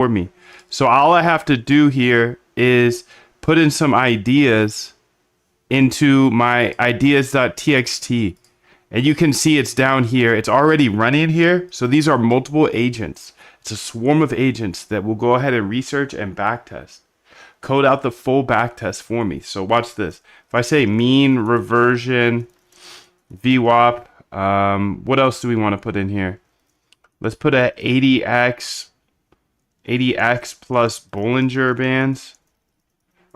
for me. So all I have to do here is put in some ideas into my ideas.txt. And you can see it's down here. It's already running here. So these are multiple agents. It's a swarm of agents that will go ahead and research and backtest. Code out the full backtest for me. So watch this. If I say mean reversion VWAP, what else do we want to put in here? Let's put a 80x plus Bollinger Bands.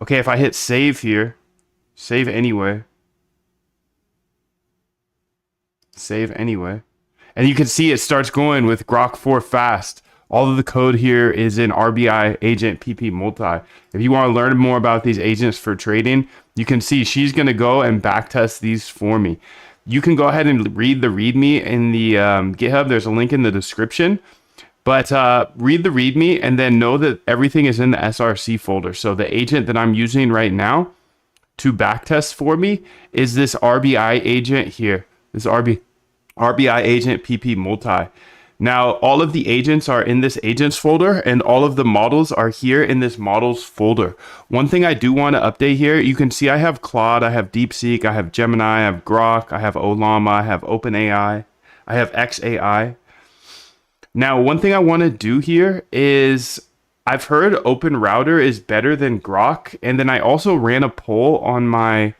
Okay, if I hit save here, save anyway. Save anyway. And you can see it starts going with Grok 4 fast. All of the code here is in RBI agent PP multi. If you want to learn more about these agents for trading, you can see she's going to go and backtest these for me. You can go ahead and read the README in the GitHub. There's a link in the description. But read the README and then know that everything is in the SRC folder. So the agent that I'm using right now to backtest for me is this RBI agent here. This RBI agent PP multi. Now, all of the agents are in this agents folder and all of the models are here in this models folder. One thing I do want to update here, you can see I have Claude, I have DeepSeek, I have Gemini, I have Grok, I have Ollama, I have OpenAI, I have xAI. Now, one thing I want to do here is I've heard OpenRouter is better than Grok. And then I also ran a poll on my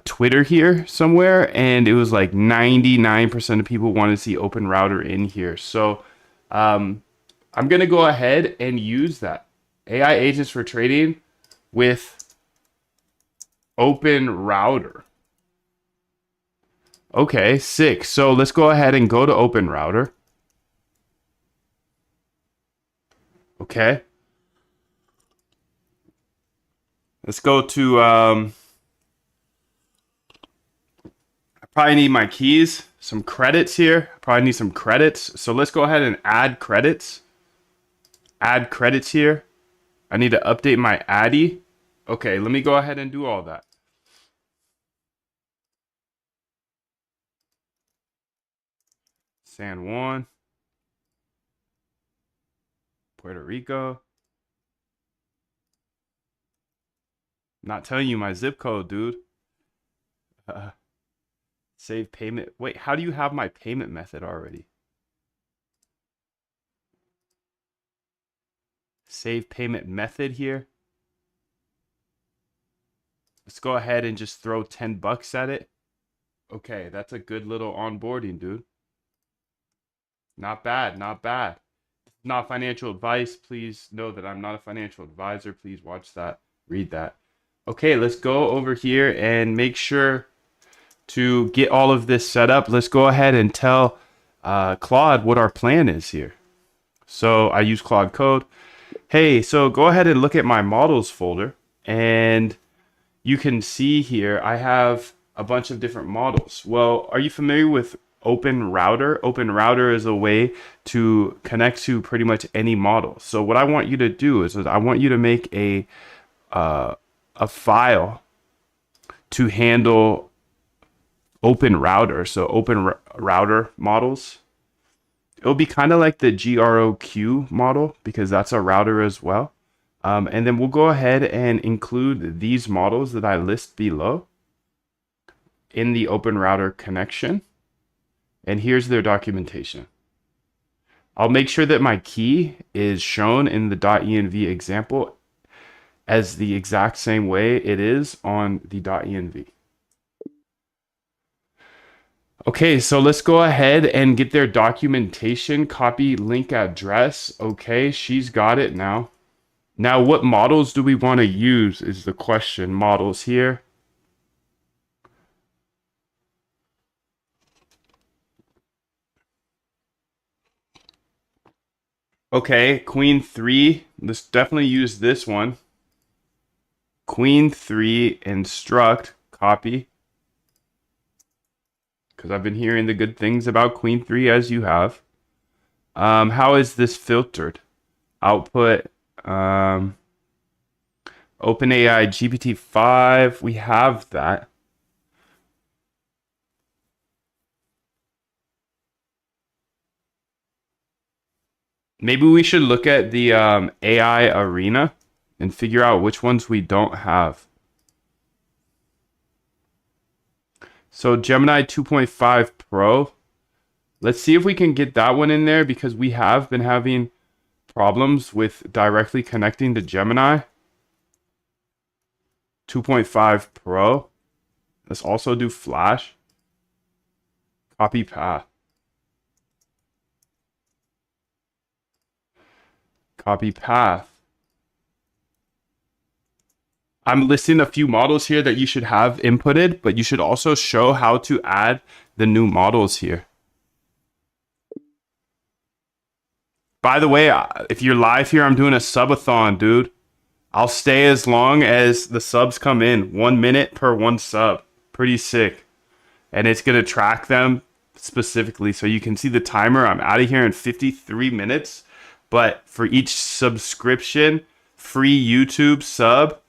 Twitter here somewhere, and it was like 99% of people wanted to see OpenRouter in here. So I'm going to go ahead and use that. AI agents for trading with OpenRouter. Okay, sick. So let's go ahead and go to OpenRouter. Okay. Let's go to, I probably need my keys, some credits here. I probably need some credits. So let's go ahead and add credits. Add credits here. I need to update my Addy. Okay, let me go ahead and do all that. San Juan. Puerto Rico. Not telling you my zip code, dude. Save payment. Wait, how do you have my payment method already? Save payment method here. Let's go ahead and just throw 10 bucks at it. Okay, that's a good little onboarding, dude. Not bad, not bad. Not financial advice. Please know that I'm not a financial advisor. Please watch that, read that. Okay, let's go over here and make sure to get all of this set up. Let's go ahead and tell Claude what our plan is here. So I use Claude Code. Hey, so go ahead and look at my models folder, and you can see here I have a bunch of different models. Well, are you familiar with OpenRouter? OpenRouter is a way to connect to pretty much any model. So what I want you to do is I want you to make a file to handle OpenRouter. So OpenRouter models. It'll be kind of like the GROQ model because that's a router as well. And then we'll go ahead and include these models that I list below in the OpenRouter connection. And here's their documentation. I'll make sure that my key is shown in the .env example as the exact same way it is on the .env. Okay, so let's go ahead and get their documentation, copy link address. Okay, she's got it now. Now, what models do we want to use is the question. Models here. Okay, Queen 3. Let's definitely use this one. Queen 3 instruct, copy. Because I've been hearing the good things about Queen 3 as you have. How is this filtered? Output, OpenAI GPT-5. We have that. Maybe we should look at the AI arena and figure out which ones we don't have. So Gemini 2.5 Pro. Let's see if we can get that one in there because we have been having problems with directly connecting to Gemini 2.5 Pro. Let's also do Flash. Copy path. Copy path. I'm listing a few models here that you should have inputted, but you should also show how to add the new models here. By the way, if you're live here, I'm doing a subathon, dude. I'll stay as long as the subs come in. 1 minute per one sub. Pretty sick. And it's going to track them specifically. So you can see the timer. I'm out of here in 53 minutes. But for each subscription, free YouTube sub,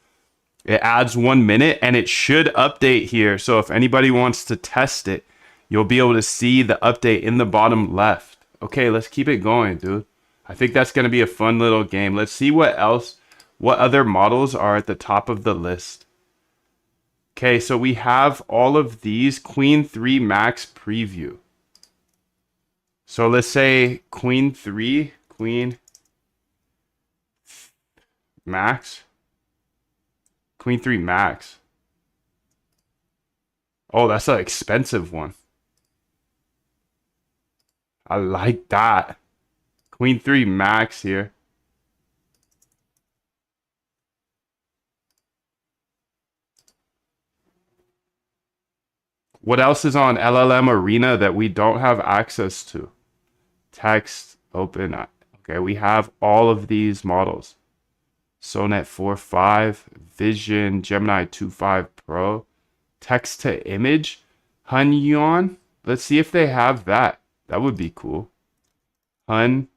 it adds 1 minute and it should update here. So if anybody wants to test it, you'll be able to see the update in the bottom left. Okay, let's keep it going, dude. I think that's going to be a fun little game. Let's see what other models are at the top of the list. Okay, so we have all of these Queen 3 Max preview. So let's say Queen 3, Queen Max. Queen 3 Max. Oh, that's an expensive one. I like that. Queen 3 Max here. What else is on LLM Arena that we don't have access to? Text, open. Okay, we have all of these models. Sonnet 4.5, Vision, Gemini 2.5 Pro, text to image, Hunyuan. Let's see if they have that. That would be cool. Hunyuan.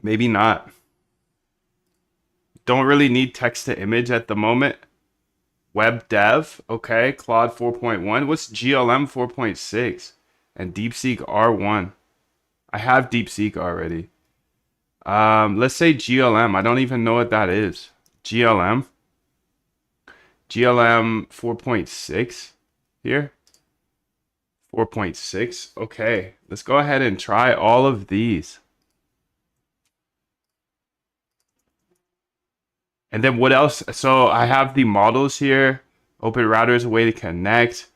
Maybe not. Don't really need text to image at the moment. Web dev, okay. Claude 4.1. What's GLM 4.6? And DeepSeek R1. I have DeepSeek already. Let's say GLM. I don't even know what that is. GLM 4.6 here. 4.6. Okay, let's go ahead and try all of these. And then what else? So I have the models here. Open Router is a way to connect.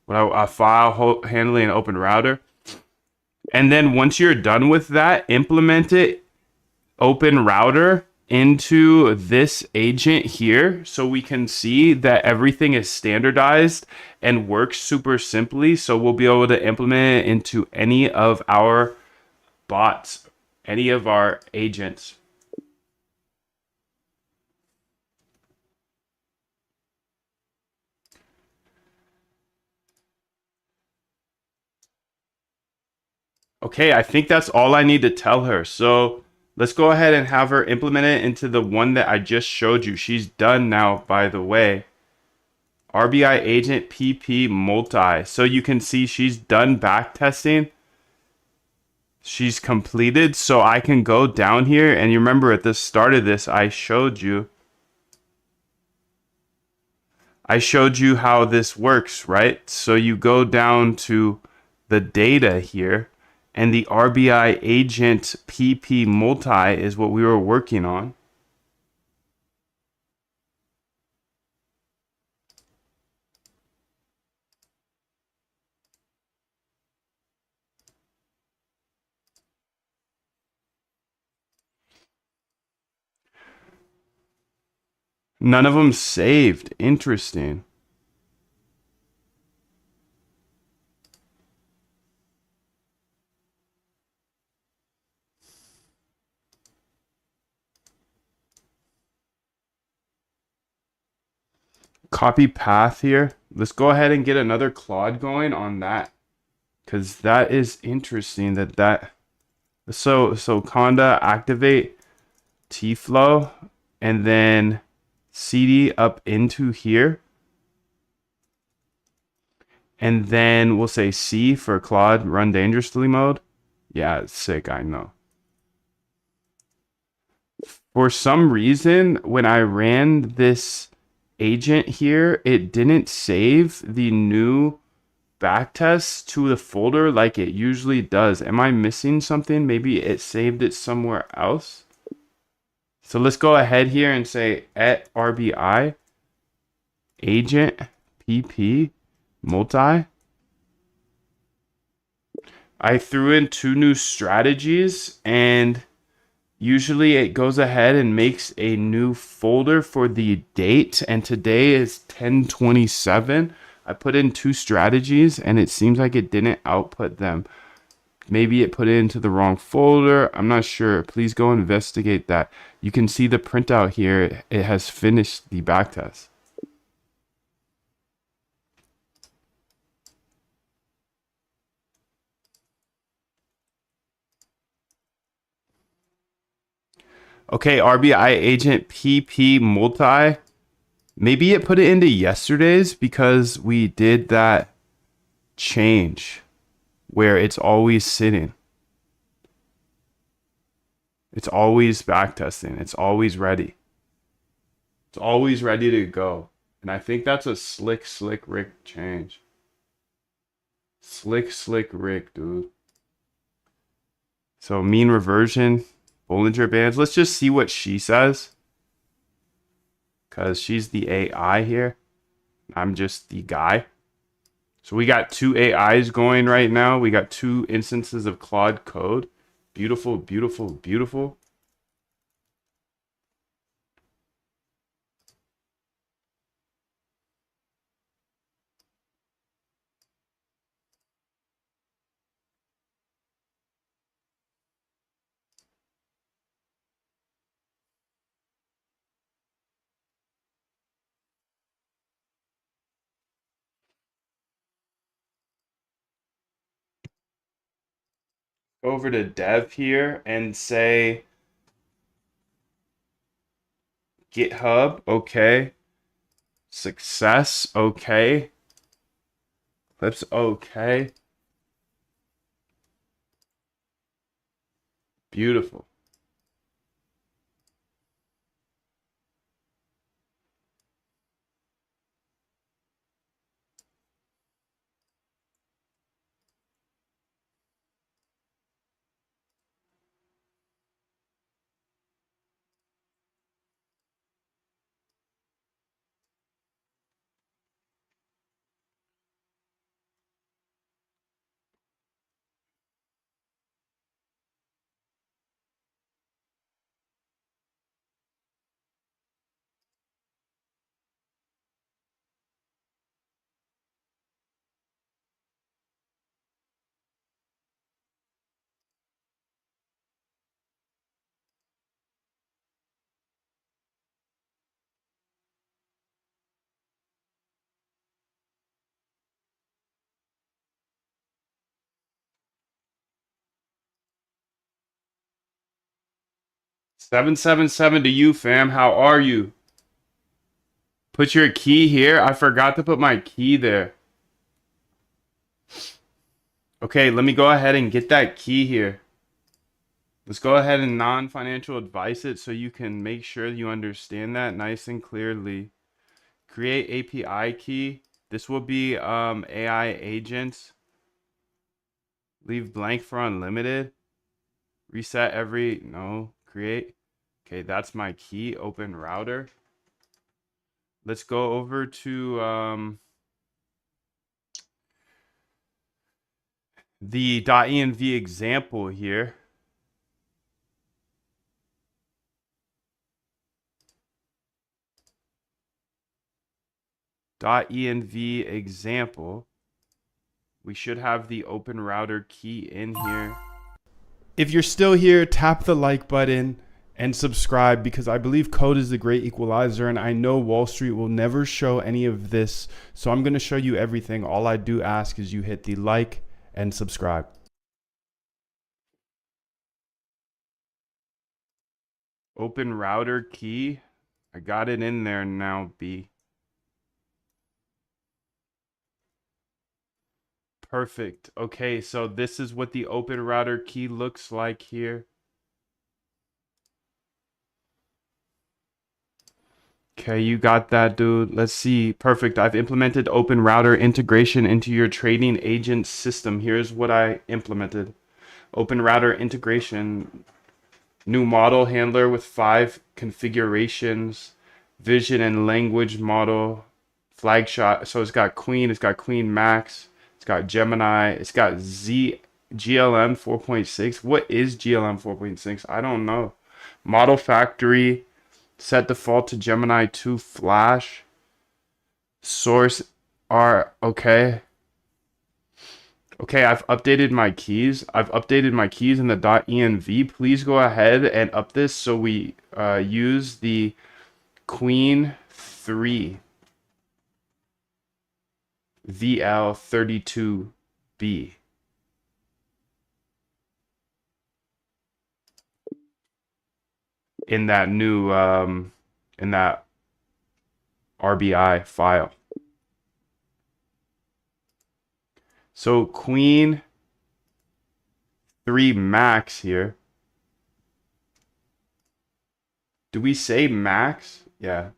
A file handling an Open Router. And then once you're done with that, implement it, Open Router, into this agent here so we can see that everything is standardized and works super simply. So we'll be able to implement it into any of our bots, any of our agents. Okay, I think that's all I need to tell her. So let's go ahead and have her implement it into the one that I just showed you. She's done now, by the way. RBI agent PP multi. So you can see she's done back testing. She's completed. So I can go down here. And you remember at the start of this, I showed you how this works, right? So you go down to the data here. And the RBI agent PP multi is what we were working on. None of them saved. Interesting. Copy path here. Let's go ahead and get another Claude going on that, because that is interesting. So Conda activate T-flow and then CD up into here. And then we'll say C for Claude run dangerously mode. Yeah, it's sick, I know. For some reason, when I ran this agent here, it didn't save the new backtest to the folder like it usually does. Am I missing something? Maybe it saved it somewhere else. So let's go ahead here and say at RBI agent PP multi. I threw in 2 new strategies, and usually it goes ahead and makes a new folder for the date, and today is 10/27. I put in 2 strategies and it seems like it didn't output them. Maybe it put it into the wrong folder. I'm not sure. Please go investigate that. You can see the printout here. It has finished the backtest. Okay, RBI agent PP multi. Maybe it put it into yesterday's because we did that change where it's always sitting. It's always backtesting. It's always ready. It's always ready to go. And I think that's a slick Rick change. Slick Rick, dude. So mean reversion, Bollinger Bands. Let's just see what she says. Because she's the AI here. I'm just the guy. So we got 2 AIs going right now. We got 2 instances of Claude Code. Beautiful, beautiful, beautiful. Over to dev here and say GitHub, okay. Success, okay. Clips, okay. Beautiful. Seven seven seven to you, fam. How are you? Put your key here. I forgot to put my key there. Okay, let me go ahead and get that key here. Let's go ahead and non-financial advice it so you can make sure you understand that nice and clearly. Create API key. This will be AI agents. Leave blank for unlimited. Reset every, no, create. Okay, that's my key, open router. Let's go over to the .env example here. .env example. We should have the open router key in here. If you're still here, tap the like button and subscribe because I believe code is the great equalizer, and I know Wall Street will never show any of this. So I'm going to show you everything. All I do ask is you hit the like and subscribe. Open router key. I got it in there now, B. Perfect. Okay, so this is what the open router key looks like here. Okay, you got that, dude. Let's see. Perfect. I've implemented open router integration into your trading agent system. Here's what I implemented. Open router integration, new model handler with 5 configurations, vision and language model, flag shot. So it's got Queen, it's got Queen Max, it's got Gemini, it's got GLM 4.6. What is GLM 4.6? I don't know. Model factory, set default to Gemini 2 Flash. Source R, okay. Okay, I've updated my keys. I've updated my keys in the .env. Please go ahead and up this so we use the Queen 3 VL32B. In that new in that RBI file. So Queen 3 Max here. Do we say Max? Yeah.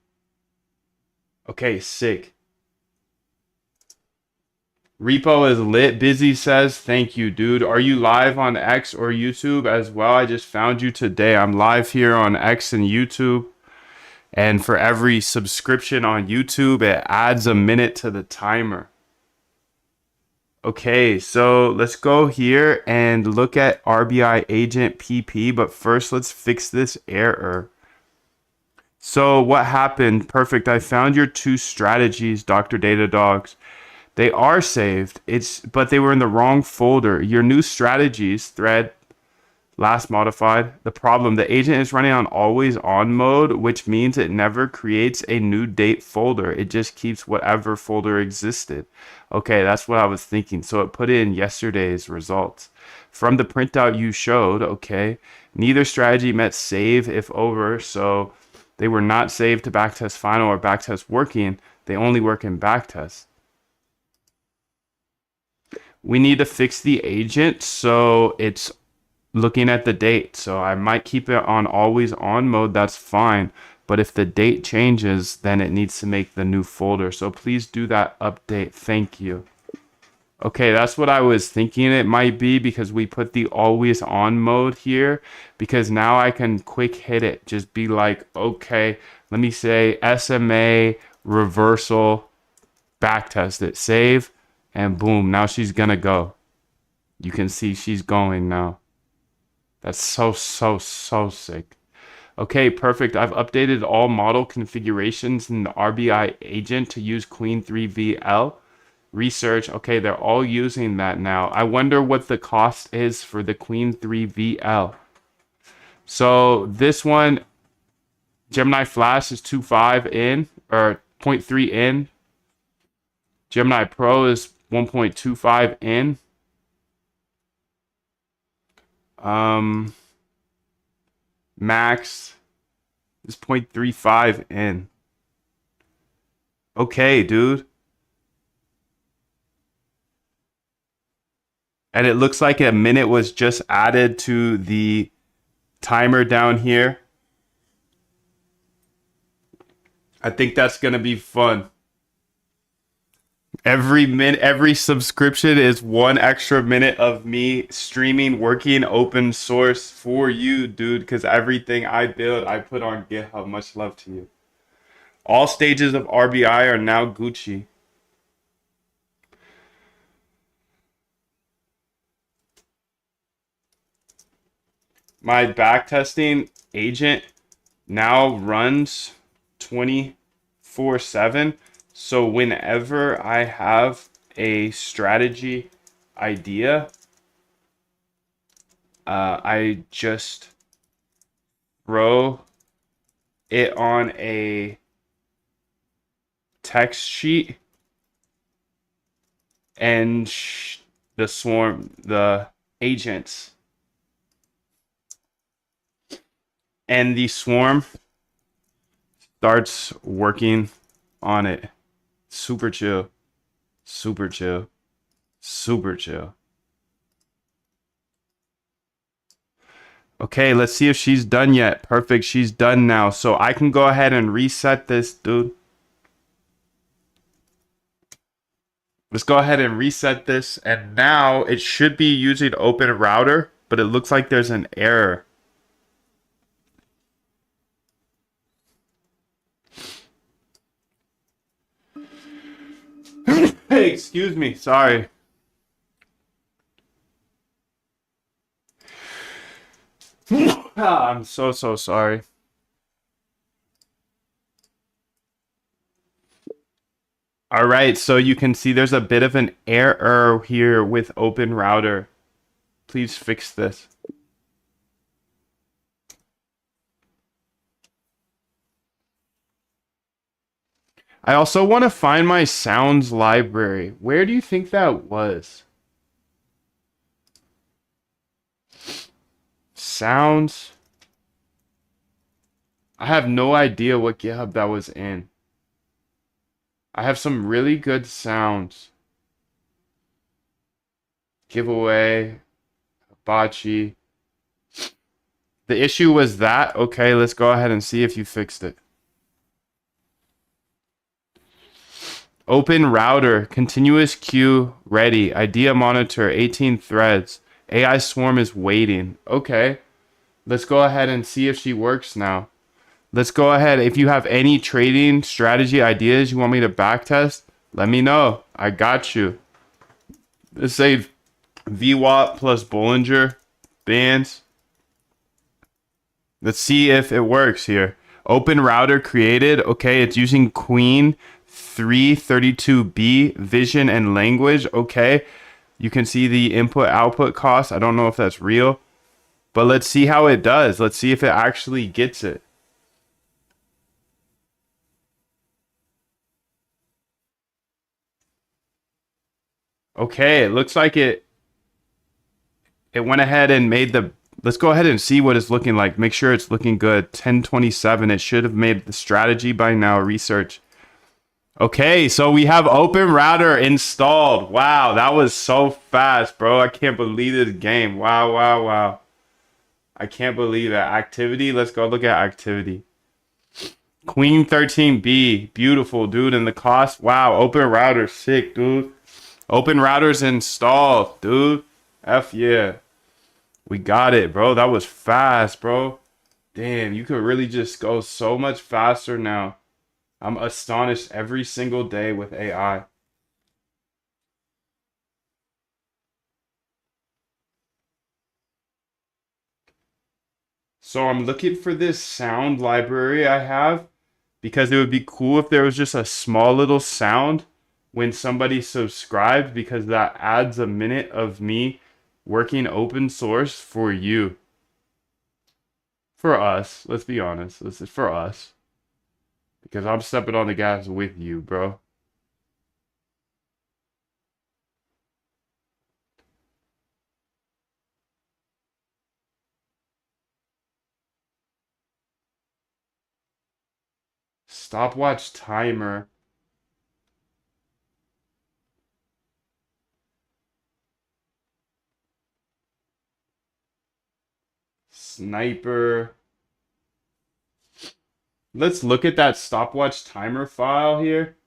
Okay, sick. Repo is lit. Busy says, thank you, dude. Are you live on X or YouTube as well? I just found you today. I'm live here on X and YouTube. And for every subscription on YouTube, it adds a minute to the timer. Okay, so let's go here and look at RBI agent PP. But first, let's fix this error. So what happened? Perfect. I found your 2 strategies, Dr. Datadogs. They are saved. But they were in the wrong folder. Your new strategies thread last modified. The problem, the agent is running on always on mode, which means it never creates a new date folder. It just keeps whatever folder existed. Okay, that's what I was thinking. So it put in yesterday's results. From the printout you showed, okay, neither strategy met save if over, so they were not saved to backtest final or backtest working. They only work in backtest. We need to fix the agent so it's looking at the date. So I might keep it on always on mode. That's fine. But if the date changes, then it needs to make the new folder. So please do that update. Thank you. Okay, that's what I was thinking it might be because we put the always on mode here because now I can quick hit it. Just be like, okay, let me say SMA reversal, backtest it, save, and boom, now she's gonna go. You can see she's going now. That's so sick. Okay, perfect. I've updated all model configurations in the RBI agent to use Queen 3VL. Research, okay, they're all using that now. I wonder what the cost is for the Queen 3VL. So this one, Gemini Flash is 2.5 in, or 0.3 in. Gemini Pro is 1.25 in. Max is 0.35 in. Okay, dude. And it looks like a minute was just added to the timer down here. I think that's going to be fun. Every subscription is 1 extra minute of me streaming, working open source for you, dude, because everything I build, I put on GitHub. Much love to you. All stages of RBI are now Gucci. My backtesting agent now runs 24/7. So whenever I have a strategy idea, I just throw it on a text sheet and the agents and the swarm starts working on it. Super chill. Super chill. Super chill. Okay, let's see if she's done yet. Perfect, she's done now. So I can go ahead and reset this, dude. Let's go ahead and reset this. And now it should be using Open Router, but it looks like there's an error. Hey, excuse me. Sorry. I'm so sorry. All right, so you can see there's a bit of an error here with Open Router. Please fix this. I also want to find my sounds library. Where do you think that was? Sounds. I have no idea what GitHub that was in. I have some really good sounds. Giveaway, Hibachi. The issue was that. Okay, let's go ahead and see if you fixed it. Open router, continuous queue ready, idea monitor, 18 threads. AI swarm is waiting. Okay, let's go ahead and see if she works now. Let's go ahead. If you have any trading strategy ideas you want me to backtest, let me know. I got you. Let's say VWAP plus Bollinger Bands. Let's see if it works here. Open router created. Okay, it's using Queen 332B vision and language. Okay, you can see the input output cost. I don't know if that's real, but let's see how it does. Let's see if it actually gets it. Okay, it looks like it went ahead and made the. Let's go ahead and see what it's looking like. Make sure it's looking good. 1027. It should have made the strategy by now. Research. Okay, so we have Open Router installed. Wow, that was so fast, bro. I can't believe this game. Wow, wow, wow. I can't believe that. Activity. Let's go look at activity. Queen 13B. Beautiful, dude. And the cost. Wow, Open Router. Sick, dude. Open Router's installed, dude. F yeah. We got it, bro. That was fast, bro. Damn, you could really just go so much faster now. I'm astonished every single day with AI. So I'm looking for this sound library I have because it would be cool if there was just a small little sound when somebody subscribed because that adds a minute of me working open source for you. For us, let's be honest. This is for us. Because I'm stepping on the gas with you, bro. Stopwatch timer. Sniper. Let's look at that stopwatch timer file here.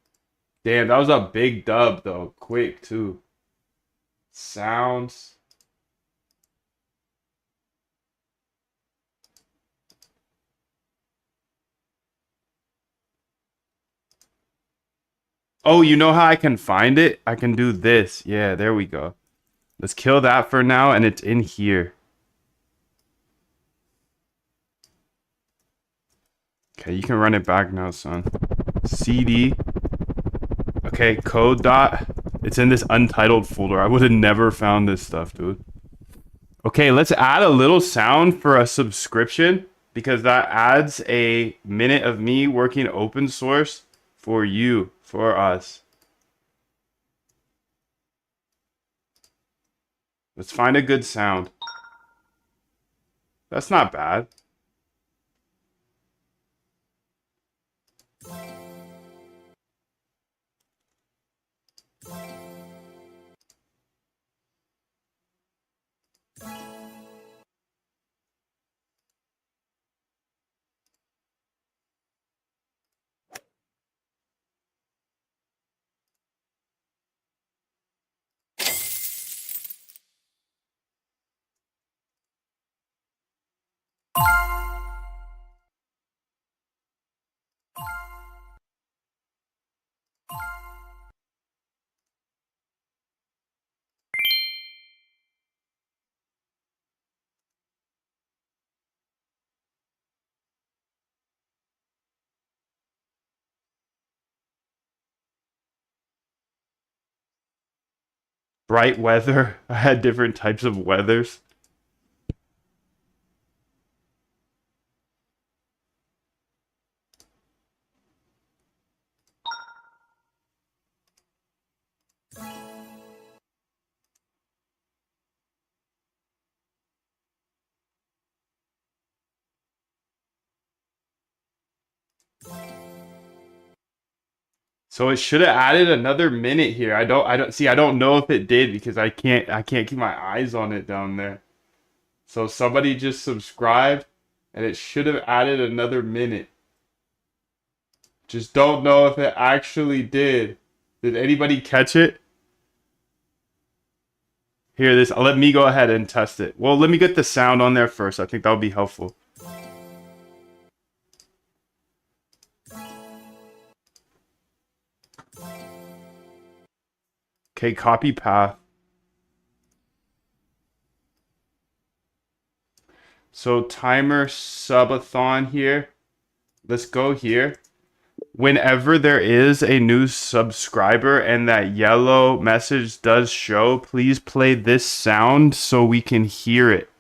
Damn, that was a big dub though. Quick too. Sounds. Oh, you know how I can find it? I can do this. Yeah, there we go. Let's kill that for now, and it's in here. Okay, you can run it back now, son. CD. Okay, code dot. It's in this untitled folder. I would have never found this stuff, dude. Okay, let's add a little sound for a subscription because that adds a minute of me working open source for you, for us. Let's find a good sound. That's not bad. Bright weather. I had different types of weathers. So it should have added another minute here. I don't know if it did because I can't keep my eyes on it down there. So somebody just subscribed and it should have added another minute. Just don't know if it actually did. Did anybody catch it? Here, let me go ahead and test it. Well, let me get the sound on there first. I think that'll be helpful. Okay, copy path. So timer subathon here. Let's go here. Whenever there is a new subscriber and that yellow message does show, please play this sound so we can hear it.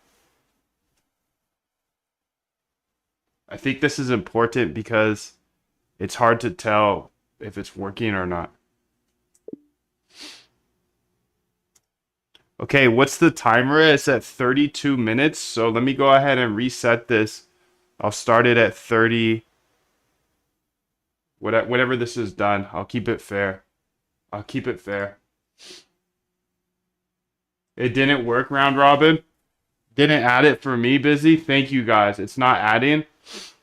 I think this is important because it's hard to tell if it's working or not. Okay, what's the timer? It's at 32 minutes. So let me go ahead and reset this. I'll start it at 30. Whatever this is done, I'll keep it fair. I'll keep it fair. It didn't work, round robin. Didn't add it for me, busy. Thank you guys. It's not adding.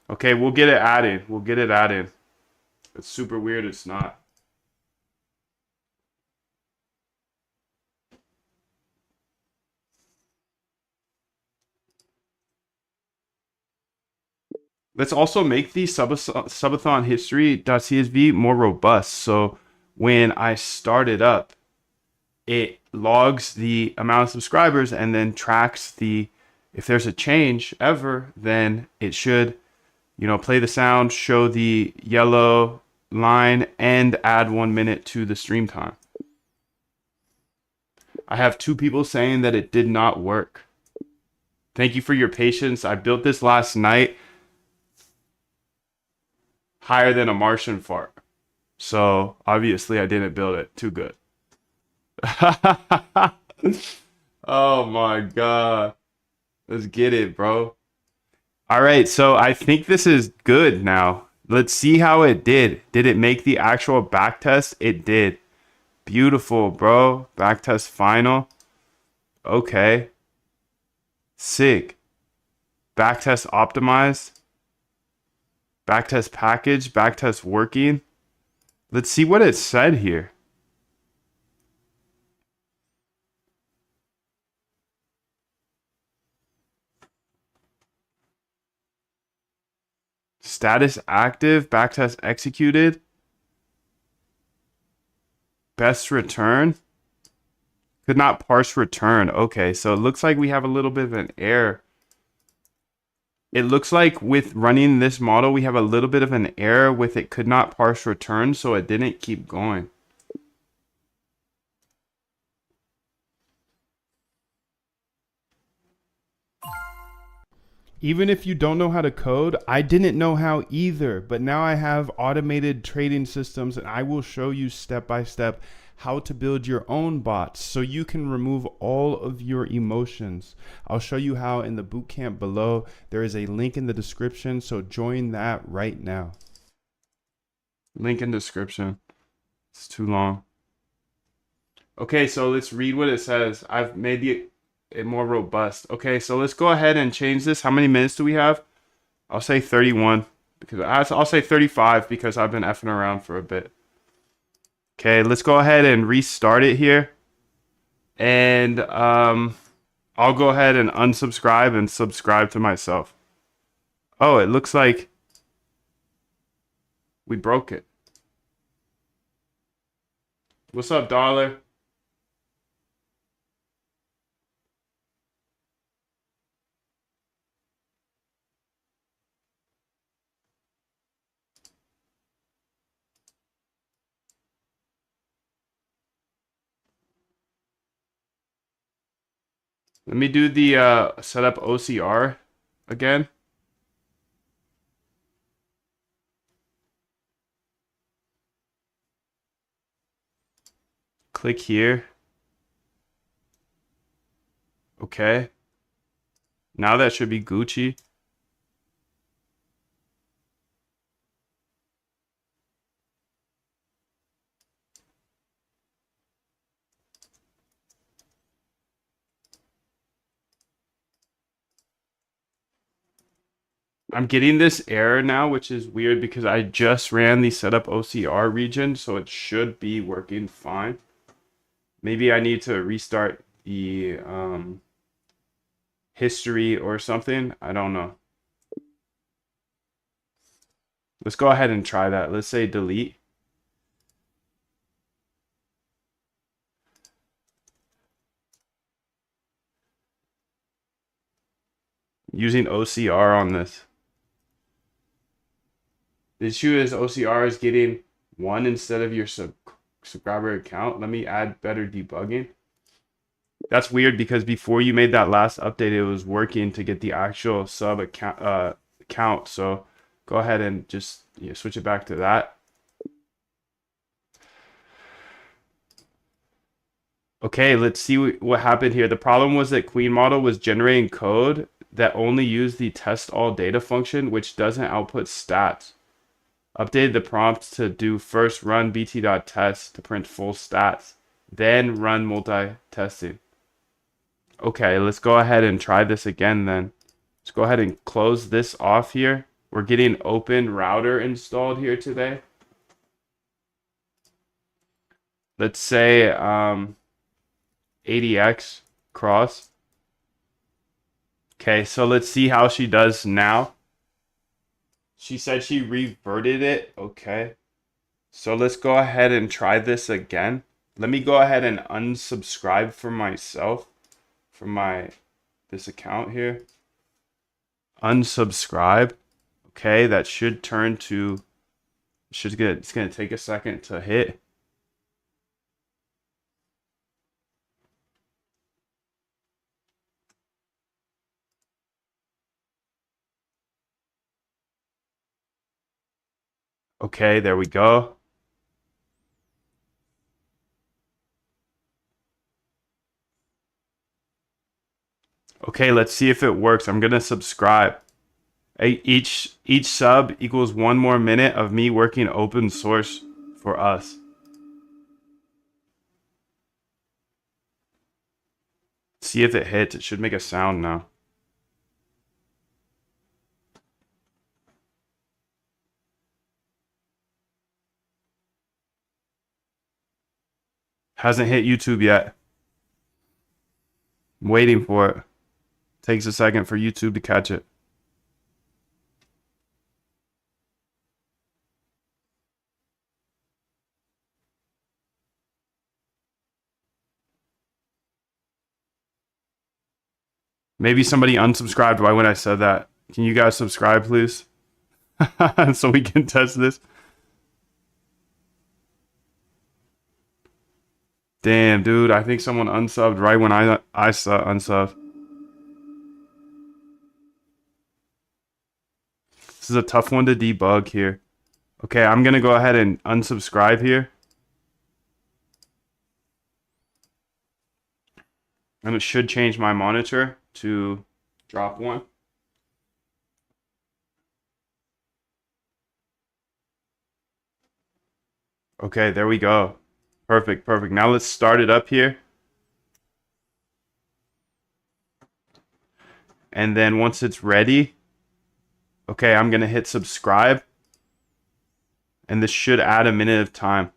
Okay, we'll get it added. We'll get it added. It's super weird. It's not. Let's also make the subathon history.csv more robust. So when I start it up, it logs the amount of subscribers and then tracks if there's a change ever, then it should, play the sound, show the yellow line, and add 1 minute to the stream time. I have 2 people saying that it did not work. Thank you for your patience. I built this last night. Higher than a Martian fart. So obviously I didn't build it too good. Oh my god. Let's get it, bro. All right, so I think this is good now. Let's see how it did. Did it make the actual backtest? It did. Beautiful, bro. Backtest final. Okay. Sick. Backtest optimized. Backtest package. Backtest working. Let's see what it said here. Status active. Backtest executed. Best return. Could not parse return. Okay, so it looks like we have a little bit of an error. It looks like with running this model, we have a little bit of an error with it could not parse return, so it didn't keep going. Even if you don't know how to code, I didn't know how either, but now I have automated trading systems and I will show you step by step how to build your own bots so you can remove all of your emotions. I'll show you how in the bootcamp below. There is a link in the description, so join that right now. Link in description. It's too long. Okay, so let's read what it says. I've made it more robust. Okay, so let's go ahead and change this. How many minutes do we have? I'll say 31 because I'll say 35 because I've been effing around for a bit. Okay, let's go ahead and restart it here. And I'll go ahead and unsubscribe and subscribe to myself. Oh, it looks like we broke it. What's up, Dollar? Let me do the setup OCR again. Click here. Okay. Now that should be Gucci. I'm getting this error now, which is weird because I just ran the setup OCR region, so it should be working fine. Maybe I need to restart the history or something. I don't know. Let's go ahead and try that. Let's say delete. Using OCR on this. The issue is OCR is getting one instead of your subscriber account. Let me add better debugging. That's weird because before you made that last update, it was working to get the actual sub account. So go ahead and just switch it back to that. Okay, let's see what happened here. The problem was that Queen Model was generating code that only used the test all data function, which doesn't output stats. Updated the prompt to do first run bt.test to print full stats, then run multi-testing. Okay, let's go ahead and try this again then. Let's go ahead and close this off here. We're getting Open Router installed here today. Let's say ADX cross. Okay, so let's see how she does now. She said she reverted it. Okay. So let's go ahead and try this again. Let me go ahead and unsubscribe for myself from this account here. Unsubscribe. Okay, that should turn to it's gonna take a second to hit. Okay, there we go. Okay, let's see if it works. I'm gonna subscribe. Each sub equals 1 more minute of me working open source for us. See if it hits. It should make a sound now. Hasn't hit YouTube yet. I'm waiting for it. Takes a second for YouTube to catch it. Maybe somebody unsubscribed right when I said that. Can you guys subscribe, please? So we can test this. Damn, dude. I think someone unsubbed right when I saw unsub. This is a tough one to debug here. Okay, I'm going to go ahead and unsubscribe here. And it should change my monitor to drop one. Okay, there we go. Perfect, perfect. Now let's start it up here. And then once it's ready, okay, I'm going to hit subscribe. And this should add a minute of time.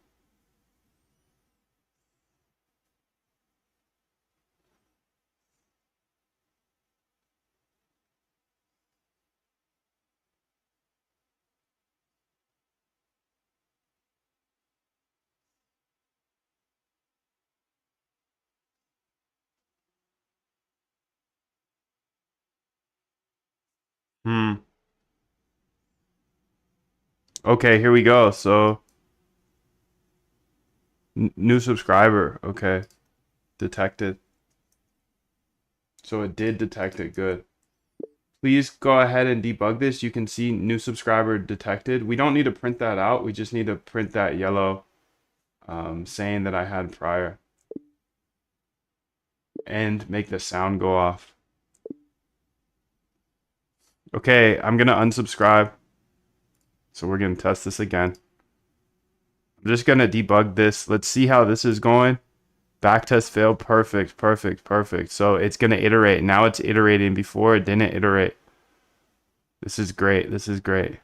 Okay, here we go. So, new subscriber. Okay, detected. So it did detect it. Good. Please go ahead and debug this. You can see new subscriber detected. We don't need to print that out. We just need to print that yellow saying that I had prior. And make the sound go off. Okay, I'm going to unsubscribe. So we're going to test this again. I'm just going to debug this. Let's see how this is going. Backtest failed. Perfect, perfect, perfect. So it's going to iterate. Now it's iterating. Before it didn't iterate. This is great. This is great.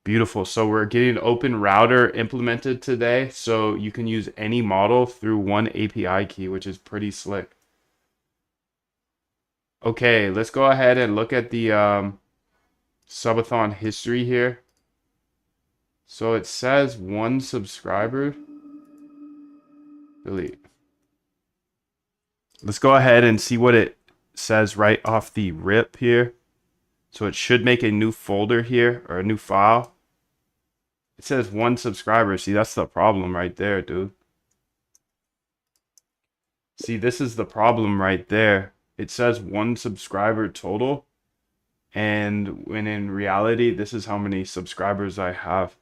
Beautiful. So we're getting Open Router implemented today. So you can use any model through one API key, which is pretty slick. Okay, let's go ahead and look at the subathon history here. So it says 1 subscriber. Delete. Let's go ahead and see what it says right off the rip here. So it should make a new folder here, or a new file. It says 1 subscriber. See, that's the problem right there, dude. See, this is the problem right there. It says 1 subscriber total. And when in reality, this is how many subscribers I have.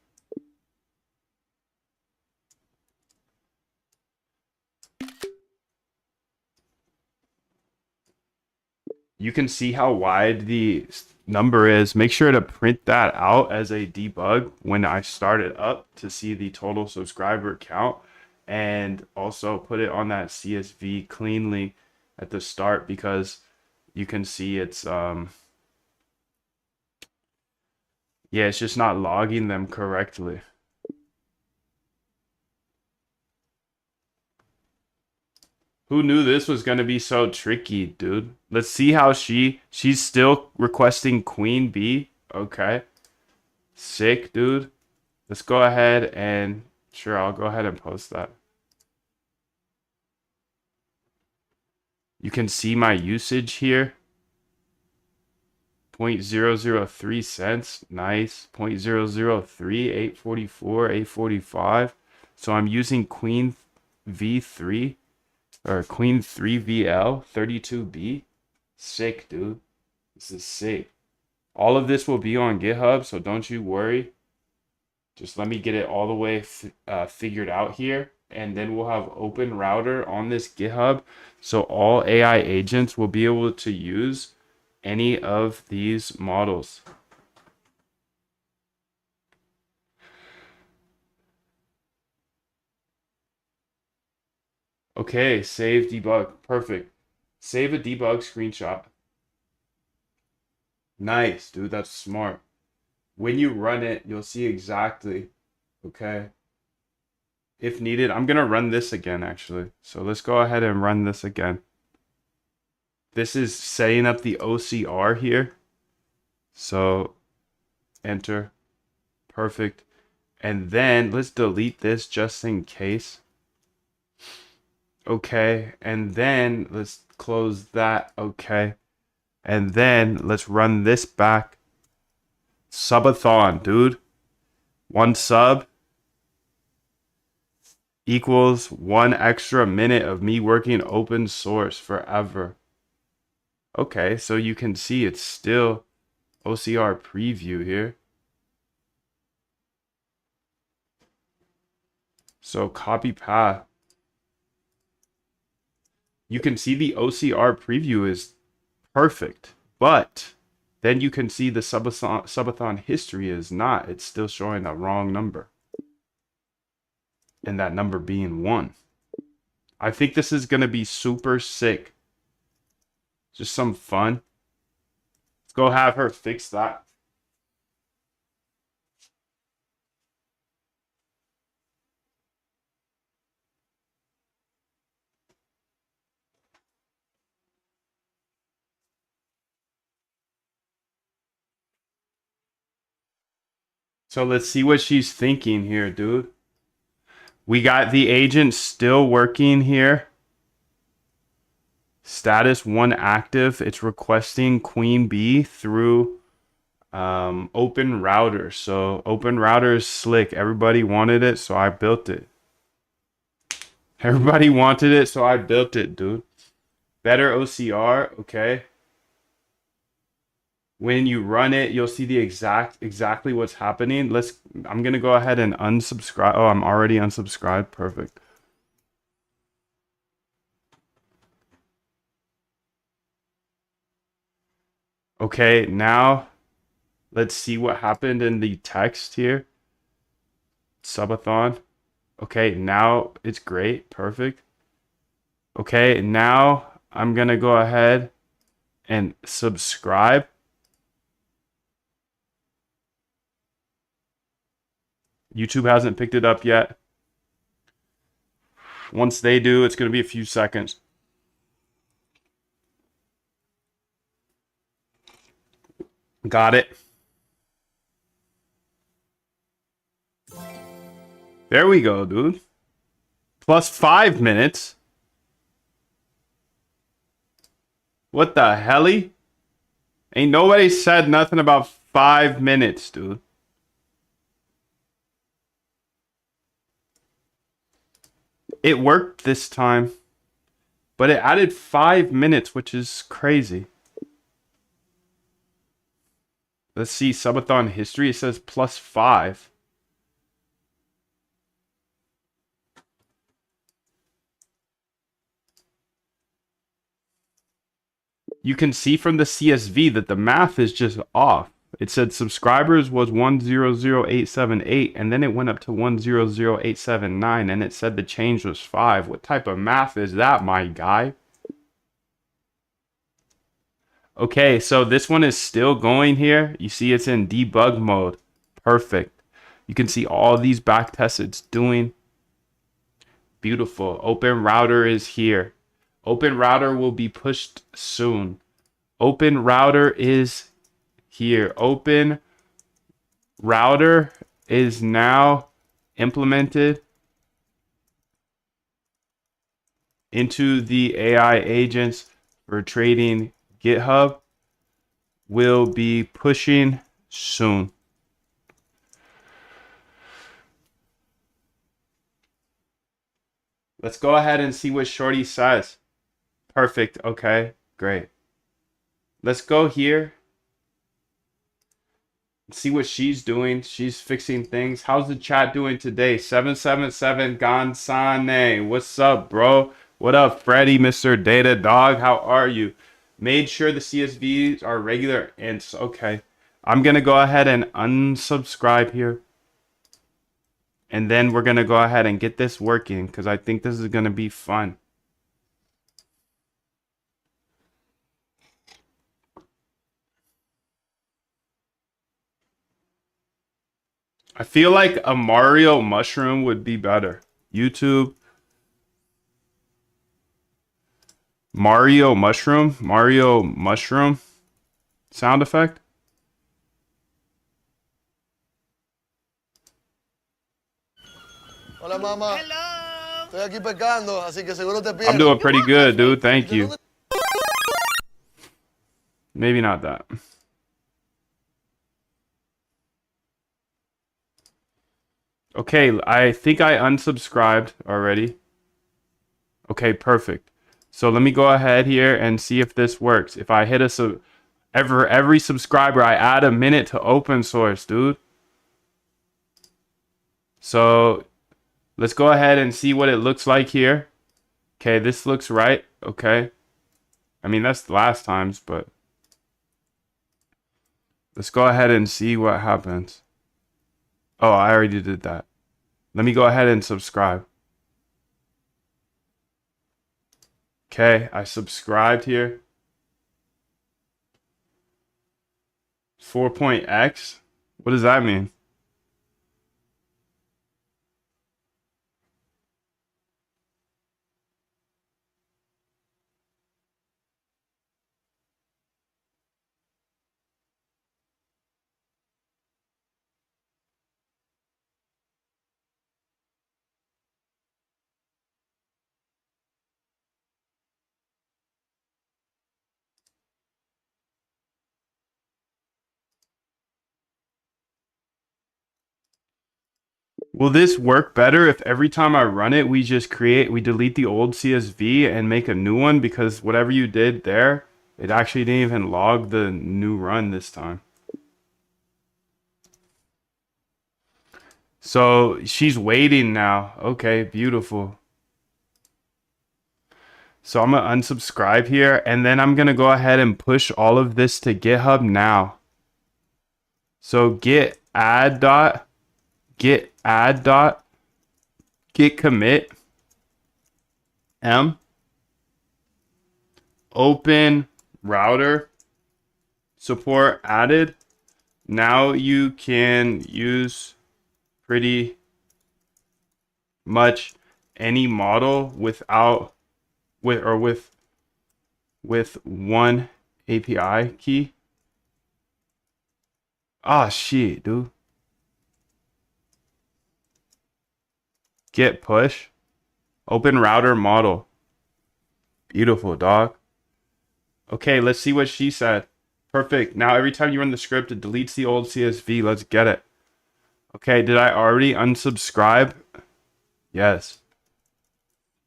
You can see how wide the number is. Make sure to print that out as a debug when I start it up to see the total subscriber count, and also put it on that CSV cleanly at the start, because you can see it's yeah, it's just not logging them correctly. Who knew this was going to be so tricky, dude? Let's see how she's still requesting queen bee. Okay. Sick, dude. Let's go ahead and sure, I'll go ahead and post that. You can see my usage here. 0.003 cents. Nice. 0.003, 844, 845. So I'm using queen v3 or queen 3VL 32B. Sick, dude. This is sick. All of this will be on GitHub, so don't you worry. Just let me get it all the way figured out here, and then we'll have Open Router on this GitHub, so all AI agents will be able to use any of these models. Okay, save debug. Perfect. Save a debug screenshot. Nice, dude. That's smart. When you run it, you'll see exactly. Okay. If needed, I'm going to run this again, actually. So let's go ahead and run this again. This is setting up the OCR here. So enter. Perfect. And then let's delete this just in case. Okay. And then let's close that. Okay. And then let's run this back. Subathon, dude. 1 sub equals 1 extra minute of me working open source forever. Okay, so you can see it's still OCR preview here. So copy path. You can see the OCR preview is perfect, but then you can see the subathon history is not. It's still showing a wrong number. And that number being 1. I think this is going to be super sick. Just some fun. Let's go have her fix that. So let's see what she's thinking here, dude. We got the agent still working here. Status 1 active. It's requesting queen bee through Open Router. So Open Router is slick. Everybody wanted it, so I built it. Everybody wanted it, so I built it, dude. Better OCR, okay. When you run it, you'll see the exactly what's happening. I'm gonna go ahead and unsubscribe. Oh, I'm already unsubscribed. Perfect. Okay, now let's see what happened in the text here. Subathon. Okay, now it's great. Perfect. Okay, now I'm gonna go ahead and subscribe. YouTube hasn't picked it up yet. Once they do, it's gonna be a few seconds. Got it. There we go, dude. Plus 5 minutes. What the helly? Ain't nobody said nothing about 5 minutes, dude. It worked this time, but it added 5 minutes, which is crazy. Let's see, subathon history. It says +5. You can see from the CSV that the math is just off. It said subscribers was 100,878, and then it went up to 100,879, and it said the change was 5. What type of math is that, my guy? Okay, so this one is still going here. You see it's in debug mode. Perfect. You can see all these back tests it's doing. Beautiful. Open router is here. Open router will be pushed soon. Open router is here. Open router is now implemented into the AI agents for trading. GitHub will be pushing soon. Let's go ahead and see what Shorty says. Perfect. Okay, great. Let's go here. See what she's doing. She's fixing things. How's the chat doing today? 777 Gansane. What's up, bro? What up, Freddy, Mr. Data Dog? How are you? Made sure the CSVs are regular and okay. I'm gonna go ahead and unsubscribe here. And then we're gonna go ahead and get this working because I think this is gonna be fun. I feel like a Mario mushroom would be better. YouTube. Mario mushroom sound effect. Hola, mamá. Hello. Estoy aquí pescando, así que seguro te I'm pierdes. doing pretty good, dude. Thank ¿De you. dónde- Maybe not that. Okay, I think I unsubscribed already. Okay, perfect. So let me go ahead here and see if this works. If I hit every subscriber, I add a minute to open source, dude. So let's go ahead and see what it looks like here. Okay, this looks right. Okay. I mean, that's the last times, but let's go ahead and see what happens. Oh, I already did that. Let me go ahead and subscribe. Okay, I subscribed here. 4.x? What does that mean? Will this work better if every time I run it, we delete the old CSV and make a new one? Because whatever you did there, it actually didn't even log the new run this time. So she's waiting now. Okay, beautiful. So I'm gonna unsubscribe here, and then I'm gonna go ahead and push all of this to GitHub now. So git commit m open router support added. Now you can use pretty much any model with one API key. Ah, shit, dude. Git push. Open router model. Beautiful, dog. Okay, let's see what she said. Perfect. Now every time you run the script, it deletes the old CSV. Let's get it. Okay, did I already unsubscribe? Yes.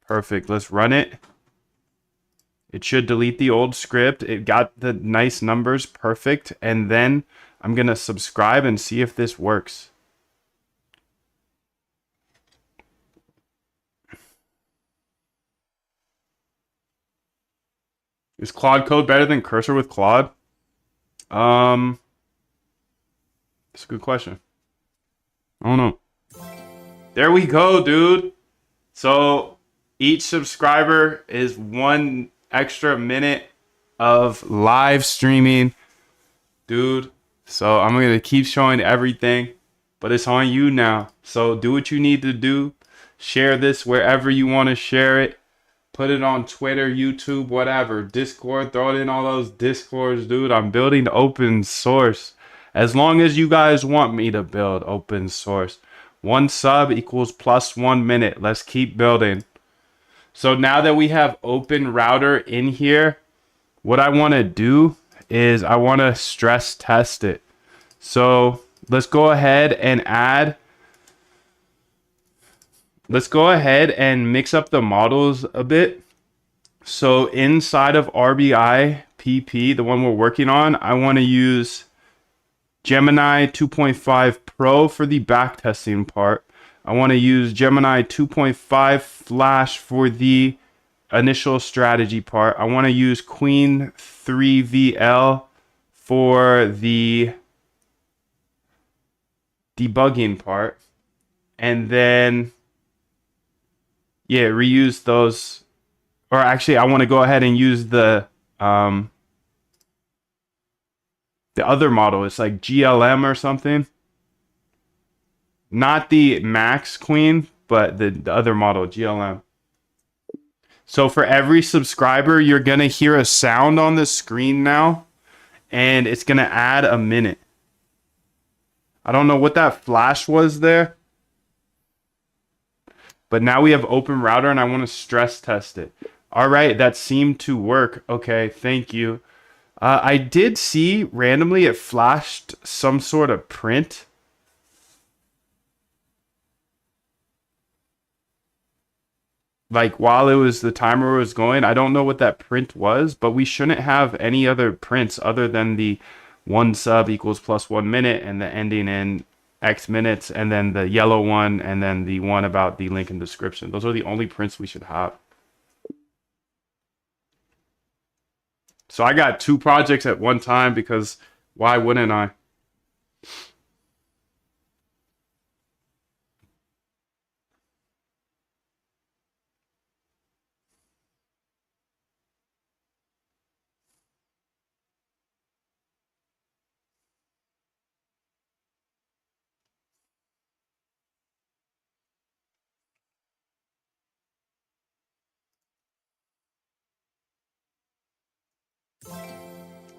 Perfect. Let's run it. It should delete the old script. It got the nice numbers. Perfect. And then I'm going to subscribe and see if this works. Is Claude Code better than Cursor with Claude? That's a good question. I don't know. There we go, dude. So each subscriber is 1 extra minute of live streaming, dude. So I'm going to keep showing everything, but it's on you now. So do what you need to do. Share this wherever you want to share it. Put it on Twitter, YouTube, whatever. Discord, throw it in all those Discords, dude. I'm building open source. As long as you guys want me to build open source. 1 sub equals plus 1 minute. Let's keep building. So now that we have open router in here, what I want to do is I want to stress test it. So let's go ahead and mix up the models a bit. So inside of RBI PP, the one we're working on, I want to use Gemini 2.5 Pro for the backtesting part. I want to use Gemini 2.5 Flash for the initial strategy part. I want to use Queen 3VL for the debugging part. And then, yeah, reuse those. Or actually, I want to go ahead and use the other model. It's like GLM or something. Not the Max Queen, but the other model, GLM. So for every subscriber, you're going to hear a sound on the screen now, and it's going to add a minute. I don't know what that flash was there, but now we have open router, and I want to stress test it. All right, that seemed to work. Okay, thank you. I did see randomly it flashed some sort of print. Like while the timer was going. I don't know what that print was, but we shouldn't have any other prints other than the 1 sub equals plus 1 minute and the ending in X minutes, and then the yellow one, and then the one about the link in description. Those are the only prints we should have. So I got 2 projects at one time because why wouldn't I?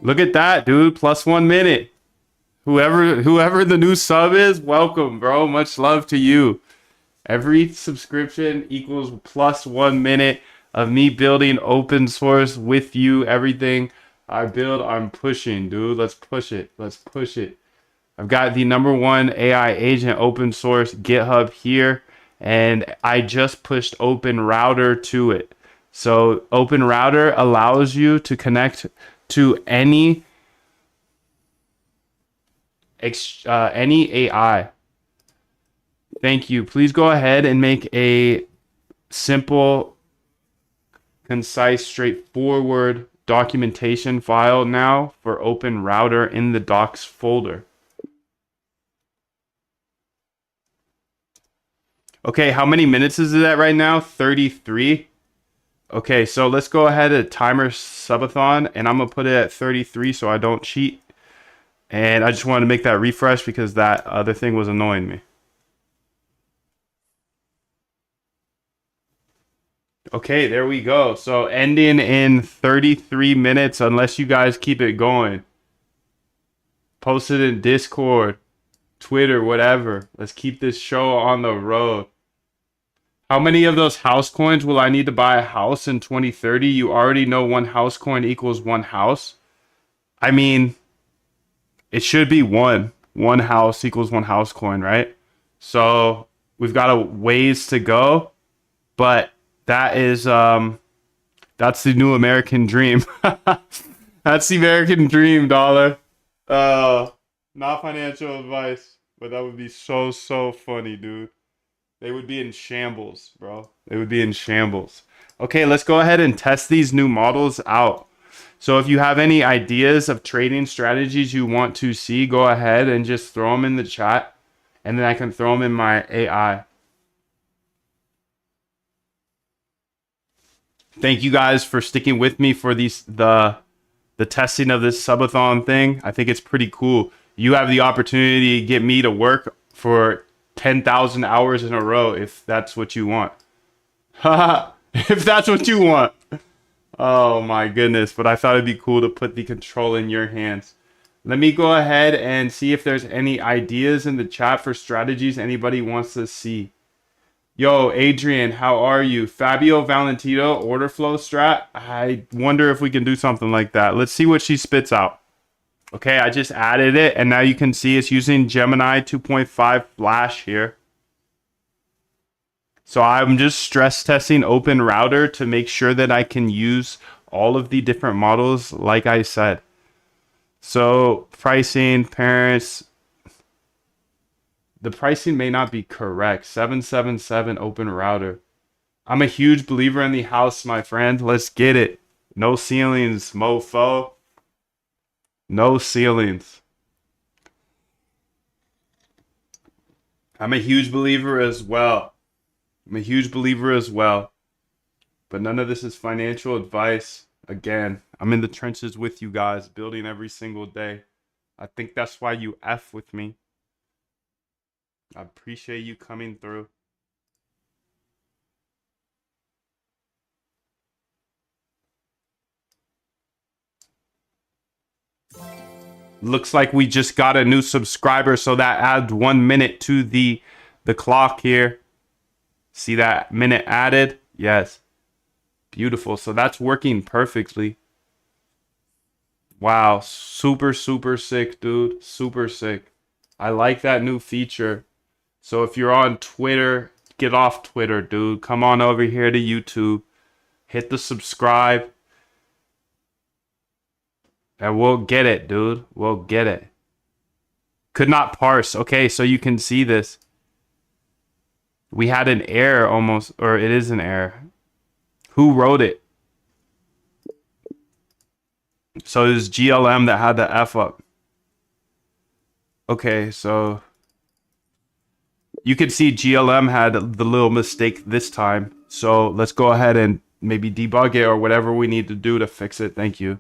Look at that, dude. Plus 1 minute. Whoever the new sub is, welcome, bro. Much love to you. Every subscription equals plus 1 minute of me building open source with you. Everything I build, I'm pushing, dude. Let's push it. Let's push it. I've got the #1 AI agent open source GitHub here, and I just pushed Open Router to it. So Open Router allows you to connect to any AI. Thank you. Please go ahead and make a simple, concise, straightforward documentation file now for Open Router in the docs folder. Okay, how many minutes is it at right now? 33. Okay, so let's go ahead and timer subathon, and I'm gonna put it at 33 so I don't cheat. And I just wanted to make that refresh because that other thing was annoying me. Okay, there we go. So ending in 33 minutes unless you guys keep it going. Post it in Discord, Twitter, whatever. Let's keep this show on the road. How many of those house coins will I need to buy a house in 2030? You already know one house coin equals one house. I mean, it should be one. One house equals one house coin, right? So we've got a ways to go, but that is that's the new American dream. That's the American dream, dollar. Not financial advice, but that would be so funny, dude. They would be in shambles, bro. They would be in shambles. Okay, let's go ahead and test these new models out. So if you have any ideas of trading strategies you want to see, go ahead and just throw them in the chat, and then I can throw them in my AI. Thank you guys for sticking with me for the testing of this subathon thing. I think it's pretty cool. You have the opportunity to get me to work for 10,000 hours in a row if that's what you want. If that's what you want. Oh my goodness, but I thought it'd be cool to put the control in your hands. Let me go ahead and see if there's any ideas in the chat for strategies anybody wants to see. Yo, Adrian, how are you? Fabio Valentino, order flow strat. I wonder if we can do something like that. Let's see what she spits out. Okay, I just added it, and now you can see it's using Gemini 2.5 Flash here. So I'm just stress testing Open Router to make sure that I can use all of the different models like I said. So pricing, parents, the pricing may not be correct. 777 Open Router. I'm a huge believer in the house, my friend. Let's get it. No ceilings, mofo. No ceilings. I'm a huge believer as well. I'm a huge believer as well. But none of this is financial advice. Again, I'm in the trenches with you guys, building every single day. I think that's why you F with me. I appreciate you coming through. Looks like we just got a new subscriber, so that adds 1 minute to the clock here. See that minute added? Yes. Beautiful. So that's working perfectly. Wow, super sick, dude. Super sick. I like that new feature. So if you're on Twitter, get off Twitter, dude. Come on over here to YouTube. Hit the subscribe. And we'll get it, dude. We'll get it. Could not parse. Okay, so you can see this. We had an error almost, or it is an error. Who wrote it? So it was GLM that had the F up. Okay, so you can see GLM had the little mistake this time. So let's go ahead and maybe debug it or whatever we need to do to fix it. Thank you.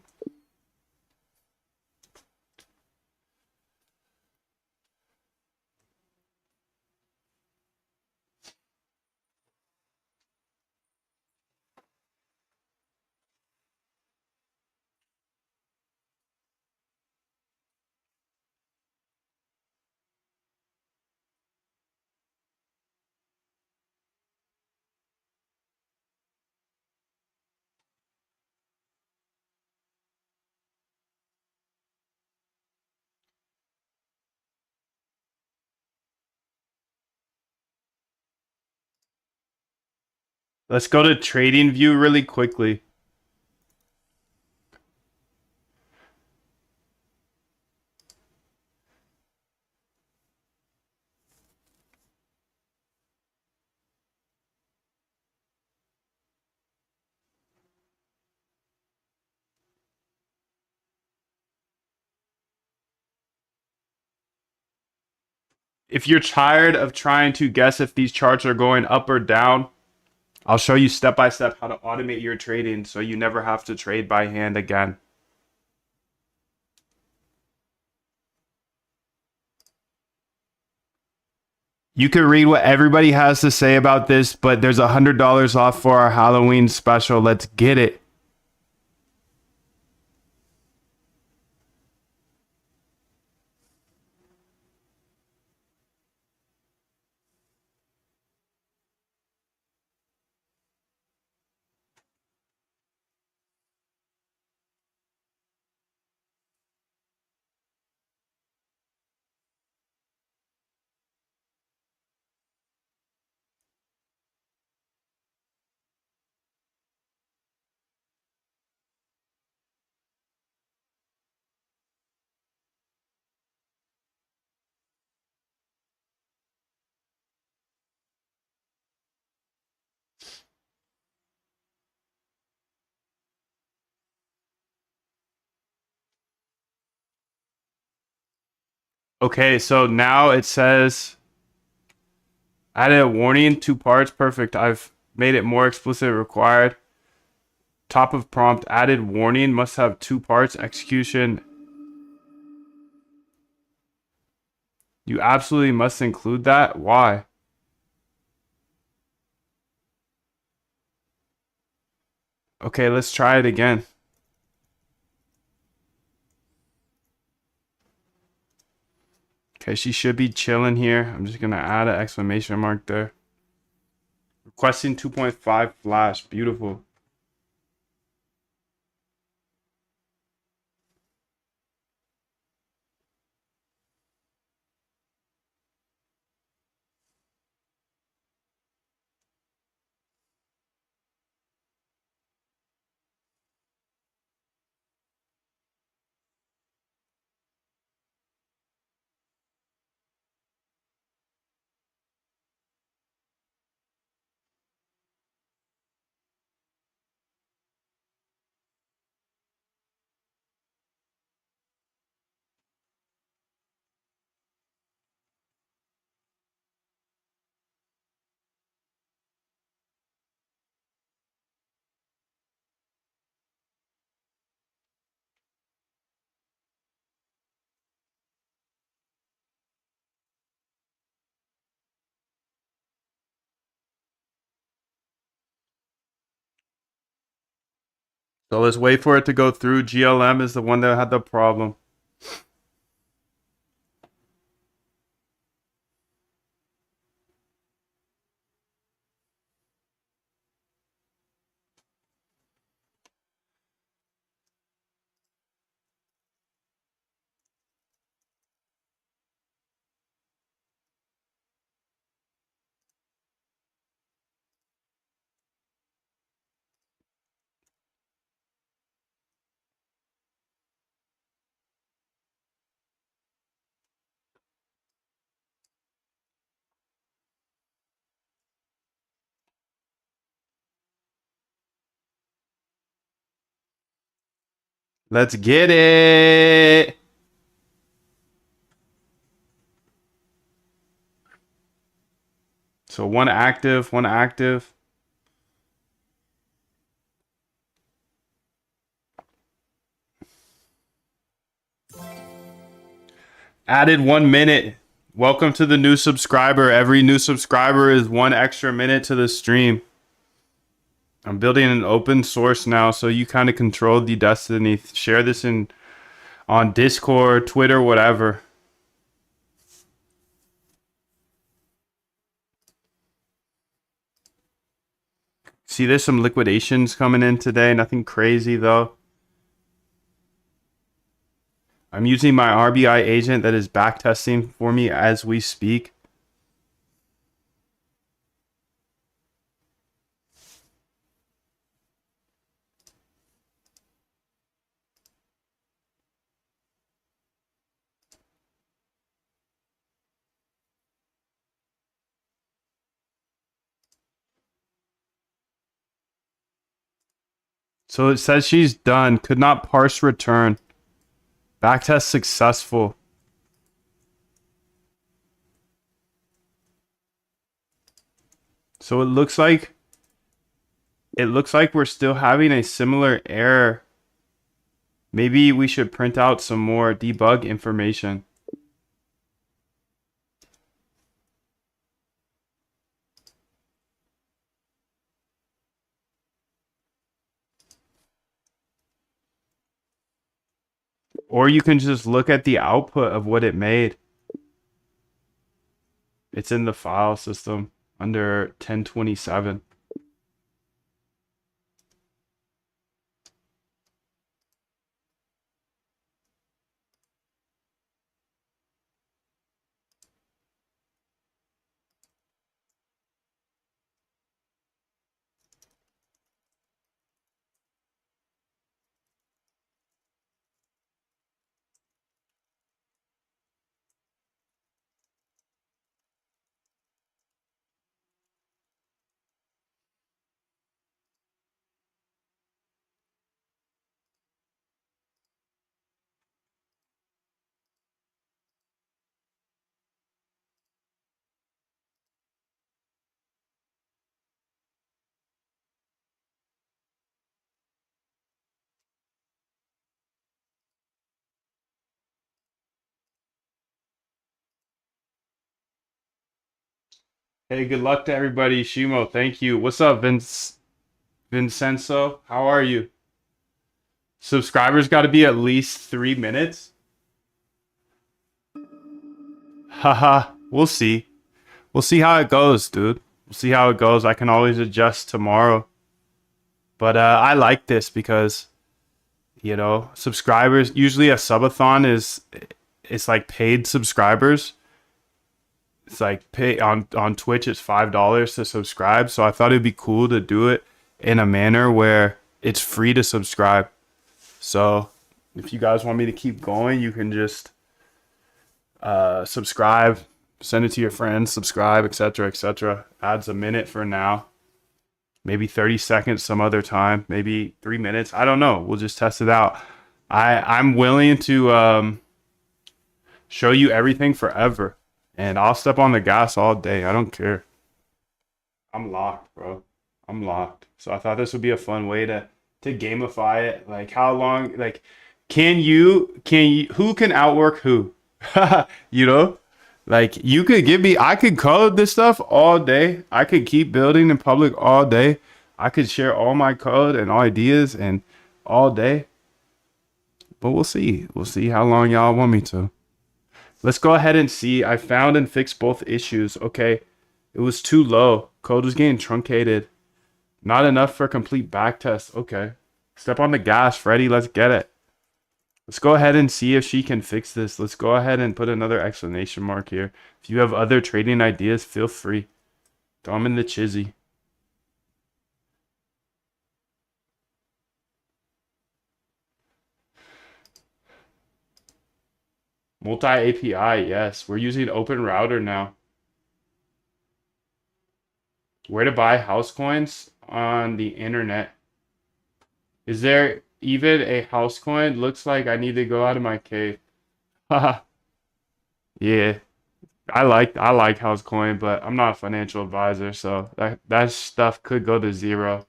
Let's go to trading view really quickly. If you're tired of trying to guess if these charts are going up or down, I'll show you step by step how to automate your trading so you never have to trade by hand again. You can read what everybody has to say about this, but there's $100 off for our Halloween special. Let's get it. Okay, so now it says added a warning, 2 parts. Perfect. I've made it more explicit required. Top of prompt, added warning, must have 2 parts. Execution. You absolutely must include that. Why? Okay, let's try it again. Okay, she should be chilling here. I'm just gonna add an exclamation mark there. Requesting 2.5 flash. Beautiful. So let's wait for it to go through. GLM is the one that had the problem. Let's get it. So one active, one active. Added 1 minute. Welcome to the new subscriber. Every new subscriber is 1 extra minute to the stream. I'm building an open source now, so you kind of control the destiny. Share this on Discord, Twitter, whatever. See, there's some liquidations coming in today. Nothing crazy though. I'm using my RBI agent that is backtesting for me as we speak. So it says she's done. Could not parse return. Backtest successful. So it looks like we're still having a similar error. Maybe we should print out some more debug information. Or you can just look at the output of what it made. It's in the file system under 1027. Hey, good luck to everybody. Shimo, thank you. What's up, Vincenzo? How are you? Subscribers got to be at least 3 minutes. Haha, we'll see. We'll see how it goes, dude. We'll see how it goes. I can always adjust tomorrow. But I like this because, subscribers, usually a subathon it's like paid subscribers. It's like pay on Twitch it's $5 to subscribe. So I thought it'd be cool to do it in a manner where it's free to subscribe. So if you guys want me to keep going, you can just subscribe, send it to your friends, subscribe, etc., etc. Adds a minute for now, maybe 30 seconds some other time, maybe 3 minutes. I don't know. We'll just test it out. I'm willing to show you everything forever, and I'll step on the gas all day. I don't care. I'm locked, bro. I'm locked. So I thought this would be a fun way to gamify it. Like how long? Like, can you who can outwork who? you know, like you could give me. I could code this stuff all day. I could keep building in public all day. I could share all my code and ideas and all day. But we'll see. We'll see how long y'all want me to. Let's go ahead and see. I found and fixed both issues. Okay. It was too low. Code was getting truncated. Not enough for complete backtest. Okay. Step on the gas, Freddy. Let's get it. Let's go ahead and see if she can fix this. Let's go ahead and put another exclamation mark here. If you have other trading ideas, feel free. Throw them in the chizzy. Multi API, yes. We're using Open Router now. Where to buy house coins on the internet? Is there even a house coin? Looks like I need to go out of my cave. Haha. Yeah. I like house coin, but I'm not a financial advisor, so that stuff could go to zero.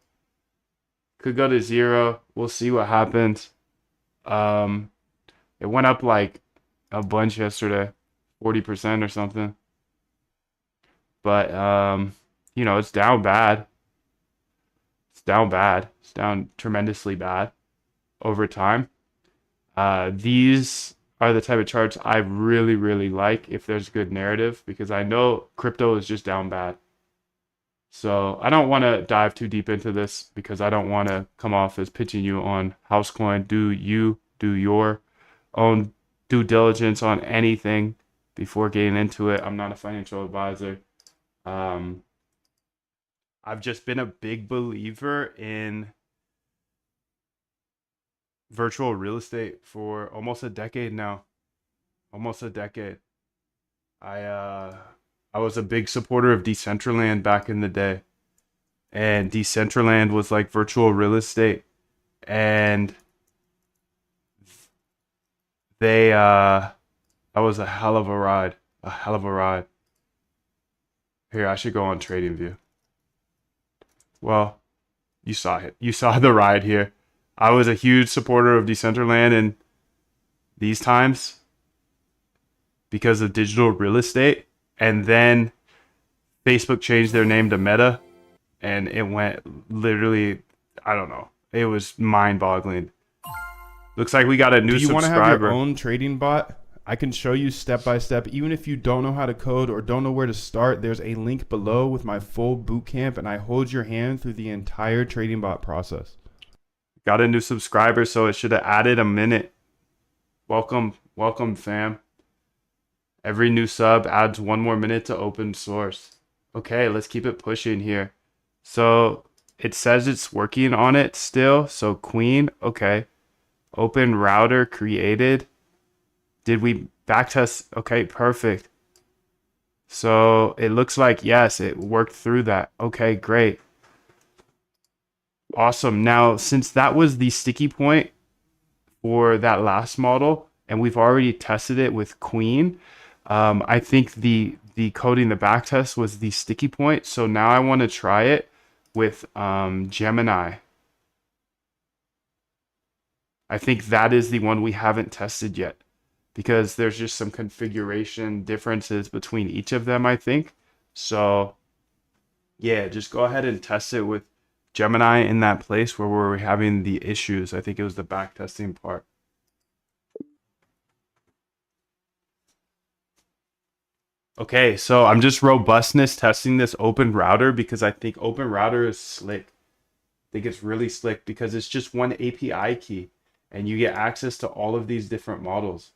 Could go to zero. We'll see what happens. Um, it went up like a bunch yesterday, 40% or something. But it's down bad. It's down bad. It's down tremendously bad over time. These are the type of charts I really, really like if there's good narrative because I know crypto is just down bad. So I don't want to dive too deep into this because I don't want to come off as pitching you on Housecoin. Do your own due diligence on anything before getting into it. I'm not a financial advisor. Um, I've just been a big believer in virtual real estate for almost a decade now. Almost a decade. I uh I was a big supporter of Decentraland back in the day. And Decentraland was like virtual real estate. and that was a hell of a ride. A hell of a ride. Here, I should go on TradingView. Well, you saw it. You saw the ride here. I was a huge supporter of Decentraland in these times because of digital real estate. And then Facebook changed their name to Meta, and it went literally, I don't know. It was mind-boggling. Looks like we got a new Do you want to have your subscriber. own trading bot? I can show you step by step. Even if you don't know how to code or don't know where to start, there's a link below with my full boot camp, and I hold your hand through the entire trading bot process. Got a new subscriber, so it should have added a minute. Welcome, welcome, fam. Every new sub adds 1 more minute to open source. Okay, let's keep it pushing here. So it says it's working on it still. So Queen, okay. Open router created. Did we backtest? Okay, perfect. So it looks like, yes, it worked through that. Okay, great. Awesome. Now, since that was the sticky point for that last model, and we've already tested it with Queen, I think the coding the backtest was the sticky point. So now I want to try it with Gemini. I think that is the one we haven't tested yet because there's just some configuration differences between each of them, I think. So yeah, just go ahead and test it with Gemini in that place where we're having the issues. I think it was the backtesting part. Okay, so I'm just robustness testing this Open Router because I think Open Router is slick. I think it's really slick because it's just one API key and you get access to all of these different models.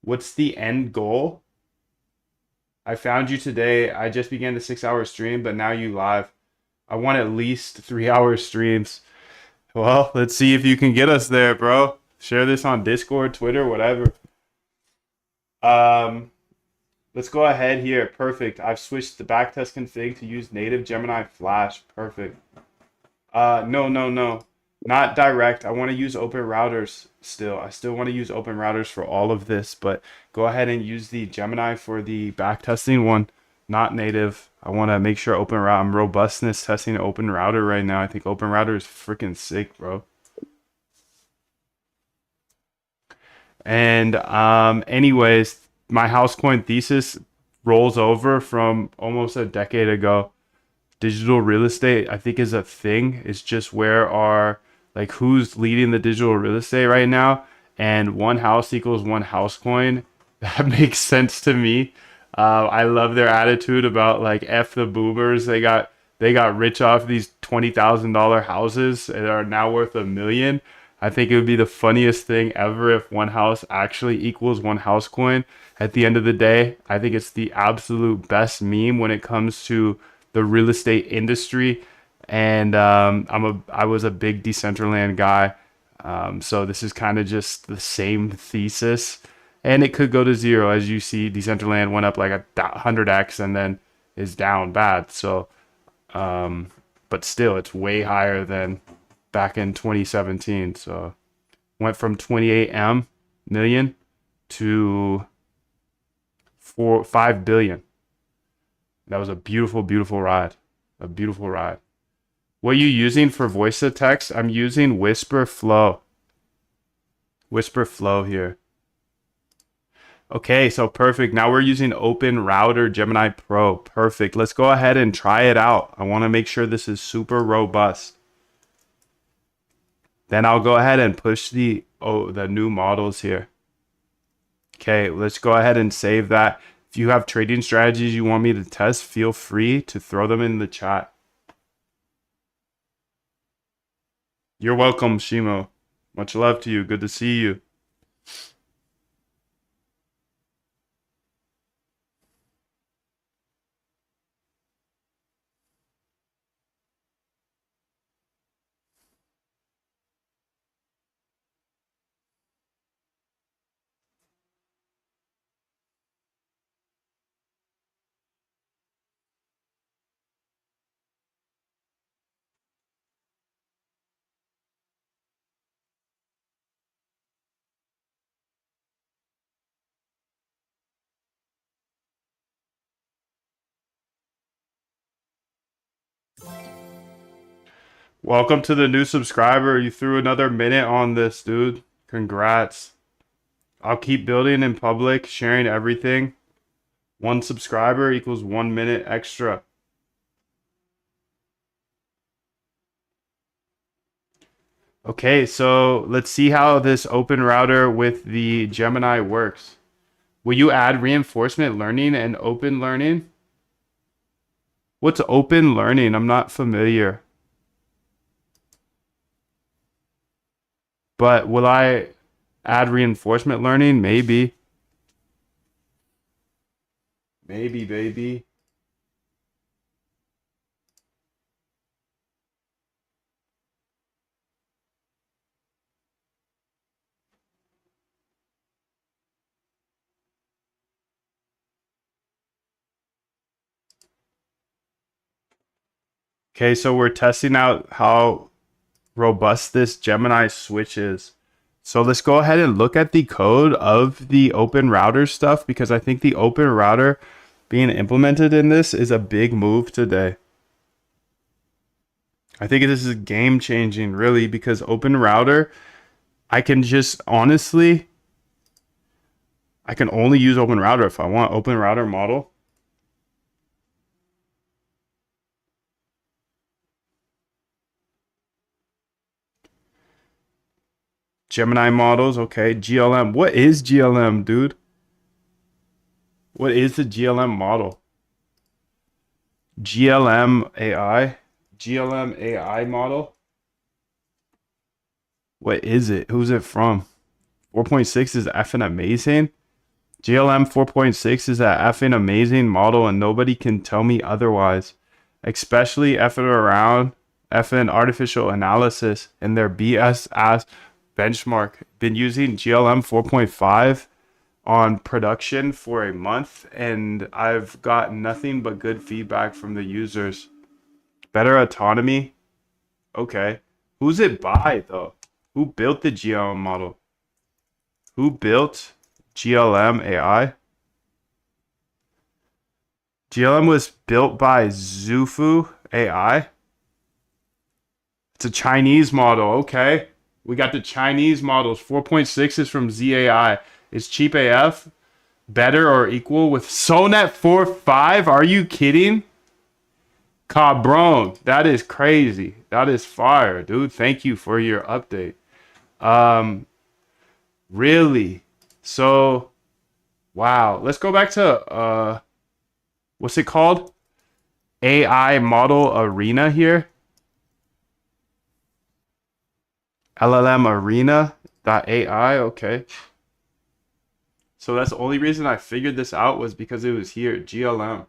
What's the end goal? I found you today. I just began the 6-hour stream, but now you live. I want at least 3-hour streams. Well, let's see if you can get us there, bro. Share this on Discord, Twitter, whatever. Let's go ahead here. Perfect. I've switched the backtest config to use native Gemini Flash. Perfect. No. Not direct. I want to use open routers still. I still want to use open routers for all of this, but go ahead and use the Gemini for the backtesting one, not native. I want to make sure open route. I'm robustness testing open router right now. I think open router is freaking sick, bro. And anyways, my Housecoin thesis rolls over from almost a decade ago. Digital real estate, I think, is a thing. It's just where are like who's leading the digital real estate right now, and one house equals one house coin. That makes sense to me. I love their attitude about like F the boomers. They got rich off these $20,000 houses and are now worth $1 million. I think it would be the funniest thing ever if one house actually equals one house coin. At the end of the day, I think it's the absolute best meme when it comes to the real estate industry. And I was a big Decentraland guy. So this is kind of just the same thesis. And it could go to zero. As you see, Decentraland went up like 100x and then is down bad. So, but still, it's way higher than back in 2017. So went from 28 million to 5 billion. That was a beautiful, beautiful ride. A beautiful ride. What are you using for voice to text? I'm using Whisper Flow. Whisper Flow here. Okay, so perfect. Now we're using Open Router Gemini Pro. Perfect. Let's go ahead and try it out. I want to make sure this is super robust. Then I'll go ahead and push the new models here. Okay, let's go ahead and save that. If you have trading strategies you want me to test, feel free to throw them in the chat. You're welcome, Shimo. Much love to you. Good to see you. Welcome to the new subscriber. You threw another minute on this, dude. Congrats. I'll keep building in public, sharing everything. 1 subscriber equals 1 minute extra. Okay, so let's see how this open router with the Gemini works. Will you add reinforcement learning and open learning? What's open learning? I'm not familiar. But will I add reinforcement learning? Maybe. Maybe, baby. Okay, so we're testing out how robust this Gemini switch is. So let's go ahead and look at the code of the open router stuff, because I think the open router being implemented in this is a big move today. I think this is game changing, really, because open router, I can just honestly, I can only use open router if I want open router model. Gemini models, okay. GLM. What is GLM, dude? What is the GLM model? GLM AI? GLM AI model? What is it? Who's it from? 4.6 is effing amazing. GLM 4.6 is that effing amazing model, and nobody can tell me otherwise. Especially effing around effing artificial analysis and their BS ass benchmark. Been using GLM 4.5 on production for a month, and I've got nothing but good feedback from the users. Better autonomy. Okay. Who's it by, though? Who built the GLM model? Who built GLM AI? GLM was built by Zhufu AI. It's a Chinese model. Okay. We got the Chinese models. 4.6 is from ZAI. Is cheap AF better or equal with Sonet 4.5? Are you kidding? Cabron. That is crazy. That is fire, dude. Thank you for your update. Really? So, wow. Let's go back to, what's it called? AI Model Arena here. LLM Arena.ai. Okay. So that's the only reason I figured this out was because it was here. GLM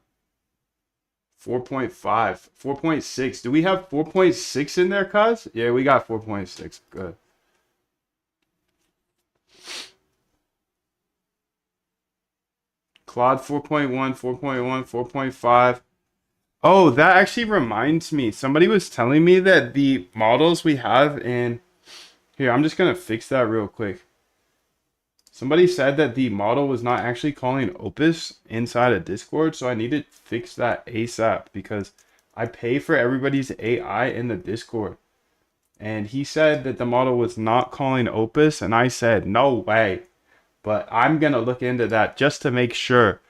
4.5, 4.6. Do we have 4.6 in there, cuz? Yeah, we got 4.6. Good. Claude 4.1, 4.1, 4.5. Oh, that actually reminds me. Somebody was telling me that the models we have in... Here, I'm just going to fix that real quick. Somebody said that the model was not actually calling Opus inside of Discord, so I need to fix that ASAP because I pay for everybody's AI in the Discord. And he said that the model was not calling Opus, and I said, no way. But I'm going to look into that just to make sure.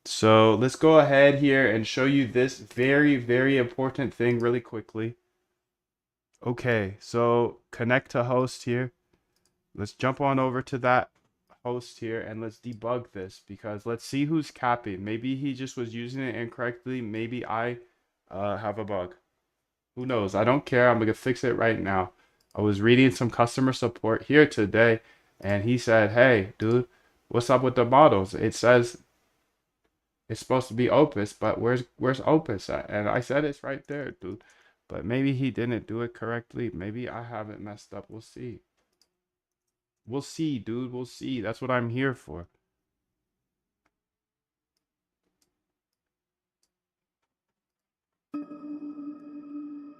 So let's go ahead here and show you this very, very important thing really quickly. Okay, so connect to host here. Let's jump on over to that host here and let's debug this, because let's see who's capping. Maybe he just was using it incorrectly. Maybe I have a bug. Who knows? I don't care. I'm gonna fix it right now. I was reading some customer support here today, and he said, hey dude, what's up with the models? It says it's supposed to be Opus, but where's Opus at? And I said it's right there, dude. But maybe he didn't do it correctly. Maybe I haven't messed up. We'll see. We'll see, dude. We'll see. That's what I'm here for.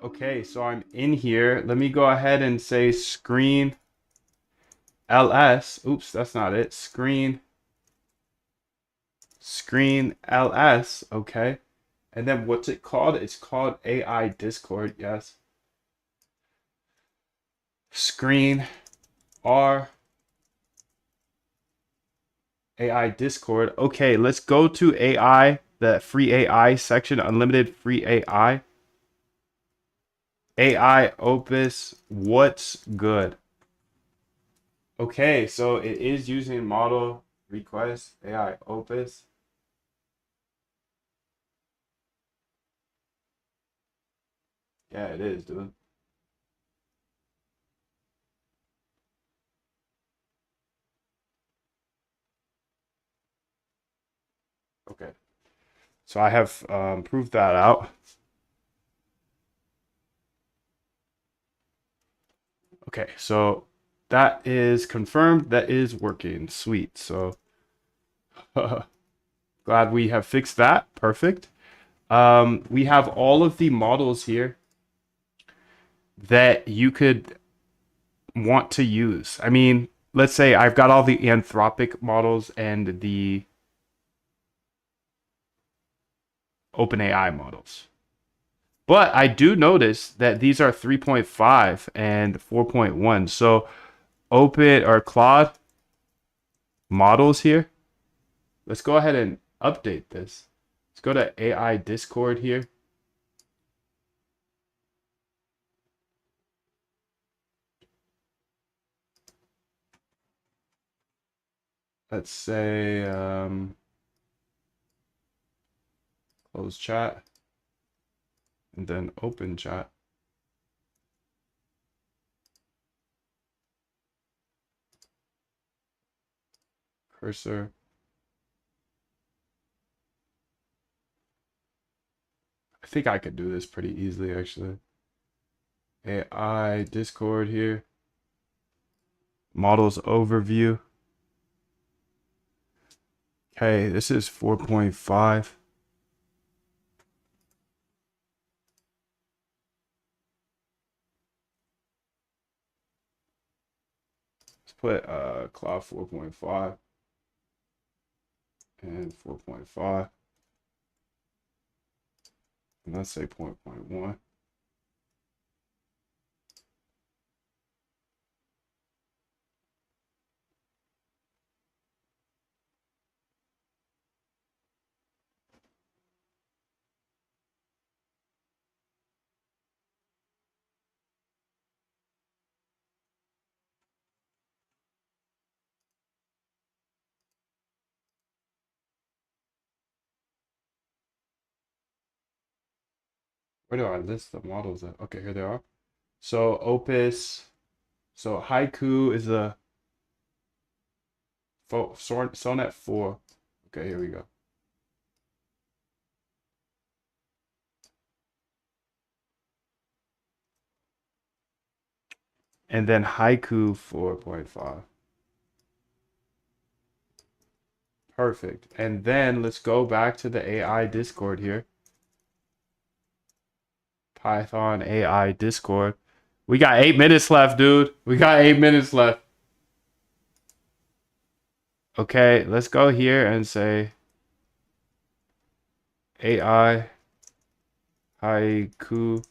Okay, so I'm in here. Let me go ahead and say screen ls. Oops, that's not it. Screen ls. Okay. And then what's it called? It's called AI Discord. Yes. Screen R AI Discord. Okay, let's go to AI, the free AI section, unlimited free AI. AI Opus, what's good? Okay, so it is using model request AI Opus. Yeah, it is, dude. Okay, so I have proved that out. Okay, so that is confirmed. That is working. Sweet. So glad we have fixed that. Perfect. We have all of the models here that you could want to use. I mean, let's say I've got all the Anthropic models and the OpenAI models. But I do notice that these are 3.5 and 4.1. So Open or Claude models here. Let's go ahead and update this. Let's go to AI Discord here. Let's say close chat and then open chat. Cursor. I think I could do this pretty easily actually. AI Discord here. Models overview. Okay, this is 4.5. Let's put Cloud 4.5 and 4.5. And let's say 0.1. Where do I list the models at? Okay, here they are. So Opus, so Haiku is a Sonnet 4. Okay, here we go. And then Haiku 4.5. Perfect. And then let's go back to the AI Discord here. Python AI Discord. We got 8 minutes left, dude. We got 8 minutes left. Okay, let's go here and say AI haiku,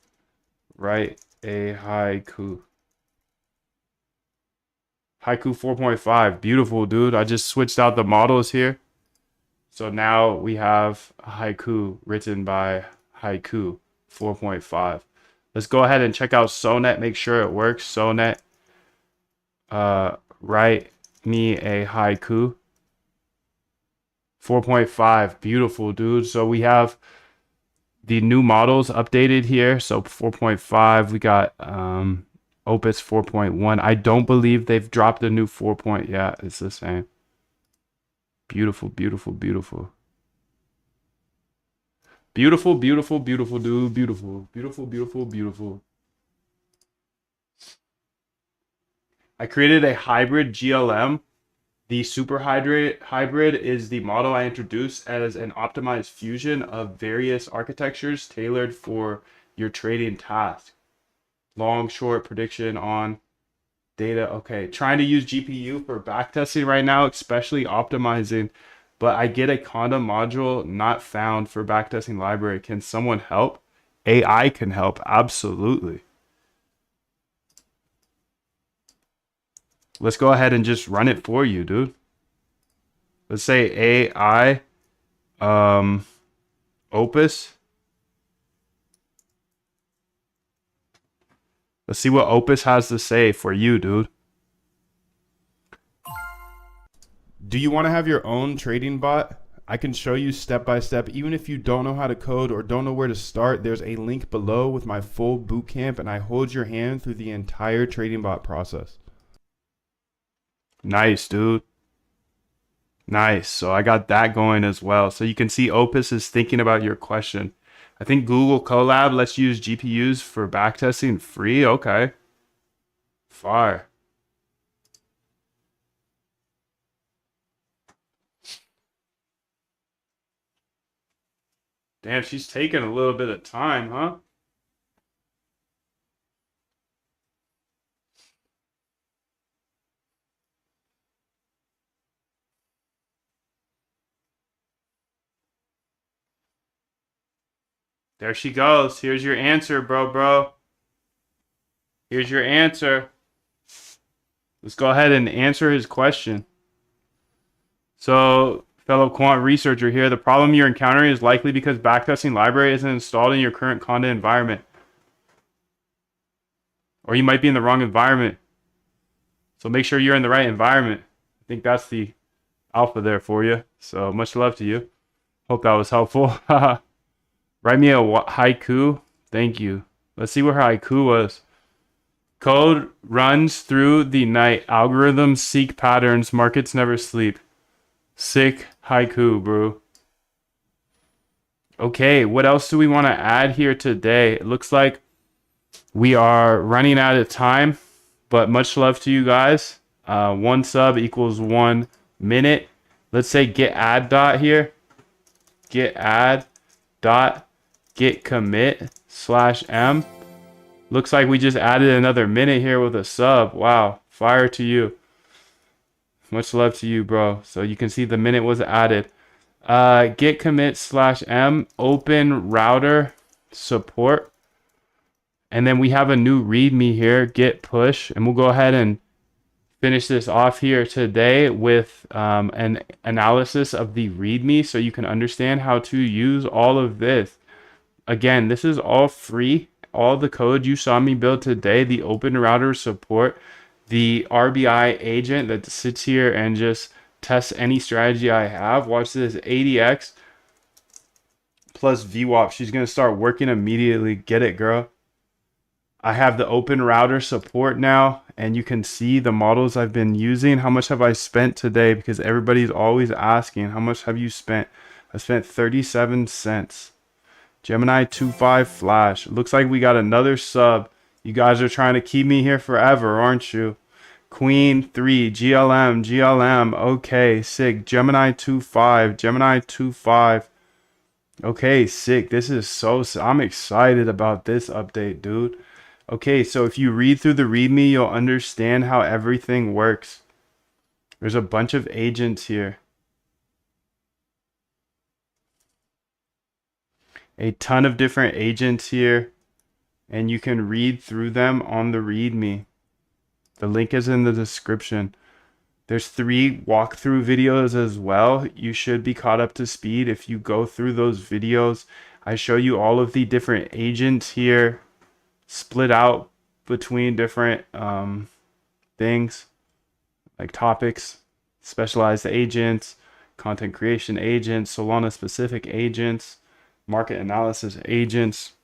write a haiku. Haiku 4.5, beautiful, dude. I just switched out the models here. So now we have a haiku written by Haiku 4.5. Let's go ahead and check out Sonnet, make sure it works. Sonnet, write me a haiku. 4.5, beautiful, dude. So we have the new models updated here. So 4.5, we got Opus 4.1. I don't believe they've dropped a new 4. Yeah, it's the same. Beautiful, beautiful, beautiful. Beautiful, beautiful, beautiful, dude. Beautiful, beautiful, beautiful, beautiful. I created a hybrid GLM. The super hybrid is the model I introduced as an optimized fusion of various architectures tailored for your trading task. Long, short prediction on data. Okay, trying to use GPU for backtesting right now, especially optimizing but I get a conda module not found for backtesting library. Can someone help? AI can help, absolutely. Let's go ahead and just run it for you, dude. Let's say AI Opus. Let's see what Opus has to say for you, dude. Do you want to have your own trading bot? I can show you step by step. Even if you don't know how to code or don't know where to start, there's a link below with my full bootcamp, and I hold your hand through the entire trading bot process. Nice, dude. Nice. So I got that going as well. So you can see Opus is thinking about your question. I think Google Colab lets you use GPUs for backtesting free. Okay. Fire. Damn, she's taking a little bit of time, huh? There she goes. Here's your answer, bro. Here's your answer. Let's go ahead and answer his question. So, fellow quant researcher here, the problem you're encountering is likely because backtesting library isn't installed in your current Conda environment. Or you might be in the wrong environment. So make sure you're in the right environment. I think that's the alpha there for you. So much love to you. Hope that was helpful. Write me a haiku. Thank you. Let's see where her haiku was. Code runs through the night. Algorithms seek patterns. Markets never sleep. Sick haiku, bro. Okay, what else do we want to add here today? It looks like we are running out of time, but much love to you guys. 1 sub equals 1 minute. Let's say get add dot here. Get add dot get commit /m. Looks like we just added another minute here with a sub. Wow, fire to you. Much love to you, bro. So you can see the minute was added. Get commit /m open router support. And then we have a new readme here, get push. And we'll go ahead and finish this off here today with an analysis of the readme so you can understand how to use all of this. Again, this is all free. All the code you saw me build today, the open router support, the RBI agent that sits here and just tests any strategy I have. Watch this, ADX plus VWAP. She's going to start working immediately. Get it, girl. I have the open router support now, and you can see the models I've been using. How much have I spent today? Because everybody's always asking, how much have you spent? I spent 37 cents. Gemini 2.5 Flash. Looks like we got another sub. You guys are trying to keep me here forever, aren't you? Queen 3, GLM. Okay, sick. Gemini 2.5. Okay, sick. This is so I'm excited about this update, dude. Okay, so if you read through the README, you'll understand how everything works. There's a bunch of agents here. A ton of different agents here, and you can read through them on the README. The link is in the description. There's 3 walkthrough videos as well. You should be caught up to speed if you go through those videos. I show you all of the different agents here, split out between different things like topics, specialized agents, content creation agents, Solana specific agents, market analysis agents,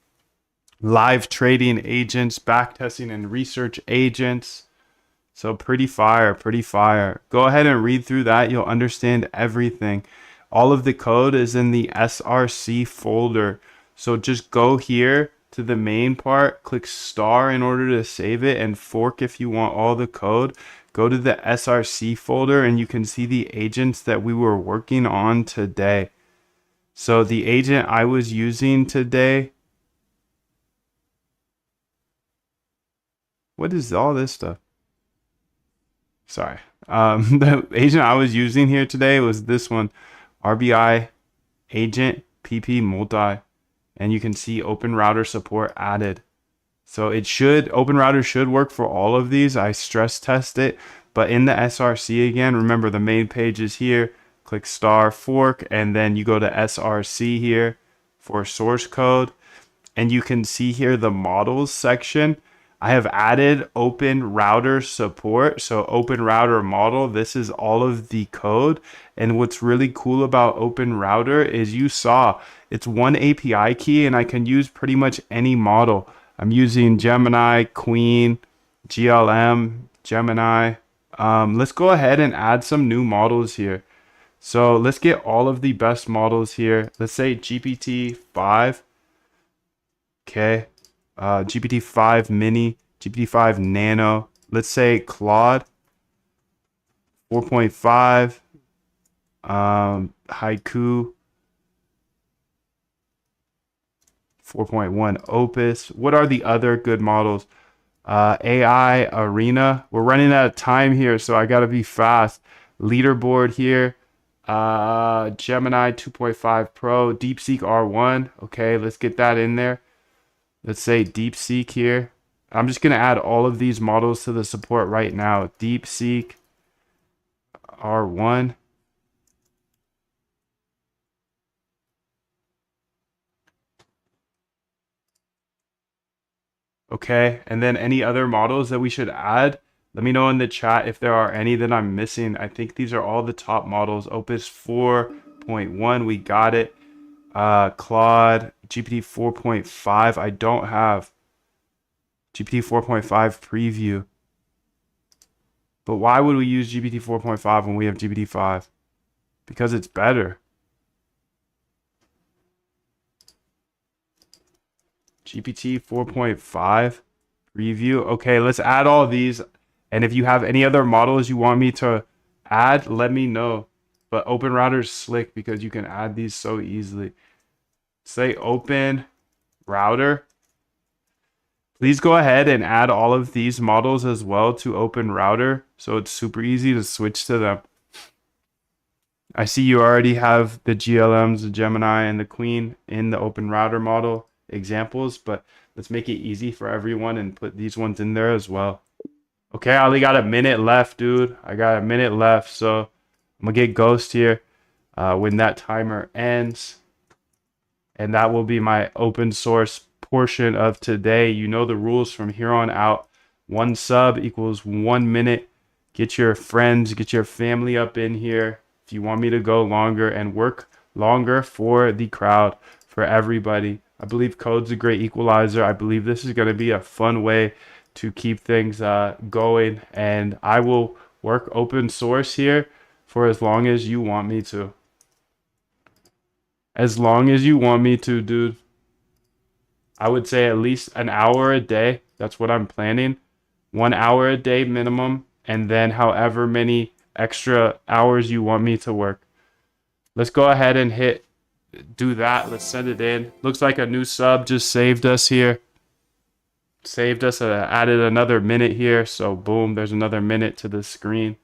live trading agents, backtesting and research agents. So pretty fire. Go ahead and read through that. You'll understand everything. All of the code is in the SRC folder. So just go here to the main part, click star in order to save it, and fork if you want all the code. Go to the SRC folder and you can see the agents that we were working on today. So the agent I was using today. What is all this stuff? Sorry. The agent I was using here today was this one, RBI agent PP multi, and you can see Open Router support added. So Open Router should work for all of these. I stress test it, but in the SRC again, remember the main page is here. Click star fork, and then you go to SRC here for source code, and you can see here the models section. I have added Open Router support. So Open Router model, this is all of the code. And what's really cool about Open Router is you saw it's one API key, and I can use pretty much any model. I'm using Gemini, Queen, GLM, Gemini. Let's go ahead and add some new models here. So let's get all of the best models here. Let's say GPT-5. Okay. GPT-5 mini, GPT-5 nano. Let's say Claude 4.5, Haiku 4.1, Opus. What are the other good models? AI Arena. We're running out of time here, so I gotta be fast. Leaderboard here. Gemini 2.5 Pro, DeepSeek R1. Okay, let's get that in there. Let's say DeepSeek here. I'm just going to add all of these models to the support right now. DeepSeek R1. Okay, and then any other models that we should add? Let me know in the chat if there are any that I'm missing. I think these are all the top models. Opus 4.1, we got it. Claude, GPT 4.5. I don't have GPT 4.5 preview. But why would we use GPT 4.5 when we have GPT 5? Because it's better. GPT 4.5 preview. Okay, let's add all of these. And if you have any other models you want me to add, let me know. But Open Router is slick because you can add these so easily. Say Open Router. Please go ahead and add all of these models as well to Open Router, so it's super easy to switch to them. I see you already have the GLMs, the Gemini, and the Queen in the Open Router model examples, but let's make it easy for everyone and put these ones in there as well. Okay, I only got a minute left, dude. I got a minute left, so I'm gonna get Ghost here when that timer ends. And that will be my open source portion of today. You know the rules from here on out. 1 sub equals 1 minute. Get your friends, get your family up in here if you want me to go longer and work longer for the crowd, for everybody. I believe code's a great equalizer. I believe this is going to be a fun way to keep things going. And I will work open source here for as long as you want me to. As long as you want me to, dude. I would say at least an hour a day. That's what I'm planning. 1 hour a day minimum. And then however many extra hours you want me to work. Let's go ahead and do that. Let's send it in. Looks like a new sub just saved us here. Saved us, added another minute here. So boom, there's another minute to the screen.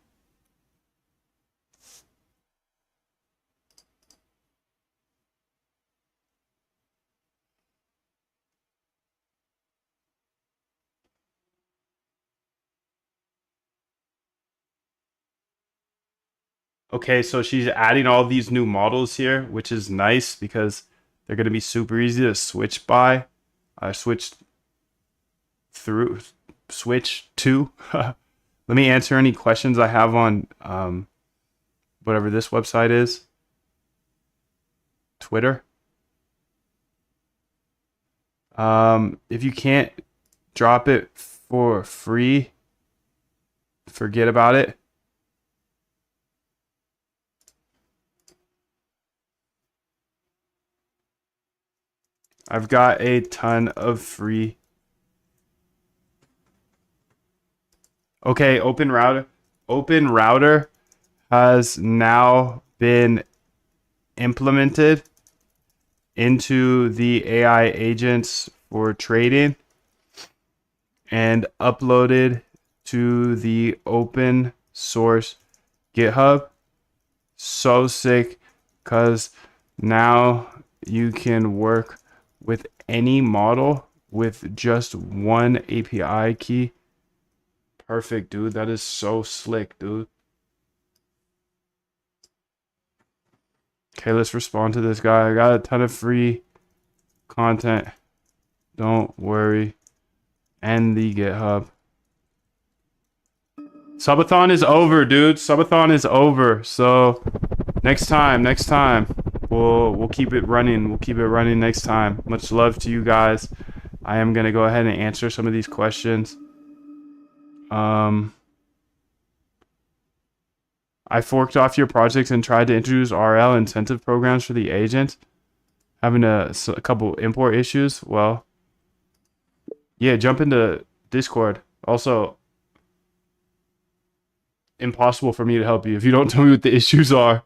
Okay, so she's adding all these new models here, which is nice because they're going to be super easy to switch by. Switch to. Let me answer any questions I have on whatever this website is. Twitter. If you can't drop it for free, forget about it. I've got a ton of free. Okay, Open Router. Open Router has now been implemented into the AI agents for trading and uploaded to the open source GitHub. So sick. because now you can work with any model with just one API key. Perfect, dude. That is so slick, dude. Okay, let's respond to this guy. I got a ton of free content. Don't worry. And the GitHub. Subathon is over, dude. Subathon is over. So next time, we'll keep it running. We'll keep it running next time. Much love to you guys. I am gonna go ahead and answer some of these questions. I forked off your projects and tried to introduce RL incentive programs for the agent. Having a couple import issues. Well, yeah, jump into Discord. Also, impossible for me to help you if you don't tell me what the issues are.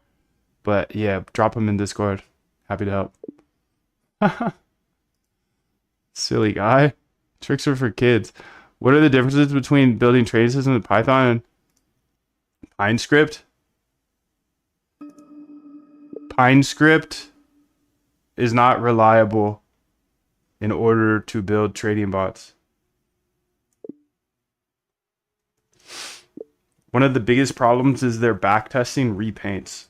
But yeah, drop them in Discord. Happy to help. Silly guy. Tricks are for kids. What are the differences between building trading systems in Python and PineScript? PineScript is not reliable in order to build trading bots. One of the biggest problems is their backtesting repaints.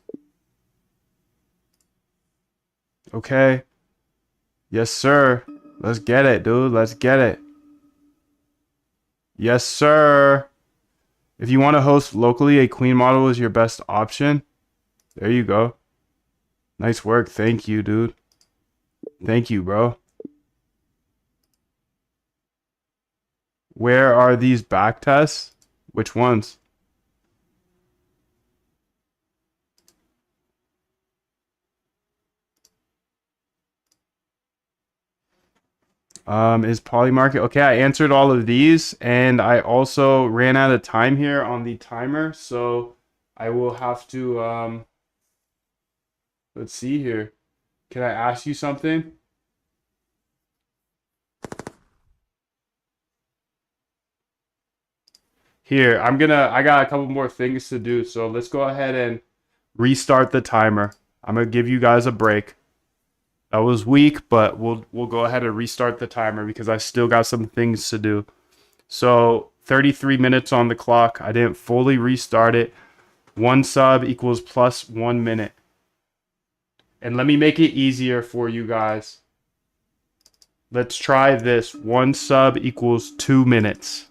Okay. Yes, sir. Let's get it, dude. Let's get it. Yes, sir. If you want to host locally, a Queen model is your best option. There you go. Nice work. Thank you, dude. Thank you, bro. Where are these back tests? Which ones? Is Polymarket okay? I answered all of these, and I also ran out of time here on the timer, so I will have to let's see here. Can I ask you something? Here, I got a couple more things to do, so let's go ahead and restart the timer. I'm gonna give you guys a break. That was weak, but we'll go ahead and restart the timer because I still got some things to do. So 33 minutes on the clock. I didn't fully restart it. 1 sub equals plus 1 minute. And let me make it easier for you guys. Let's try this. 1 sub equals 2 minutes.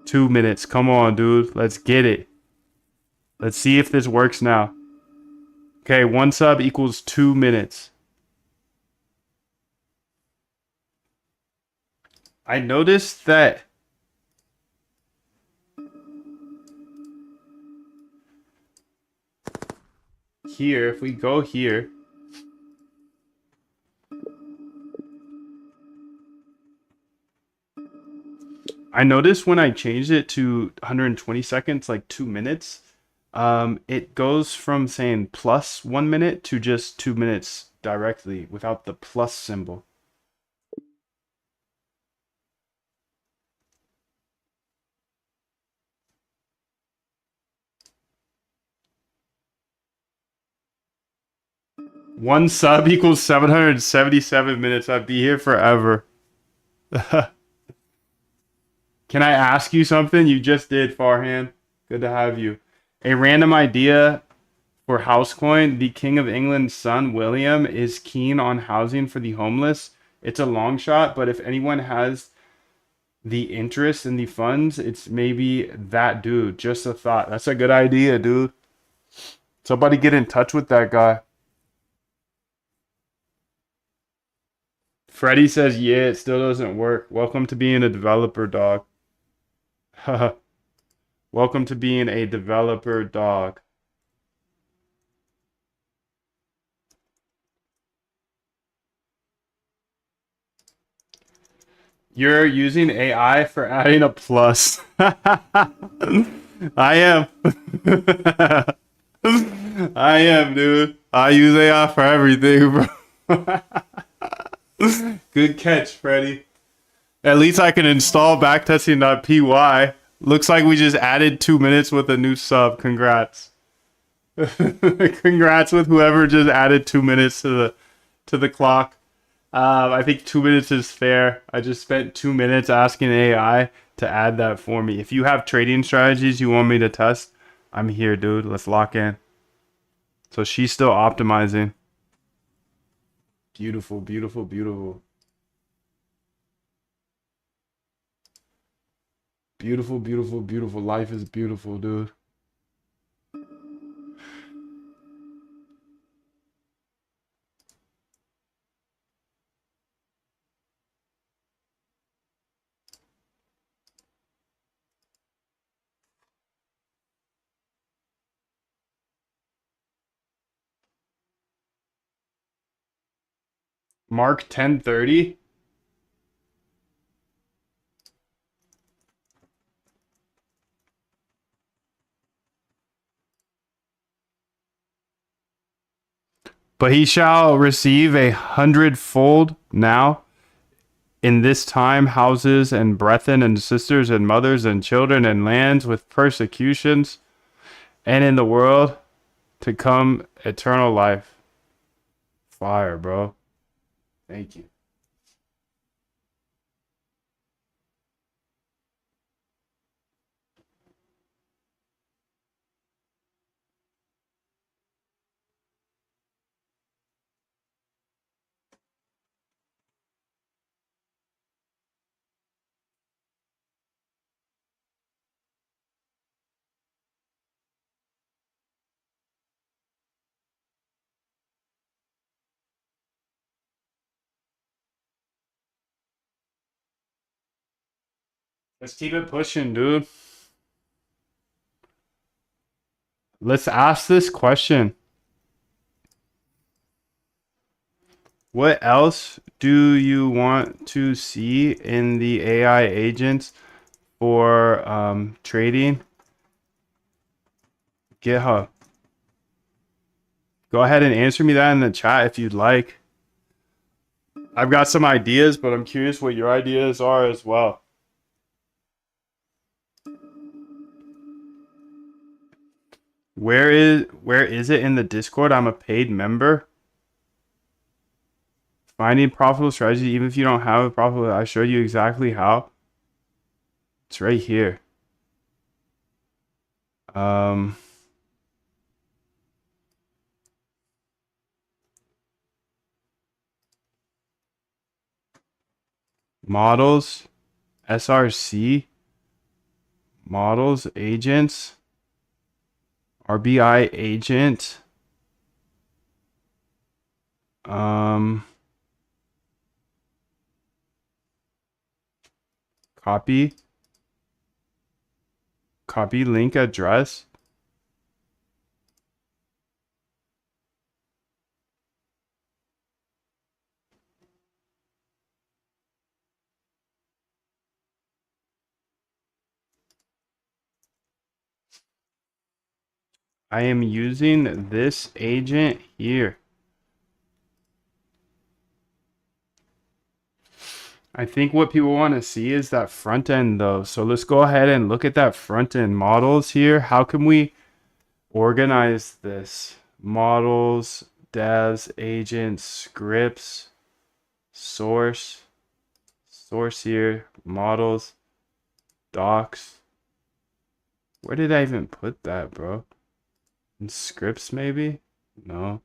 2 minutes. Come on, dude. Let's get it. Let's see if this works now. Okay, 1 sub equals 2 minutes. I noticed that here, if we go here, I noticed when I changed it to 120 seconds, like 2 minutes, it goes from saying plus 1 minute to just 2 minutes directly without the plus symbol. One sub equals 777 minutes. I'd be here forever. Can I ask you something? You just did, Farhan. Good to have you. A random idea for Housecoin. The King of England's son, William, is keen on housing for the homeless. It's a long shot, but if anyone has the interest in the funds, it's maybe that dude. Just a thought. That's a good idea, dude. Somebody get in touch with that guy. Freddy says, yeah, it still doesn't work. Welcome to being a developer, dog. Welcome to being a developer, dog. You're using AI for adding a plus. I am. I am, dude. I use AI for everything, bro. Good catch, Freddy. At least I can install backtesting.py. Looks like we just added 2 minutes with a new sub. Congrats. Congrats with whoever just added 2 minutes to the clock. I think 2 minutes is fair. I just spent 2 minutes asking AI to add that for me. If you have trading strategies you want me to test, I'm here, dude. Let's lock in. So she's still optimizing. Beautiful, beautiful, beautiful. Beautiful, beautiful, beautiful. Life is beautiful, dude. Mark 1030. But he shall receive 100-fold now in this time houses and brethren and sisters and mothers and children and lands with persecutions, and in the world to come eternal life. Fire, bro. Thank you. Let's keep it pushing, dude. Let's ask this question. What else do you want to see in the AI agents for trading? GitHub. Go ahead and answer me that in the chat if you'd like. I've got some ideas, but I'm curious what your ideas are as well. Where is it in the Discord? I'm a paid member. Finding profitable strategy, even if you don't have a profitable, I showed you exactly how. It's right here. Models, SRC, models, agents, RBI agent. Copy link address. I am using this agent here. I think what people want to see is that front end though. So let's go ahead and look at that front end models here. How can we organize this? Models, devs, agents, scripts, source here, models, docs. Where did I even put that, bro? In scripts maybe? No.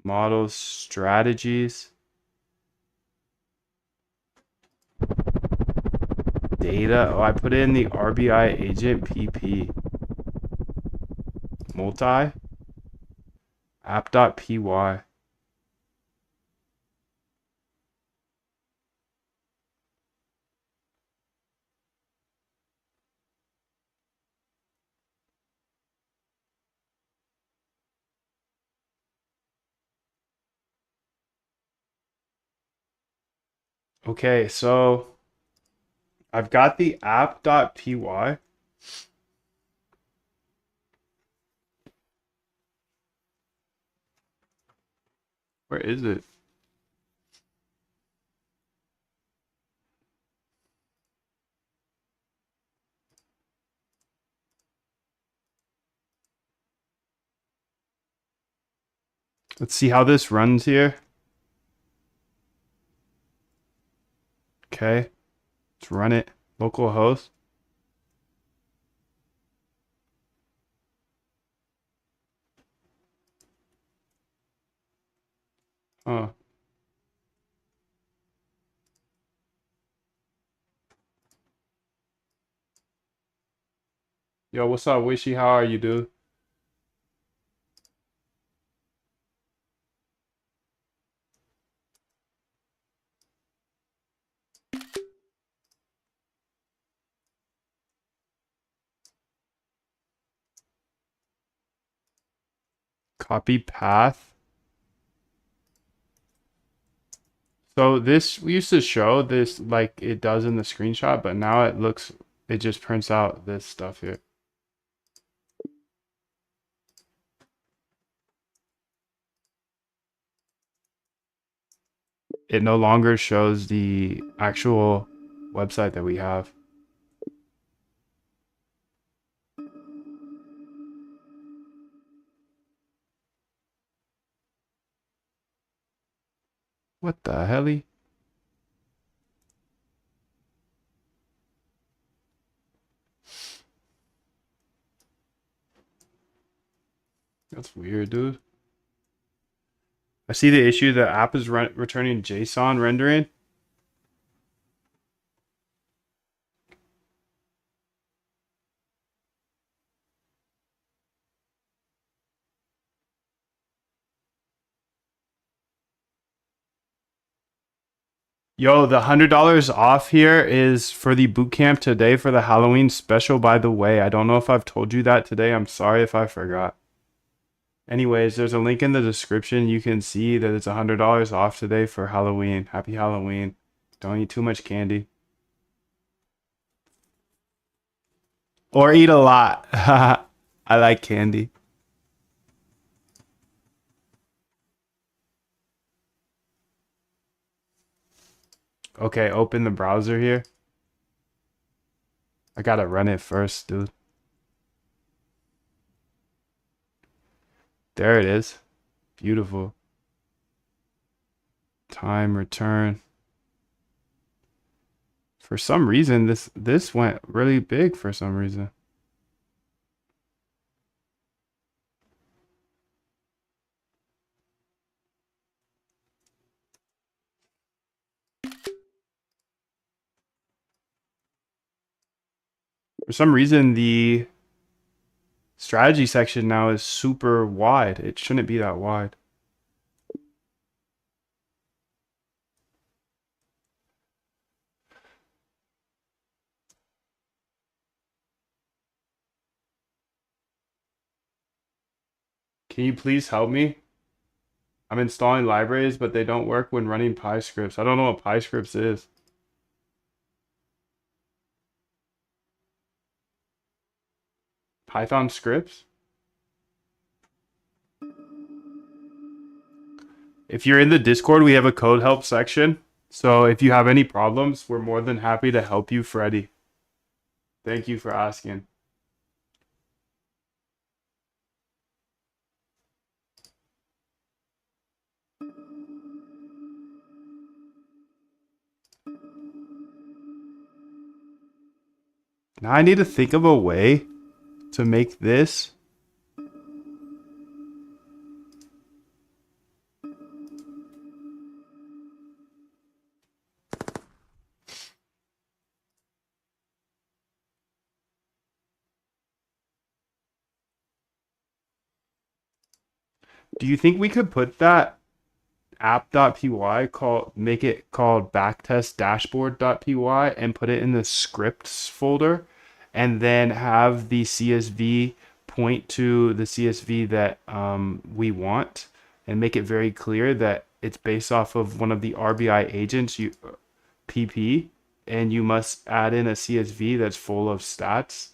Models, strategies, data. Oh, I put it in the RBI agent PP. Multi. App.py. Okay, so I've got the app.py. Where is it? Let's see how this runs here. Okay. Let's run it. Localhost. Oh. Yo, what's up, Wishy? How are you, dude? Copy path. So this used to show this like it does in the screenshot, but now it just prints out this stuff here. It no longer shows the actual website that we have. What the hell? That's weird, dude. I see the issue. The app is returning JSON rendering. Yo, the $100 off here is for the bootcamp today for the Halloween special, by the way. I don't know if I've told you that today. I'm sorry if I forgot. Anyways, there's a link in the description. You can see that it's $100 off today for Halloween. Happy Halloween. Don't eat too much candy. Or eat a lot. I like candy. Okay, open the browser here. I gotta run it first, dude. There it is. Beautiful. Time return. For some reason, this went really big for some reason. For some reason, the strategy section now is super wide. It shouldn't be that wide. Can you please help me? I'm installing libraries, but they don't work when running PyScripts. I don't know what PyScripts is. Python scripts? If you're in the Discord, we have a code help section. So if you have any problems, we're more than happy to help you, Freddy. Thank you for asking. Now I need to think of a way to make this. Do you think we could put that app.py make it called backtest dashboard.py and put it in the scripts folder and then have the CSV point to the CSV that we want and make it very clear that it's based off of one of the RBI agents PP and you must add in a CSV that's full of stats.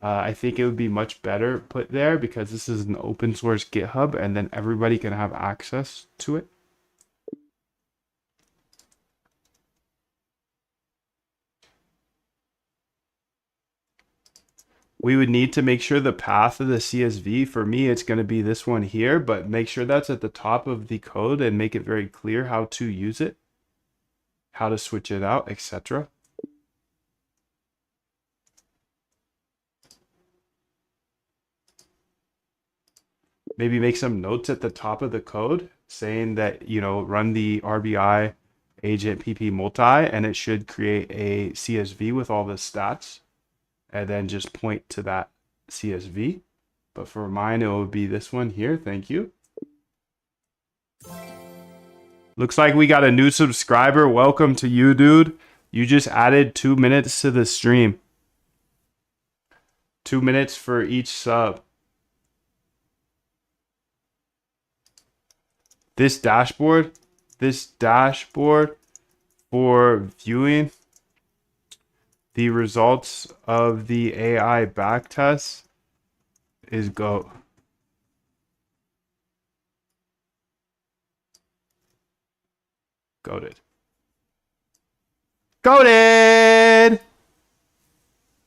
I think it would be much better put there because this is an open source GitHub and then everybody can have access to it. we would need to make sure the path of the CSV, for me, it's going to be this one here, but make sure that's at the top of the code and make it very clear how to use it, how to switch it out, etc. Maybe make some notes at the top of the code saying that, you know, run the RBI agent PP multi and it should create a CSV with all the stats, and then just point to that CSV. But for mine, it will be this one here. Thank you. Looks like we got a new subscriber. Welcome to you, dude. You just added 2 minutes to the stream. 2 minutes for each sub. This dashboard for viewing the results of the AI backtest is GOAT. Goated. Goated!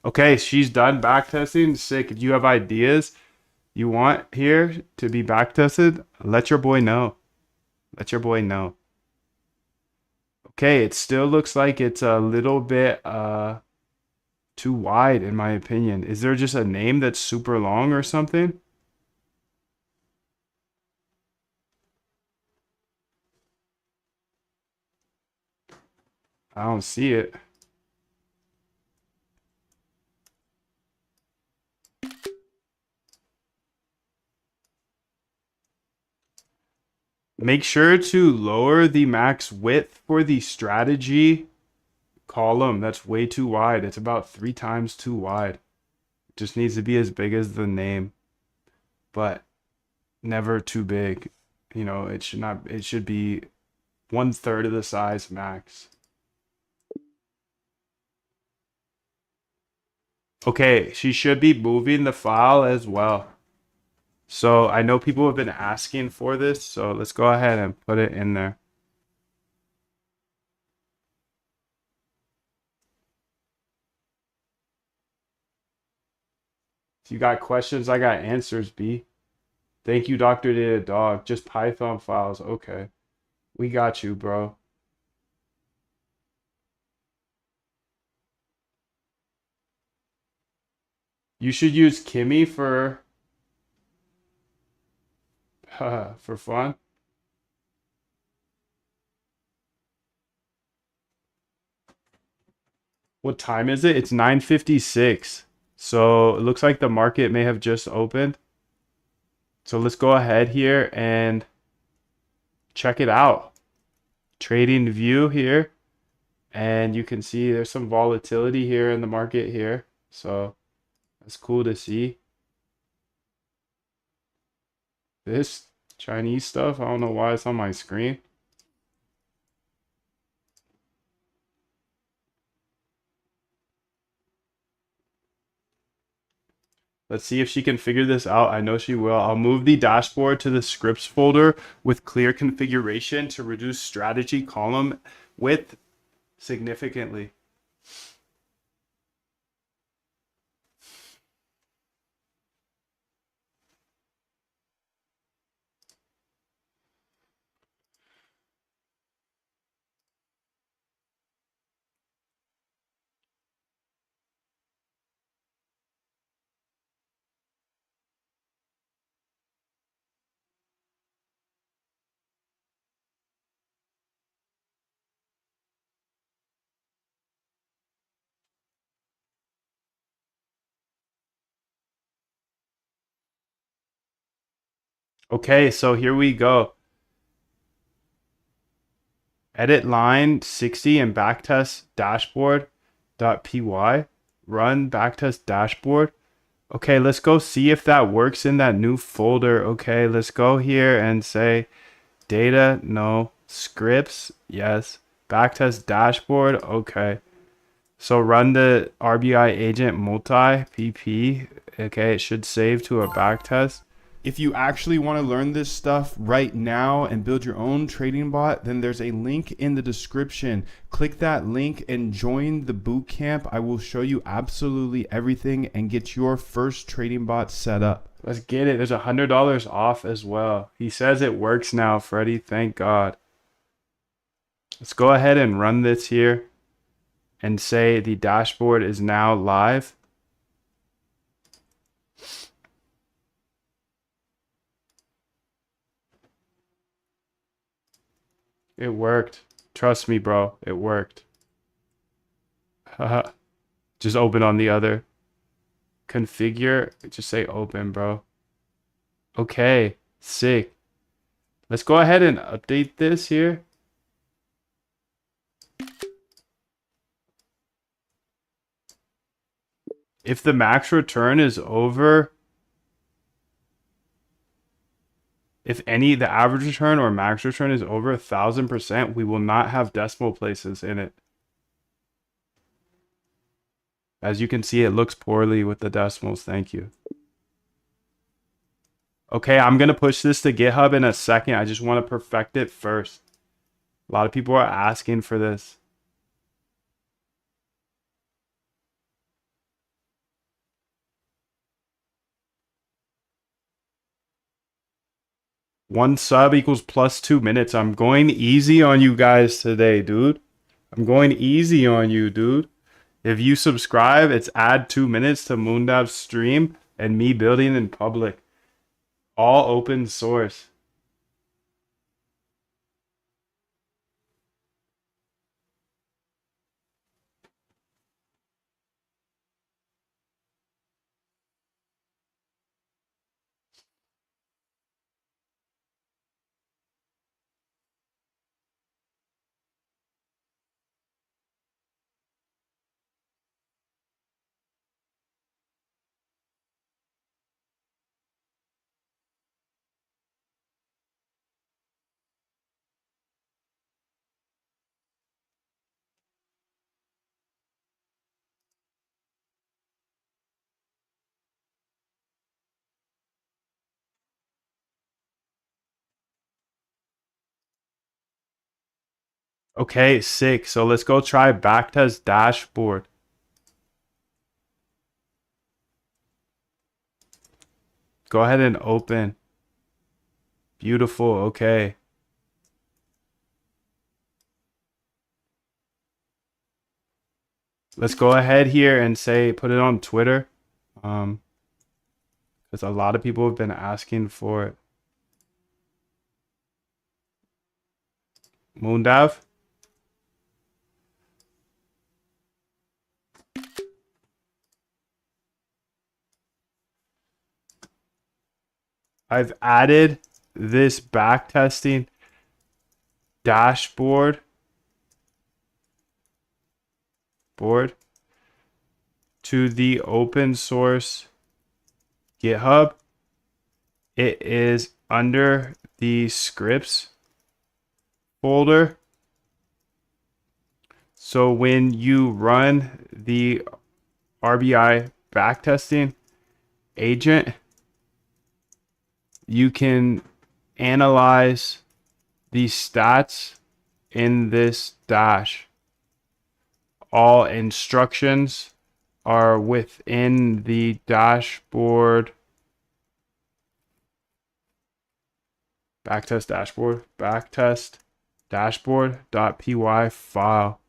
Okay, she's done backtesting. Sick. If you have ideas you want here to be backtested, let your boy know. Let your boy know. Okay, it still looks like it's a little bit too wide in my opinion. Is there just a name that's super long or something? I don't see it. Make sure to lower the max width for the strategy column. That's way too wide. It's about 3 times too wide. It just needs to be as big as the name, but never too big. You know, it should be 1/3 of the size max. Okay, she should be moving the file as well. So I know people have been asking for this, so let's go ahead and put it in there. If you got questions, I got answers, B. Thank you, Dr. Data Dog. Just Python files. Okay. We got you, bro. You should use Kimmy for fun. What time is it? It's 9:56. So it looks like the market may have just opened. So let's go ahead here and check it out. Trading view here. And you can see there's some volatility here in the market here. So that's cool to see. This Chinese stuff, I don't know why it's on my screen. Let's see if she can figure this out. I know she will. I'll move the dashboard to the scripts folder with clear configuration to reduce strategy column width significantly. Okay, so here we go. Edit line 60 and backtest dashboard.py. Run backtest dashboard. Okay, let's go see if that works in that new folder. Okay, let's go here and say data, no. Scripts, yes. Backtest dashboard, okay. So run the RBI agent multi pp. Okay, it should save to a backtest. if you actually want to learn this stuff right now and build your own trading bot, then there's a link in the description. Click that link and join the boot camp. I will show you absolutely everything and get your first trading bot set up. Let's get it. There's $100 off as well. He says it works now, Freddie. Thank God. Let's go ahead and run this here and say the dashboard is now live. It worked. Trust me, bro. It worked. Haha. Just open on the other. Configure. Just say open, bro. Okay. Sick. Let's go ahead and update this here. If the max return is over, if any, the average return or max return is over 1,000%, we will not have decimal places in it. As you can see, it looks poorly with the decimals. Thank you. Okay, I'm going to push this to GitHub in a second. I just want to perfect it first. A lot of people are asking for this. One sub equals plus 2 minutes. I'm going easy on you guys today, dude. I'm going easy on you, dude. If you subscribe, it's add 2 minutes to Moondav's stream and me building in public. All open source. Okay, sick. So let's go try backtest dashboard. Go ahead and open. Beautiful. Okay. Let's go ahead here and say, put it on Twitter. Because a lot of people have been asking for it. Moondav. I've added this backtesting dashboard to the open source GitHub. It is under the scripts folder. So when you run the RBI backtesting agent, you can analyze the stats in this dash. All instructions are within the dashboard. Backtest dashboard.py file.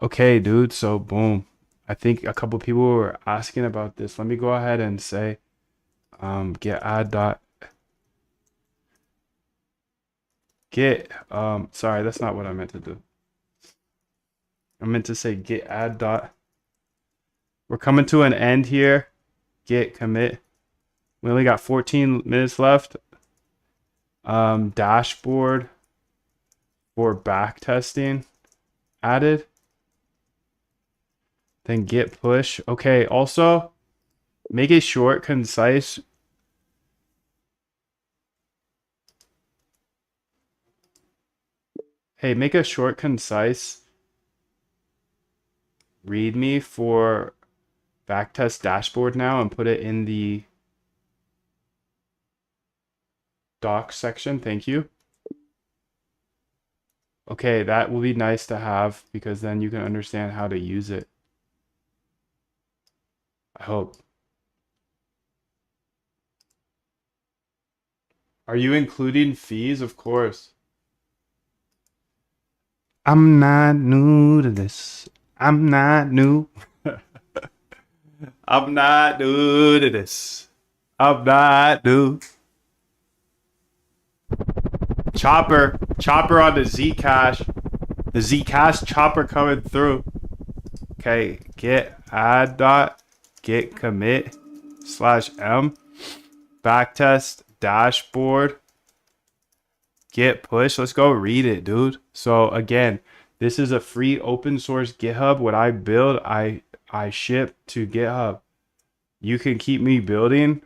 Okay, dude, so boom. I think a couple people were asking about this. Let me go ahead and say get sorry, that's not what I meant to do. I meant to say get add dot. We're coming to an end here. Git commit. We only got 14 minutes left. Dashboard for backtesting added. Then git push. Okay, also make it short, concise. Hey, make a short, concise README for backtest dashboard now and put it in the docs section. Thank you. Okay, that will be nice to have because then you can understand how to use it. I hope. Are you including fees? Of course. I'm not new to this. I'm not new. I'm not new to this. I'm not new. Chopper on the Zcash. The Zcash chopper coming through. Okay, get add dot get commit /m backtest dashboard get push. Let's go read it, dude. So again, this is a free open source GitHub. What I build, I ship to GitHub. You can keep me building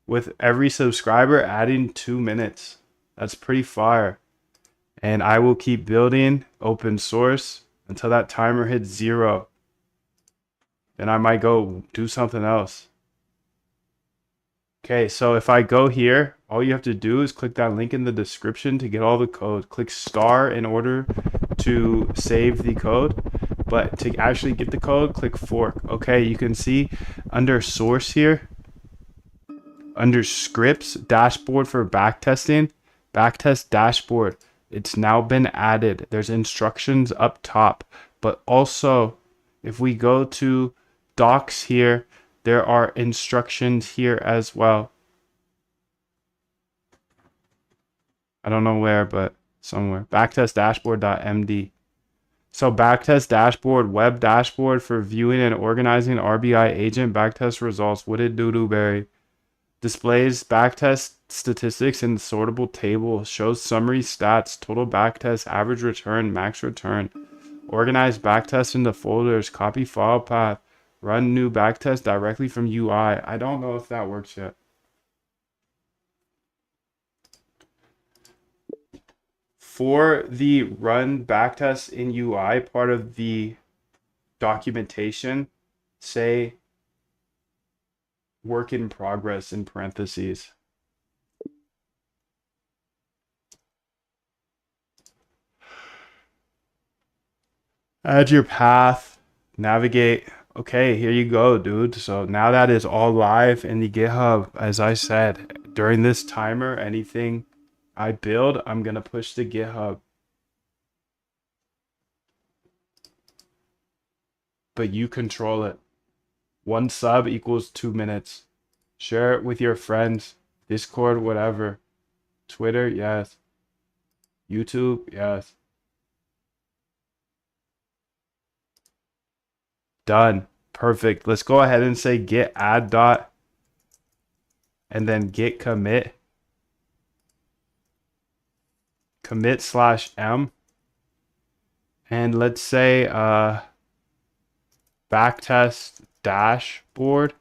with every subscriber adding 2 minutes. That's pretty fire. And I will keep building open source until that timer hits 0. Then I might go do something else. Okay, so if I go here, all you have to do is click that link in the description to get all the code. Click star in order to save the code. But to actually get the code, click fork. Okay, you can see under source here, under scripts, dashboard for backtesting, backtest dashboard. It's now been added. There's instructions up top. But also, if we go to docs here, there are instructions here as well. I don't know where, but somewhere. Backtest dashboard.md. So backtest dashboard, web dashboard for viewing and organizing RBI agent backtest results. What did Doodooberry? Displays backtest statistics in sortable table. Shows summary stats, total backtest, average return, max return. Organize backtest into folders. Copy file path. Run new backtest directly from UI. I don't know if that works yet. For the run backtest in UI part of the documentation, say work in progress in parentheses. Add your path, navigate. Okay, here you go, dude. So now that is all live in the GitHub. As I said, during this timer, anything I build, I'm going to push to GitHub. But you control it. 1 sub equals 2 minutes. Share it with your friends. Discord, whatever. Twitter, yes. YouTube, yes. Done. Perfect. Let's go ahead and say git add dot and then git commit. Commit /m. And let's say backtest dashboard.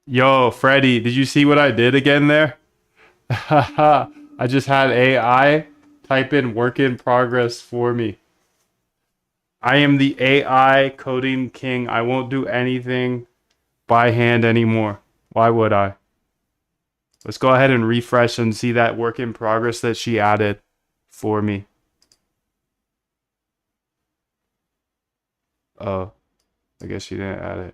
Yo, Freddy, did you see what I did again there? I just had AI type in work in progress for me. I am the AI coding king. I won't do anything by hand anymore. Why would I? Let's go ahead and refresh and see that work in progress that she added for me. Oh, I guess she didn't add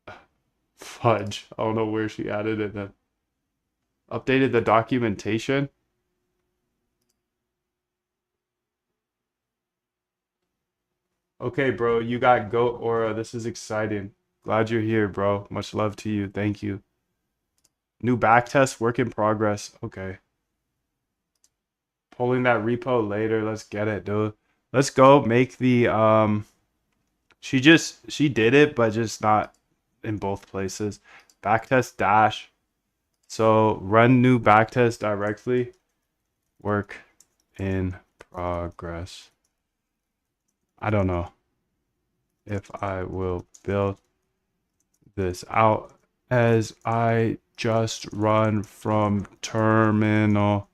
it. Fudge. I don't know where she added it then. Updated the documentation. Okay, bro, you got Goat Aura. This is exciting. Glad you're here, bro. Much love to you. Thank you. New backtest, work in progress. Okay. Pulling that repo later. Let's get it, dude. Let's go make the she did it, but just not in both places. Backtest dash. So run new backtest directly. Work in progress. I don't know if I will build this out as I just run from terminal.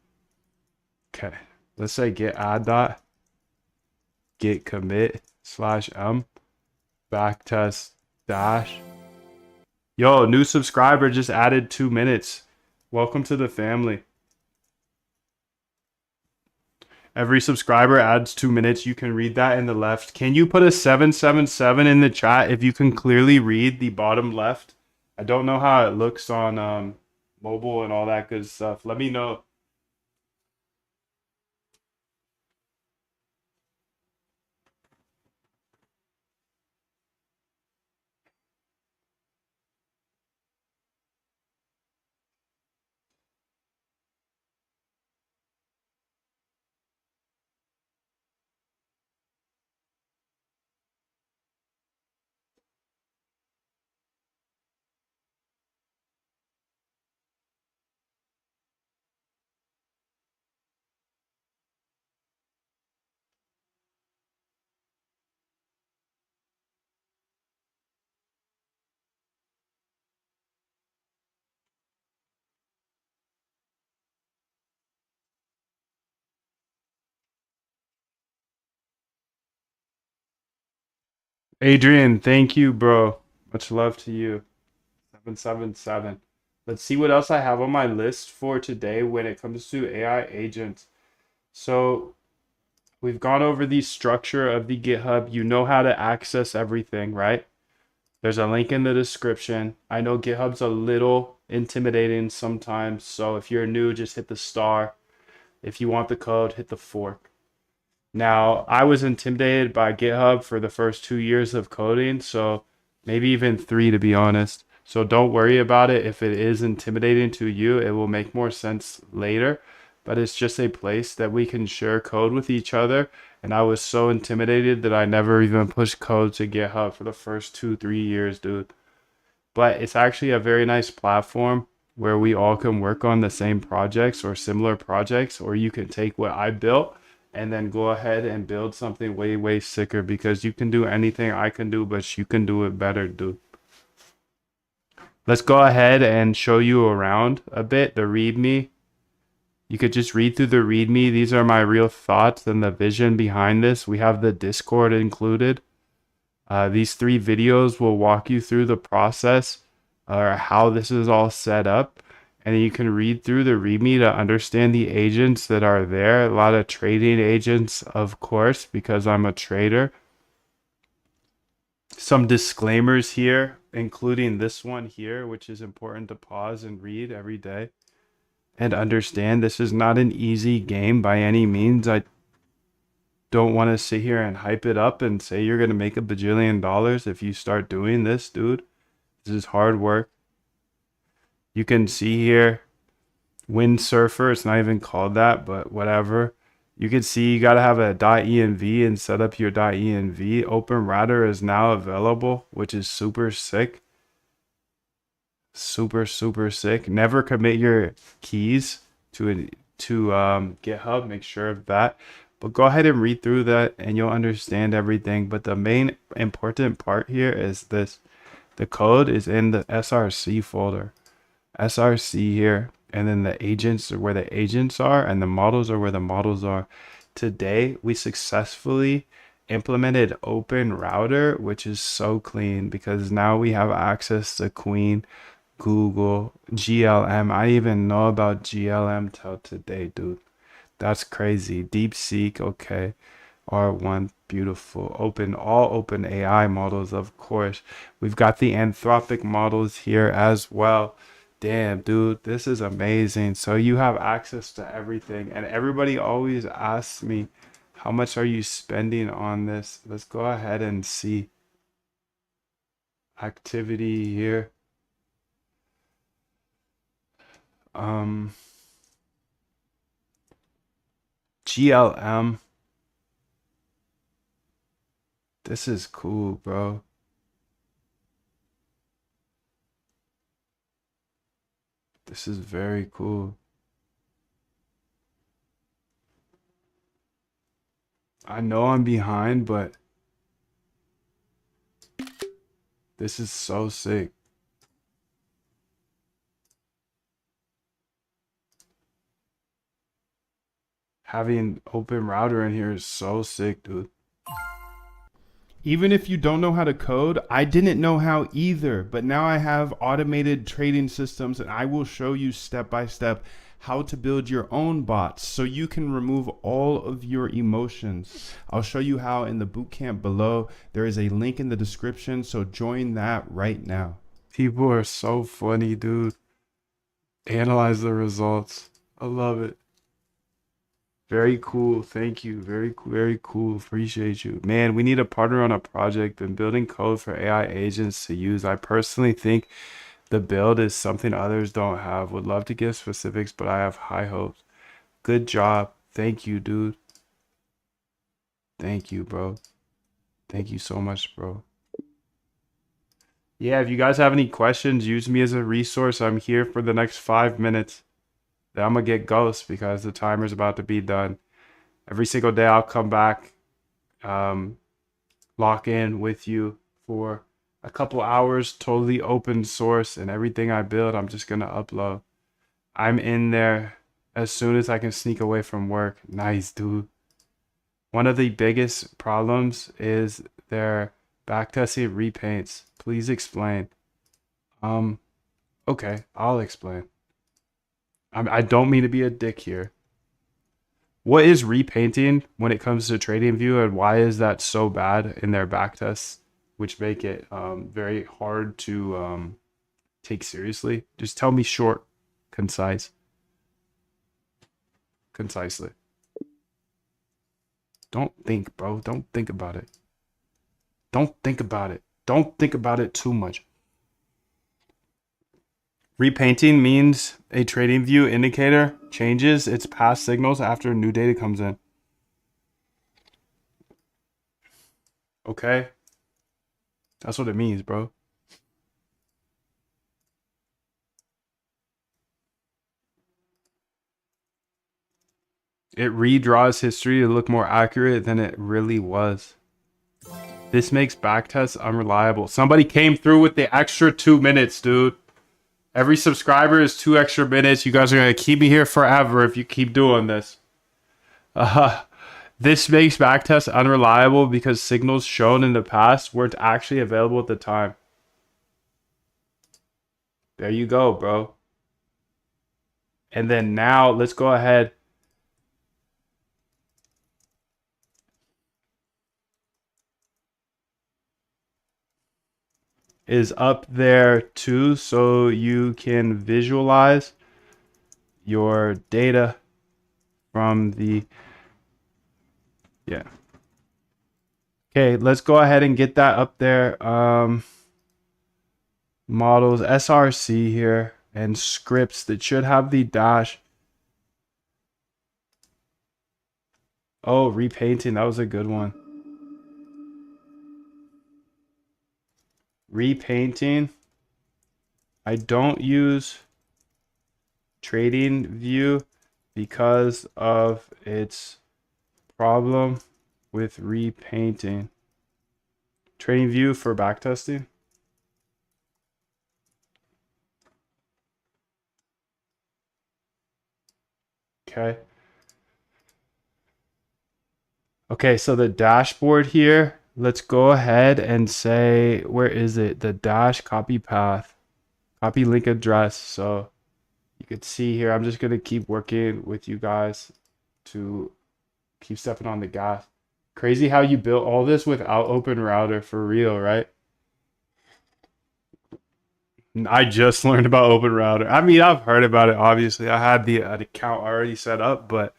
Okay, let's say git add dot git commit /m backtest dash. Yo, new subscriber just added 2 minutes. Welcome to the family. Every subscriber adds 2 minutes. You can read that in the left. Can you put a 777 in the chat if you can clearly read the bottom left? I don't know how it looks on mobile and all that good stuff. Let me know. Adrian, thank you, bro. Much love to you. 777. Let's see what else I have on my list for today when it comes to AI agents. So we've gone over the structure of the GitHub. You know how to access everything, right? There's a link in the description. I know GitHub's a little intimidating sometimes, so if you're new, just hit the star. If you want the code, hit the fork. Now, I was intimidated by GitHub for the first 2 years of coding, so maybe even 3 to be honest. So don't worry about it. If it is intimidating to you, it will make more sense later. But it's just a place that we can share code with each other. And I was so intimidated that I never even pushed code to GitHub for the first 2, 3 years, dude. But it's actually a very nice platform where we all can work on the same projects or similar projects, or you can take what I built and then go ahead and build something way, way sicker because you can do anything I can do, but you can do it better, dude. Let's go ahead and show you around a bit, the README. You could just read through the README. These are my real thoughts and the vision behind this. We have the Discord included. These 3 videos will walk you through the process or how this is all set up. And you can read through the README to understand the agents that are there. A lot of trading agents, of course, because I'm a trader. Some disclaimers here, including this one here, which is important to pause and read every day. And understand this is not an easy game by any means. I don't want to sit here and hype it up and say you're going to make $1 bajillion if you start doing this, dude. This is hard work. You can see here, Windsurfer. It's not even called that, but whatever. You can see you got to have a .env and set up your .env. OpenRouter is now available, which is super sick. Super, super sick. Never commit your keys to GitHub. Make sure of that. But go ahead and read through that and you'll understand everything. But the main important part here is this. The code is in the SRC folder. SRC here. And then the agents are where the agents are and the models are where the models are. Today, we successfully implemented OpenRouter, which is so clean because now we have access to Queen, Google, GLM. I didn't even know about GLM till today, dude. That's crazy. DeepSeek, okay. R1, beautiful. All open AI models, of course. We've got the Anthropic models here as well. Damn, dude, this is amazing. So you have access to everything. And everybody always asks me, how much are you spending on this? Let's go ahead and see. Activity here. GLM. This is cool, bro. This is very cool. I know I'm behind, but this is so sick. Having OpenRouter in here is so sick, dude. Even if you don't know how to code, I didn't know how either, but now I have automated trading systems and I will show you step by step how to build your own bots so you can remove all of your emotions. I'll show you how in the bootcamp below. There is a link in the description, so join that right now. People are so funny, dude. Analyze the results. I love it. Very cool. Thank you. Very cool. Very cool. Appreciate you. Man, we need to partner on a project. Been building code for AI agents to use. I personally think the build is something others don't have. Would love to give specifics, but I have high hopes. Good job. Thank you, dude. Thank you, bro. Thank you so much, bro. Yeah, if you guys have any questions, use me as a resource. I'm here for the next 5 minutes. Then I'm gonna get ghost because the timer's about to be done. Every single day I'll come back, lock in with you for a couple hours, totally open source, and everything I build, I'm just gonna upload. I'm in there as soon as I can sneak away from work. Nice, dude. One of the biggest problems is their backtesting repaints. Please explain. Okay, I'll explain. I don't mean to be a dick here. What is repainting when it comes to TradingView, and why is that so bad in their backtests, which make it very hard to take seriously? Just tell me short, concisely. Don't think, bro. Don't think about it. Don't think about it. Don't think about it too much. Repainting means a TradingView indicator changes its past signals after new data comes in. Okay? That's what it means, bro. It redraws history to look more accurate than it really was. This makes backtests unreliable. Somebody came through with the extra 2 minutes, dude. Every subscriber is 2 extra minutes. You guys are going to keep me here forever if you keep doing this. This makes backtests unreliable because signals shown in the past weren't actually available at the time. There you go, bro. And then now let's go ahead. Is up there too, so you can visualize your data from the okay, let's go ahead and get that up there. Models SRC here and scripts that should have the dash. Oh, repainting, that was a good one. Repainting. I don't use TradingView because of its problem with repainting. TradingView for backtesting. Okay. Okay, so the dashboard here. Let's go ahead and say, where is it? The dash copy path, copy link address. So you could see here, I'm just going to keep working with you guys to keep stepping on the gas. Crazy how you built all this without OpenRouter, for real, right? I just learned about OpenRouter. I mean, I've heard about it, obviously. I had the account already set up, but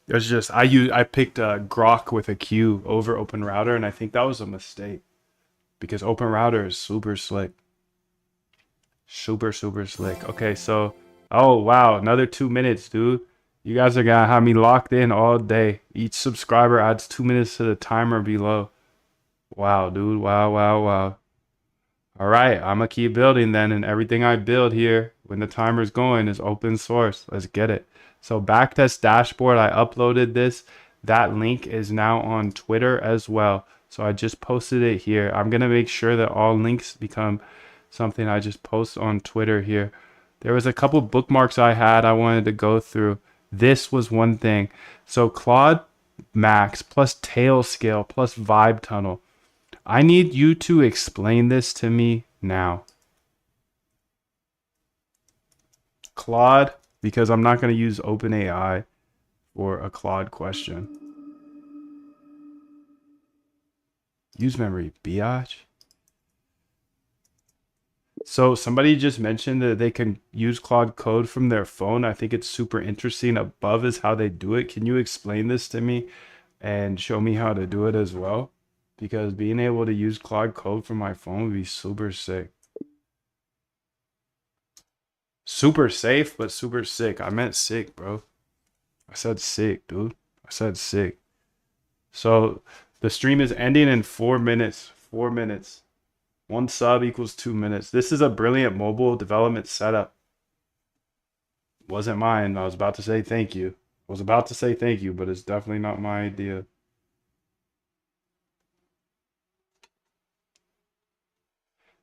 there's just I picked Grok with a Q over OpenRouter, and I think that was a mistake because OpenRouter is super slick, super slick. Okay, so oh wow, another 2 minutes, dude. You guys are gonna have me locked in all day. Each subscriber adds 2 minutes to the timer below. Wow, dude. Wow. All right, I'm gonna keep building then, and everything I build here when the timer's going is open source. Let's get it. So backtest dashboard, I uploaded this. That link is now on Twitter as well. So I just posted it here. I'm gonna make sure that all links become something I just post on Twitter here. There was a couple bookmarks I wanted to go through. This was one thing. So Claude Max plus Tailscale plus Vibe Tunnel. I need you to explain this to me now. Claude, because I'm not going to use OpenAI for a Claude question. Use memory, biatch. So somebody just mentioned that they can use Claude Code from their phone. I think it's super interesting. Above is how they do it. Can you explain this to me and show me how to do it as well? Because being able to use Claude Code from my phone would be super sick. Super safe, but super sick. I meant sick, bro. I said sick, dude. I said sick. So the stream is ending in 4 minutes. 4 minutes. 1 sub equals 2 minutes. This is a brilliant mobile development setup. Wasn't mine. I was about to say thank you. I was about to say thank you, but it's definitely not my idea.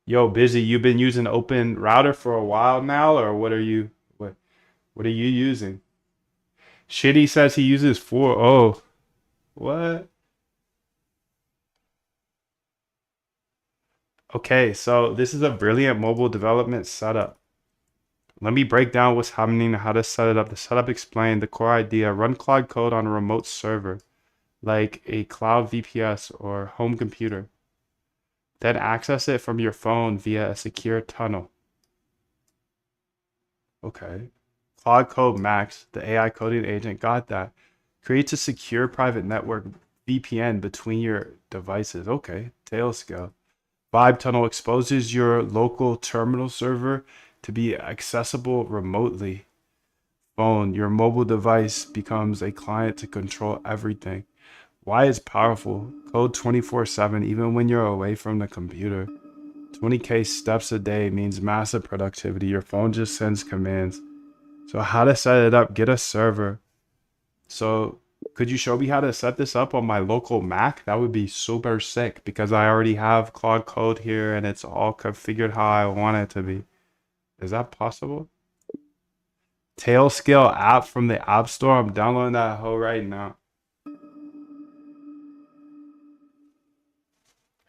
Yo, Busy, you've been using Open Router for a while now, or what are you using? Shitty says he uses 4. Oh, what? Okay, so this is a brilliant mobile development setup. Let me break down what's happening and how to set it up. The setup explained the core idea. Run Claude Code on a remote server, like a cloud VPS or home computer. Then access it from your phone via a secure tunnel. Okay. Claude Code Max, the AI coding agent, got that. Creates a secure private network VPN between your devices. Okay. Tailscale. Vibe Tunnel exposes your local terminal server to be accessible remotely. Phone, your mobile device becomes a client to control everything. Why it's powerful. Code 24/7 even when you're away from the computer. 20k steps a day means massive productivity. Your phone just sends commands. So how to set it up? Get a server. So could you show me how to set this up on my local Mac? That would be super sick because I already have Claude Code here and it's all configured how I want it to be. Is that possible? Tailscale app from the App Store. I'm downloading that hoe right now.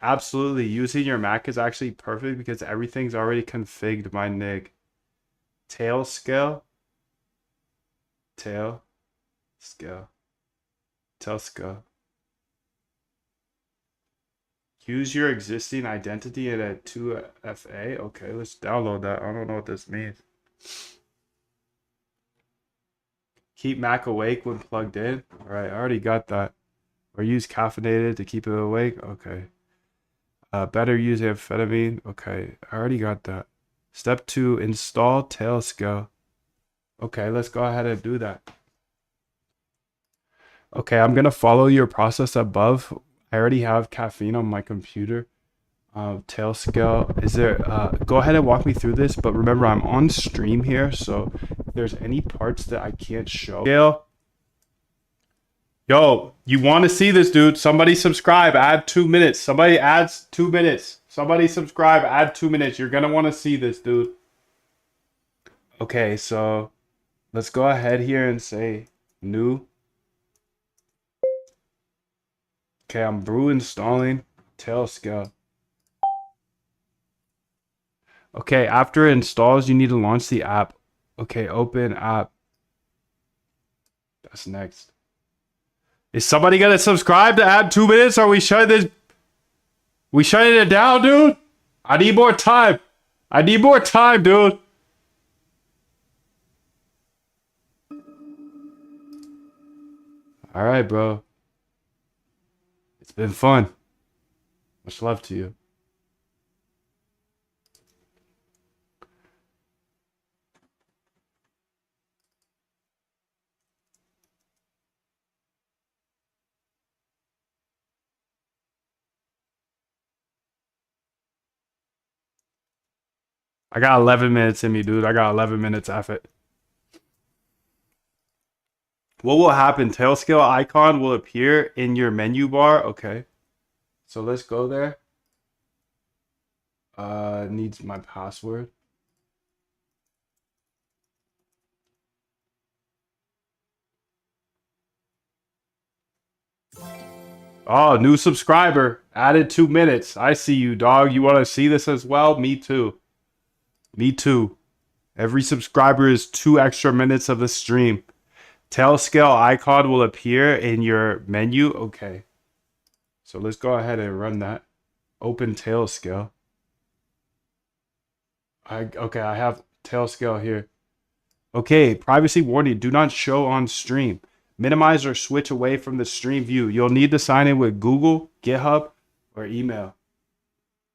Absolutely. Using your Mac is actually perfect because everything's already configured, my nig. Tailscale. Tailscale. Tailscale. Use your existing identity in a 2FA. Okay, let's download that. I don't know what this means. Keep Mac awake when plugged in. All right, I already got that. Or use caffeinated to keep it awake. Okay. Better use amphetamine. Okay, I already got that. Step 2, install Tailscale. Okay, let's go ahead and do that. Okay, I'm gonna follow your process above. I already have caffeine on my computer. Tailscale. Is there go ahead and walk me through this, but remember I'm on stream here, so if there's any parts that I can't show. Scale. Yo, you want to see this, dude? Somebody subscribe, add 2 minutes. Somebody adds 2 minutes. Somebody subscribe, add 2 minutes. You're gonna want to see this, dude. Okay, so let's go ahead here and say new. Okay, I'm brew installing Tailscale. Okay, after it installs, you need to launch the app. Okay, open app. That's next. Is somebody gonna subscribe to add 2 minutes? Or we shutting this? We shutting it down, dude? I need more time. I need more time, dude. All right, bro. It's been fun. Much love to you. I got 11 minutes in me, dude. I got 11 minutes of it. What will happen? Tailscale icon will appear in your menu bar. Okay. So let's go there. Needs my password. Oh, new subscriber. Added 2 minutes. I see you, dog. You want to see this as well? Me too. Me too. Every subscriber is 2 extra minutes of the stream. Tail scale icon will appear in your menu. Okay. So let's go ahead and run that. Open tail scale. Okay, I have tail scale here. Okay, privacy warning. Do not show on stream. Minimize or switch away from the stream view. You'll need to sign in with Google, GitHub, or email.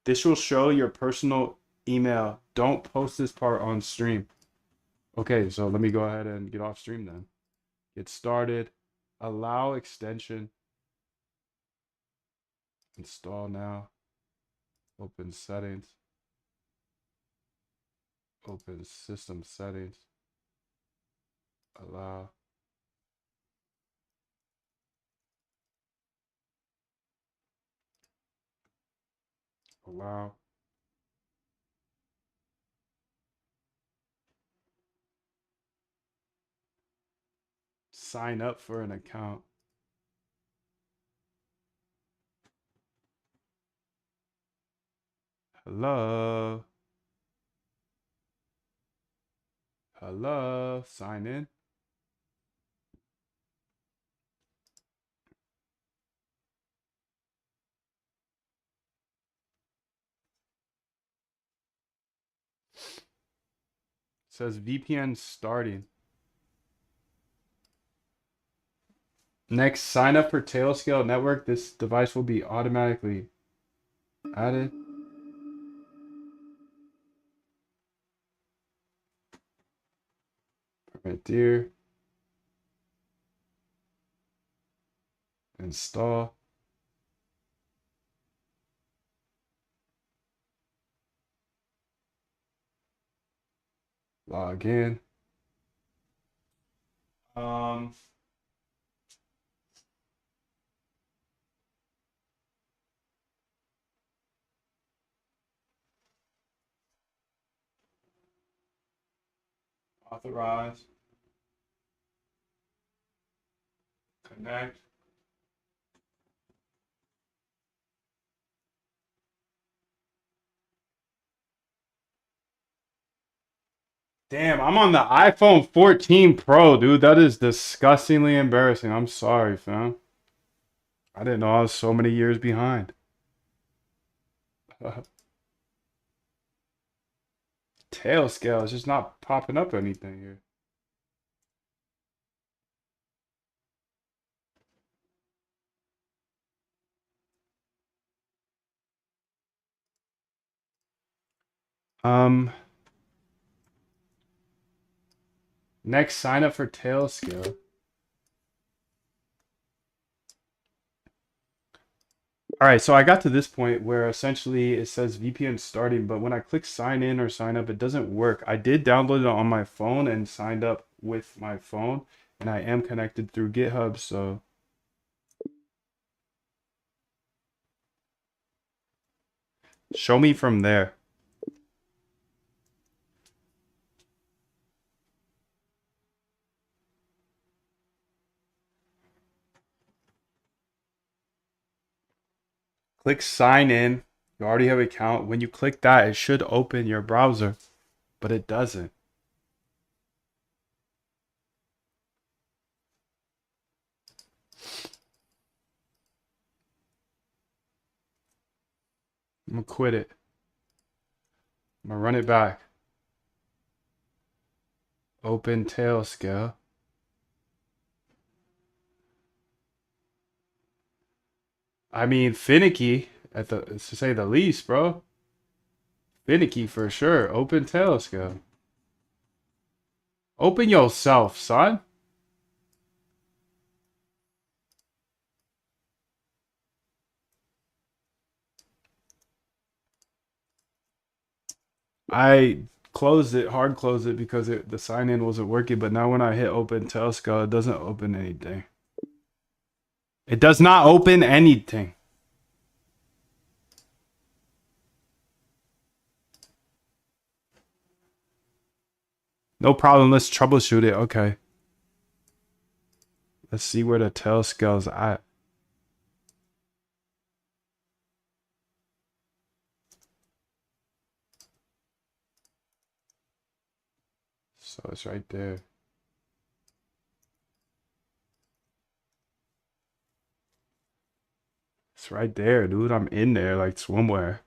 This will show your personal email. Don't post this part on stream. Okay, so let me go ahead and get off stream then. Get started. Allow extension. Install now. Open settings. Open system settings. Allow. Allow. Sign up for an account. Hello. Hello. Sign in. Says VPN starting. Next, sign up for Tailscale Network. This device will be automatically added. Right there. Install. Log in. Authorize. Connect. Damn, I'm on the iPhone 14 Pro, dude. That is disgustingly embarrassing. I'm sorry, fam. I didn't know I was so many years behind. Tail scale is just not popping up anything here. Next, sign up for tail scale. All right, so I got to this point where essentially it says VPN starting, but when I click sign in or sign up, it doesn't work. I did download it on my phone and signed up with my phone, and I am connected through GitHub, so show me from there. Click sign in. You already have an account. When you click that, it should open your browser, but it doesn't. I'm gonna quit it. I'm gonna run it back. Open tail scale. I mean, finicky to say the least, bro. Finicky for sure. Open tail scale. Open yourself, son. I closed it, hard closed it because the sign in wasn't working, but now when I hit open tail scale, it doesn't open anything. It does not open anything. No problem. Let's troubleshoot it. Okay. Let's see where the tail scale's at. So it's right there. It's right there, dude. I'm in there like swimwear.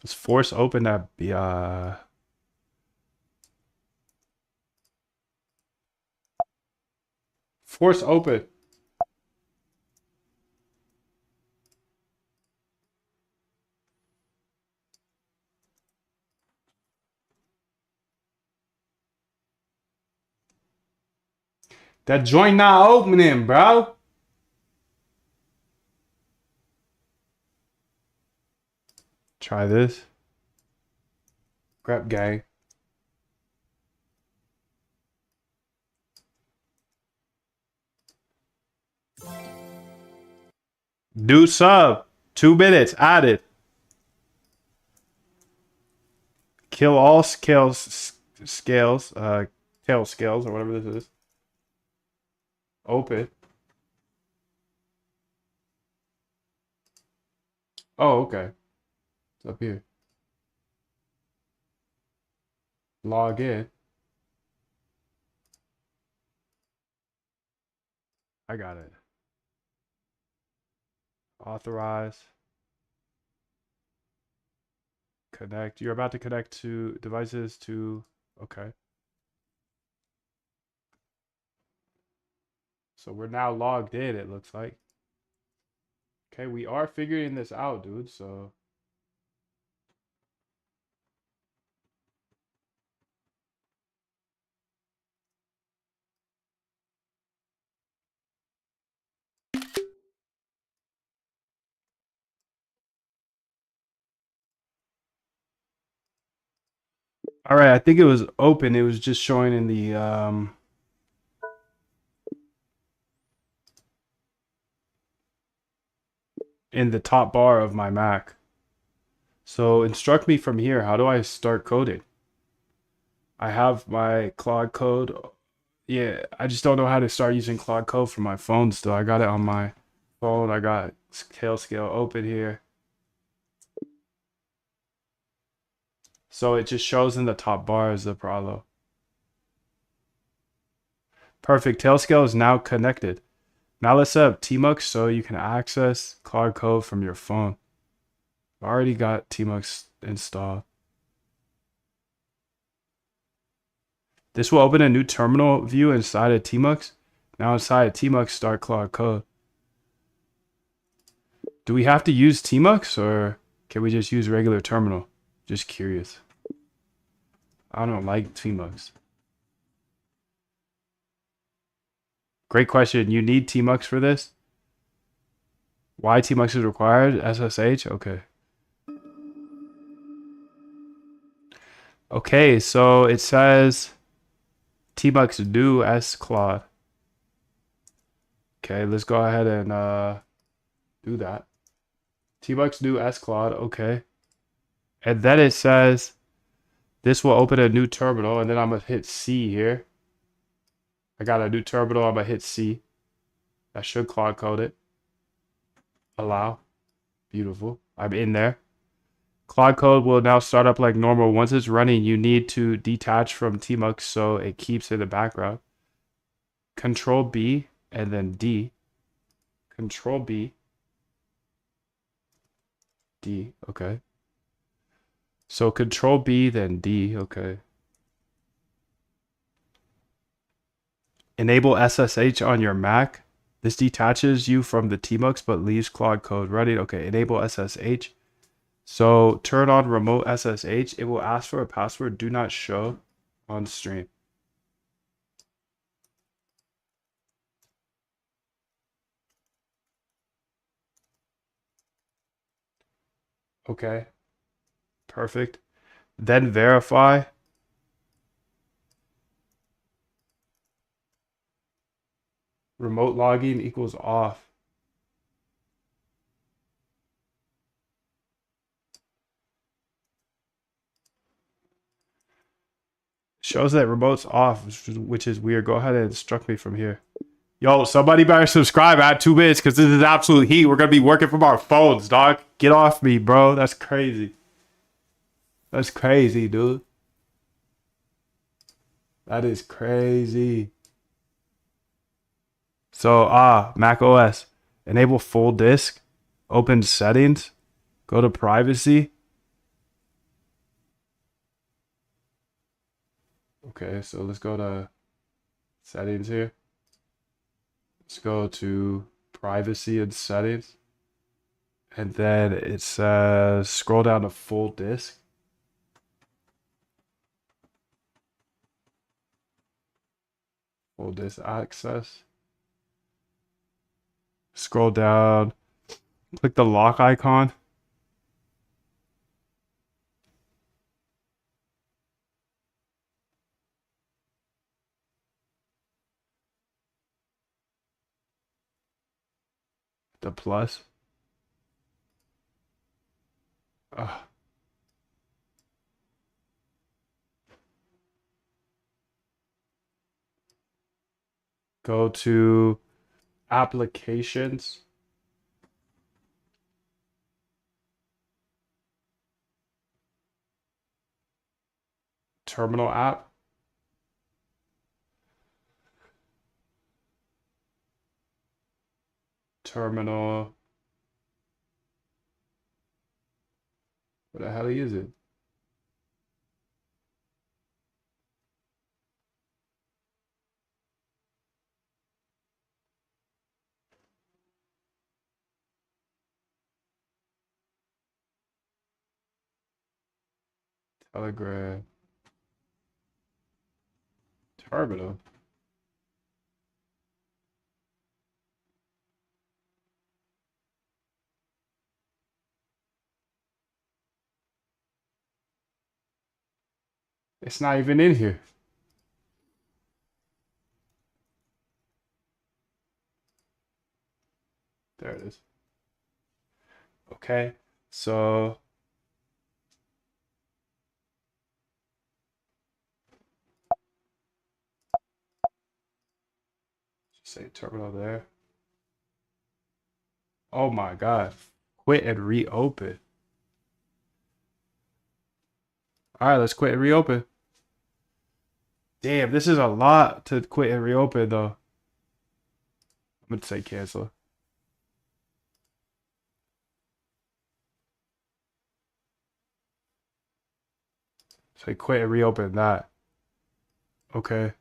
Let's force open that. Force open. That joint not opening, bro. Try this. Grab gang. Do sub. 2 minutes. Added. Kill all scales. Tail scales or whatever this is. Open. Oh, okay. It's up here. Log in. I got it. Authorize. Connect. You're about to connect to devices to. Okay. So we're now logged in, it looks like. Okay, we are figuring this out, dude, so. All right, I think it was open. It was just showing in the top bar of my Mac. So instruct me from here. How do I start coding? I have my Claude Code. Yeah, I just don't know how to start using Claude Code for my phone still. I got it on my phone. I got Tailscale open here. So it just shows in the top bar as the Pralo. Perfect. Tailscale is now connected. Now let's set up Tmux so you can access Claude Code from your phone. I already got Tmux installed. This will open a new terminal view inside of Tmux. Now inside of Tmux, start Claude Code. Do we have to use Tmux or can we just use regular terminal? Just curious. I don't like Tmux. Great question. You need Tmux for this? Why Tmux is required? SSH? Okay. Okay, so it says Tmux do S Claude. Okay, let's go ahead and do that. Tmux do S Claude, okay. And then it says this will open a new terminal, and then I'm gonna hit C here. I got a new terminal, I'm gonna hit C. That should Claude code it. Allow. Beautiful. I'm in there. Claude Code will now start up like normal. Once it's running, you need to detach from Tmux so it keeps in the background. Control B and then D. Control B. D. Okay. So Control B then D. Okay. Enable SSH on your Mac. This detaches you from the Tmux but leaves Claude Code running. Okay. Enable SSH. So turn on remote SSH. It will ask for a password. Do not show on stream. Okay. Perfect. Then verify. Remote logging equals off. Shows that remote's off, which is weird. Go ahead and instruct me from here. Yo, somebody better subscribe at 2 minutes because this is absolute heat. We're going to be working from our phones, dog. Get off me, bro. That's crazy. That's crazy, dude. That is crazy. So, Mac OS, enable full disk, open settings, go to privacy. Okay, so let's go to settings here. Let's go to privacy and settings. And then it says scroll down to full disk. Full disk access. Scroll down, click the lock icon. The plus. Ah. Go to applications. Terminal app. Terminal. What the hell is it? Telegram. Terminal. It's not even in here. There it is. Okay, so just say terminal there. Oh my God. Quit and reopen. All right, let's quit and reopen. Damn, this is a lot to quit and reopen though. I'm gonna say cancel. Say quit and reopen that. Okay.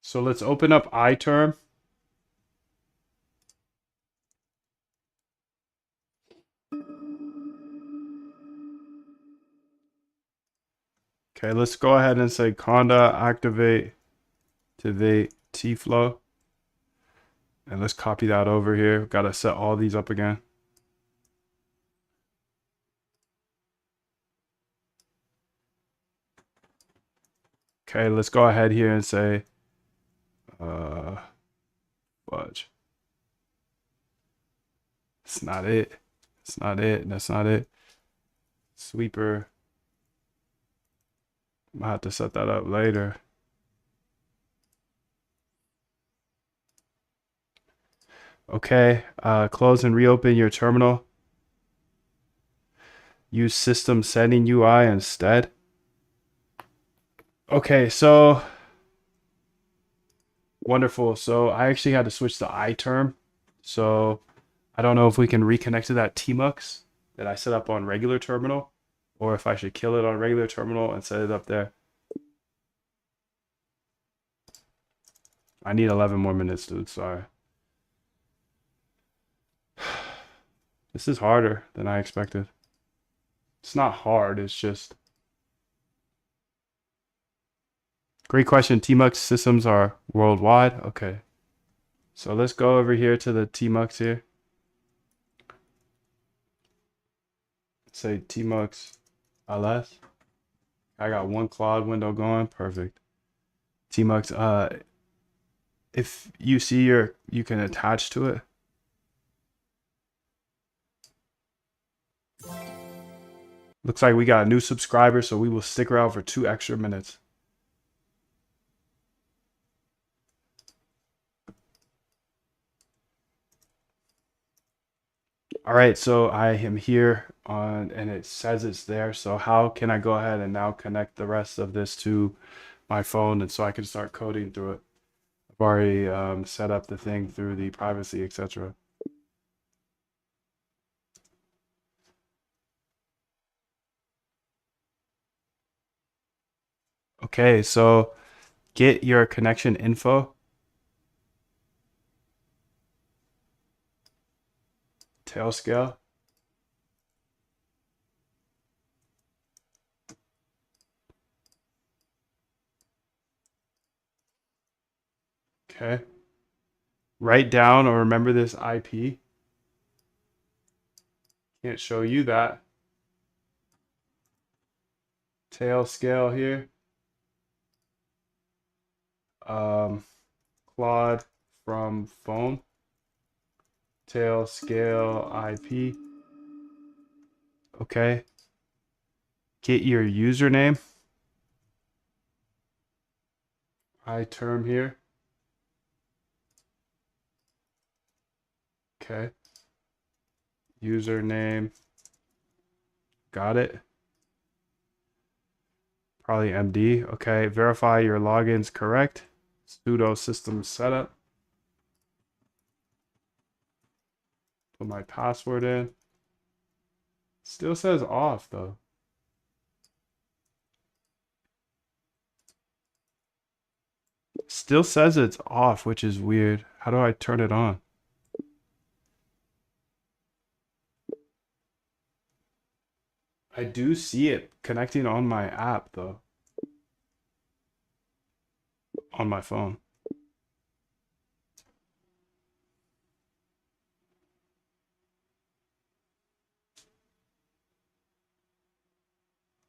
So let's open up iTerm. Okay, let's go ahead and say conda activate tflow. And let's copy that over here. Gotta set all these up again. Okay, let's go ahead here and say fudge. It's not it. It's not it. That's not it. Sweeper. I'm gonna have to set that up later. Okay, close and reopen your terminal. Use system setting UI instead. Okay, so wonderful. So I actually had to switch to iTerm. So I don't know if we can reconnect to that tmux that I set up on regular terminal, or if I should kill it on regular terminal and set it up there. I need 11 more minutes, dude. Sorry. This is harder than I expected. It's not hard, it's just... Great question. tmux systems are worldwide. Okay. So let's go over here to the tmux here. Say tmux ls. I got one Claude window going. Perfect. tmux, if you see you can attach to it. Looks like we got a new subscriber, so we will stick around for 2 extra minutes. All right, so I am here on, and it says it's there. So how can I go ahead and now connect the rest of this to my phone, and so I can start coding through it? I've already set up the thing through the privacy, etc. Okay, so get your connection info. Tailscale. Okay. Write down or remember this IP. Can't show you that. Tailscale here. Claude from phone. Tailscale IP. Okay. Get your username. iTerm here. Okay. Username. Got it. Probably MD. Okay. Verify your login's correct. Sudo system setup. Put my password in. Still says off though. Still says it's off, which is weird. How do I turn it on? I do see it connecting on my app though. On my phone.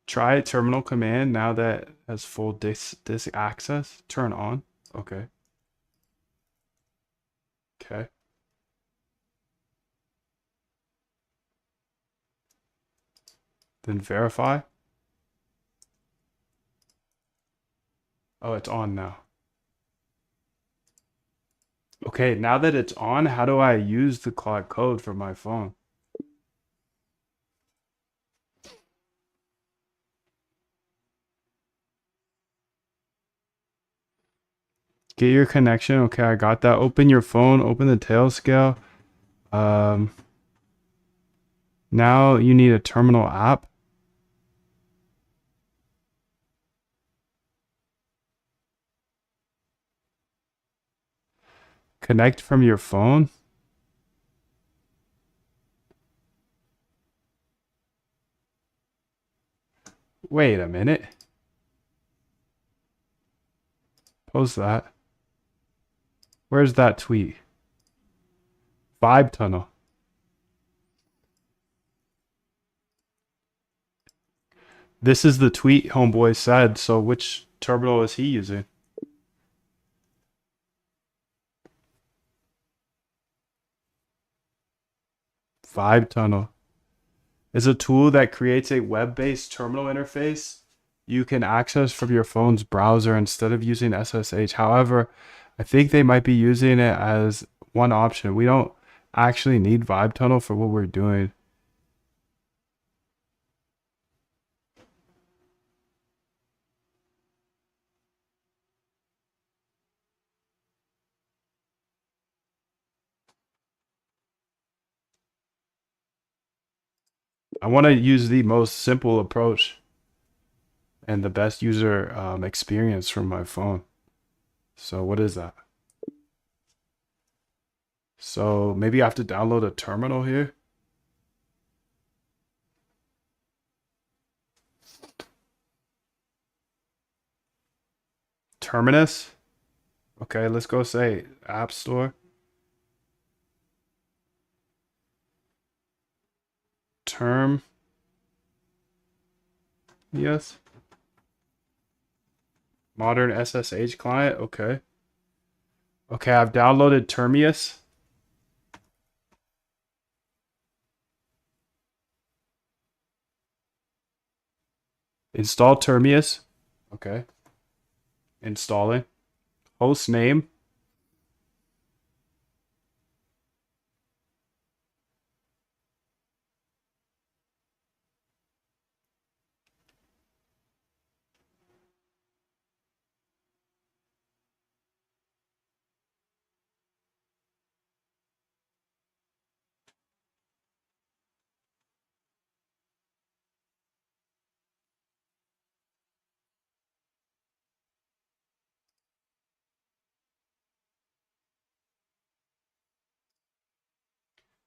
Try terminal command now that has full disk access. Turn on. Okay. Okay. Then verify. Oh, it's on now. Okay, now that it's on, how do I use the cloud code from my phone? Get your connection. Okay, I got that. Open your phone, open the Tailscale. Now you need a terminal app. Connect from your phone. Wait a minute. Post that. Where's that tweet? Vibe tunnel. This is the tweet homeboy said, so which terminal is he using? Vibe tunnel is a tool that creates a web-based terminal interface you can access from your phone's browser instead of using SSH. However, I think they might be using it as one option. We don't actually need Vibe tunnel for what we're doing. I want to use the most simple approach and the best user experience from my phone. So what is that? So maybe I have to download a terminal here. Terminus. Okay, let's go say App Store. Term. Yes. Modern SSH client. Okay. Okay, I've downloaded Termius. Install Termius. Okay. Installing. Host name.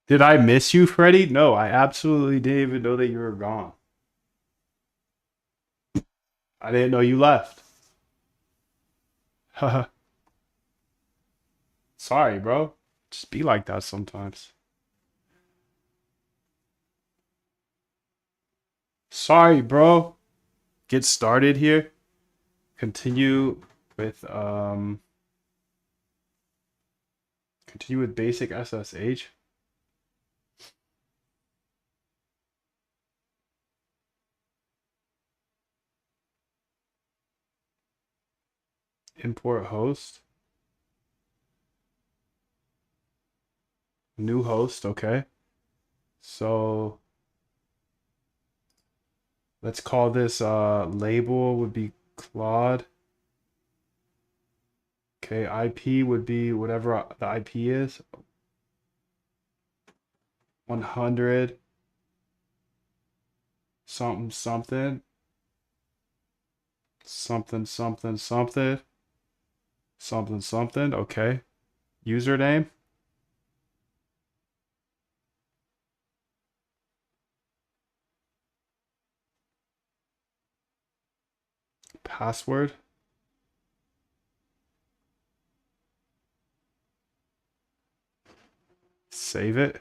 Did I miss you, Freddy? No, I absolutely didn't even know that you were gone. I didn't know you left. Haha. Sorry, bro. Just be like that sometimes. Sorry, bro. Get started here. Continue with basic SSH. Import host. New host, okay. So let's call this label would be Claude. Okay, IP would be whatever the IP is. 100 something something something something something something something. Okay. Username. Password. Save it.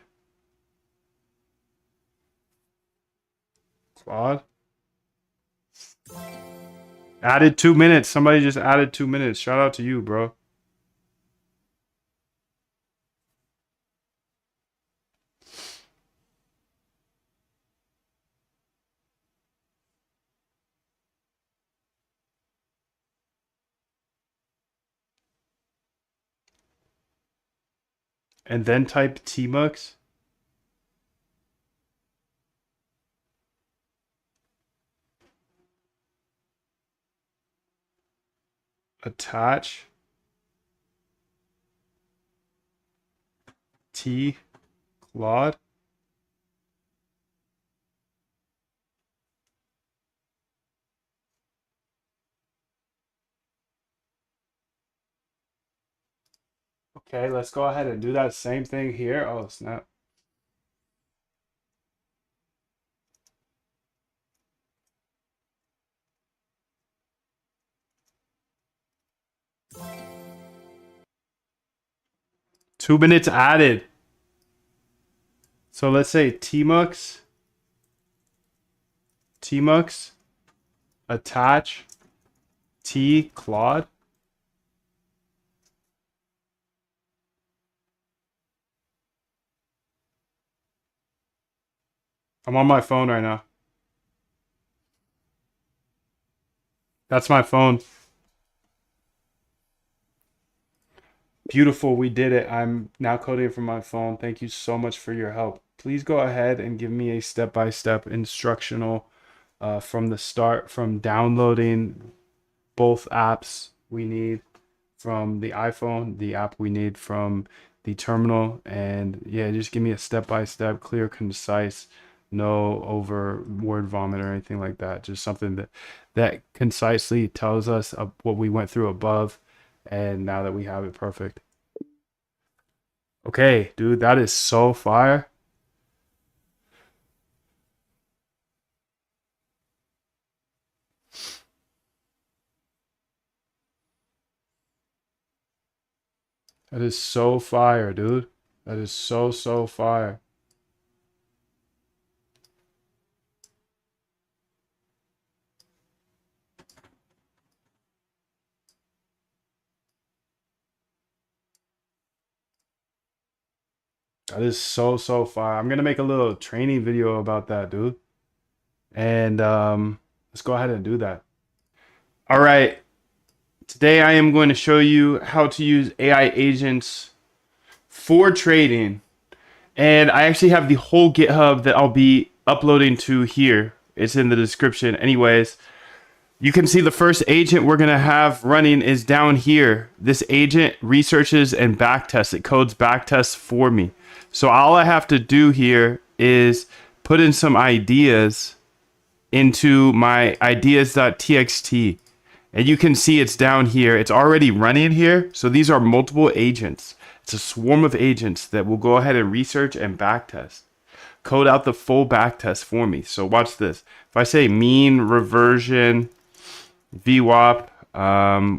Claude. Added 2 minutes. Somebody just added 2 minutes. Shout out to you, bro. And then type tmux. Attach. T. Claude. Okay, let's go ahead and do that same thing here. Oh, snap. Two minutes added. So let's say tmux. Tmux. Attach. T. Claude. I'm on my phone right now. That's my phone. Beautiful, we did it. I'm now coding from my phone. Thank you so much for your help. Please go ahead and give me a step-by-step instructional from the start, from downloading both apps we need from the iPhone, the app we need from the terminal, and yeah, just give me a step-by-step, clear, concise, no over word vomit or anything like that. Just something that concisely tells us what we went through above, and now that we have it perfect. Okay, dude, that is so fire. That is so fire, dude. That is so fire. That is so fire. I'm gonna make a little training video about that, dude. And Let's go ahead and do that. All right. Today I am going to show you how to use AI agents for trading. And I actually have the whole GitHub that I'll be uploading to here. It's in the description. Anyways, you can see the first agent we're going to have running is down here. This agent researches and backtests. It codes backtests for me. So all I have to do here is put in some ideas into my ideas.txt. And you can see it's down here. It's already running here. So these are multiple agents. It's a swarm of agents that will go ahead and research and backtest. Code out the full backtest for me. So watch this. If I say mean reversion VWAP,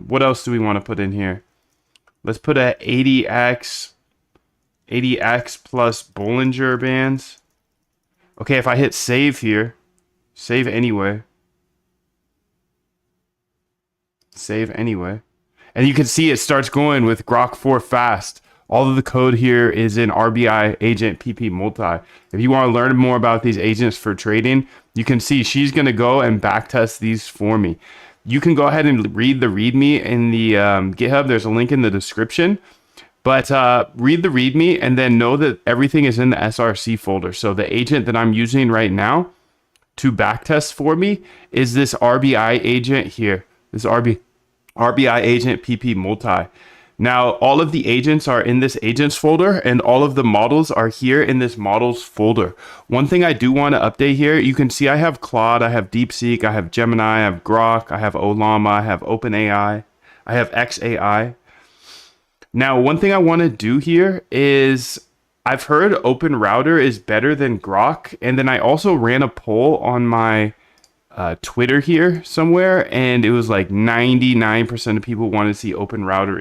what else do we want to put in here? Let's put a 80x plus Bollinger Bands. Okay, if I hit save here, save anyway. Save anyway. And you can see it starts going with Grok 4 fast. All of the code here is in RBI agent PP multi. If you want to learn more about these agents for trading, you can see she's going to go and backtest these for me. You can go ahead and read the README in the GitHub. There's a link in the description. But read the README and then know that everything is in the SRC folder. So the agent that I'm using right now to backtest for me is this RBI agent here. This RBI agent PP multi. Now, all of the agents are in this agents folder and all of the models are here in this models folder. One thing I do want to update here, you can see I have Claude, I have DeepSeek, I have Gemini, I have Grok, I have Ollama, I have OpenAI, I have xAI. Now, one thing I want to do here is I've heard OpenRouter is better than Grok. And then I also ran a poll on my Twitter here somewhere, and it was like 99% of people wanted to see OpenRouter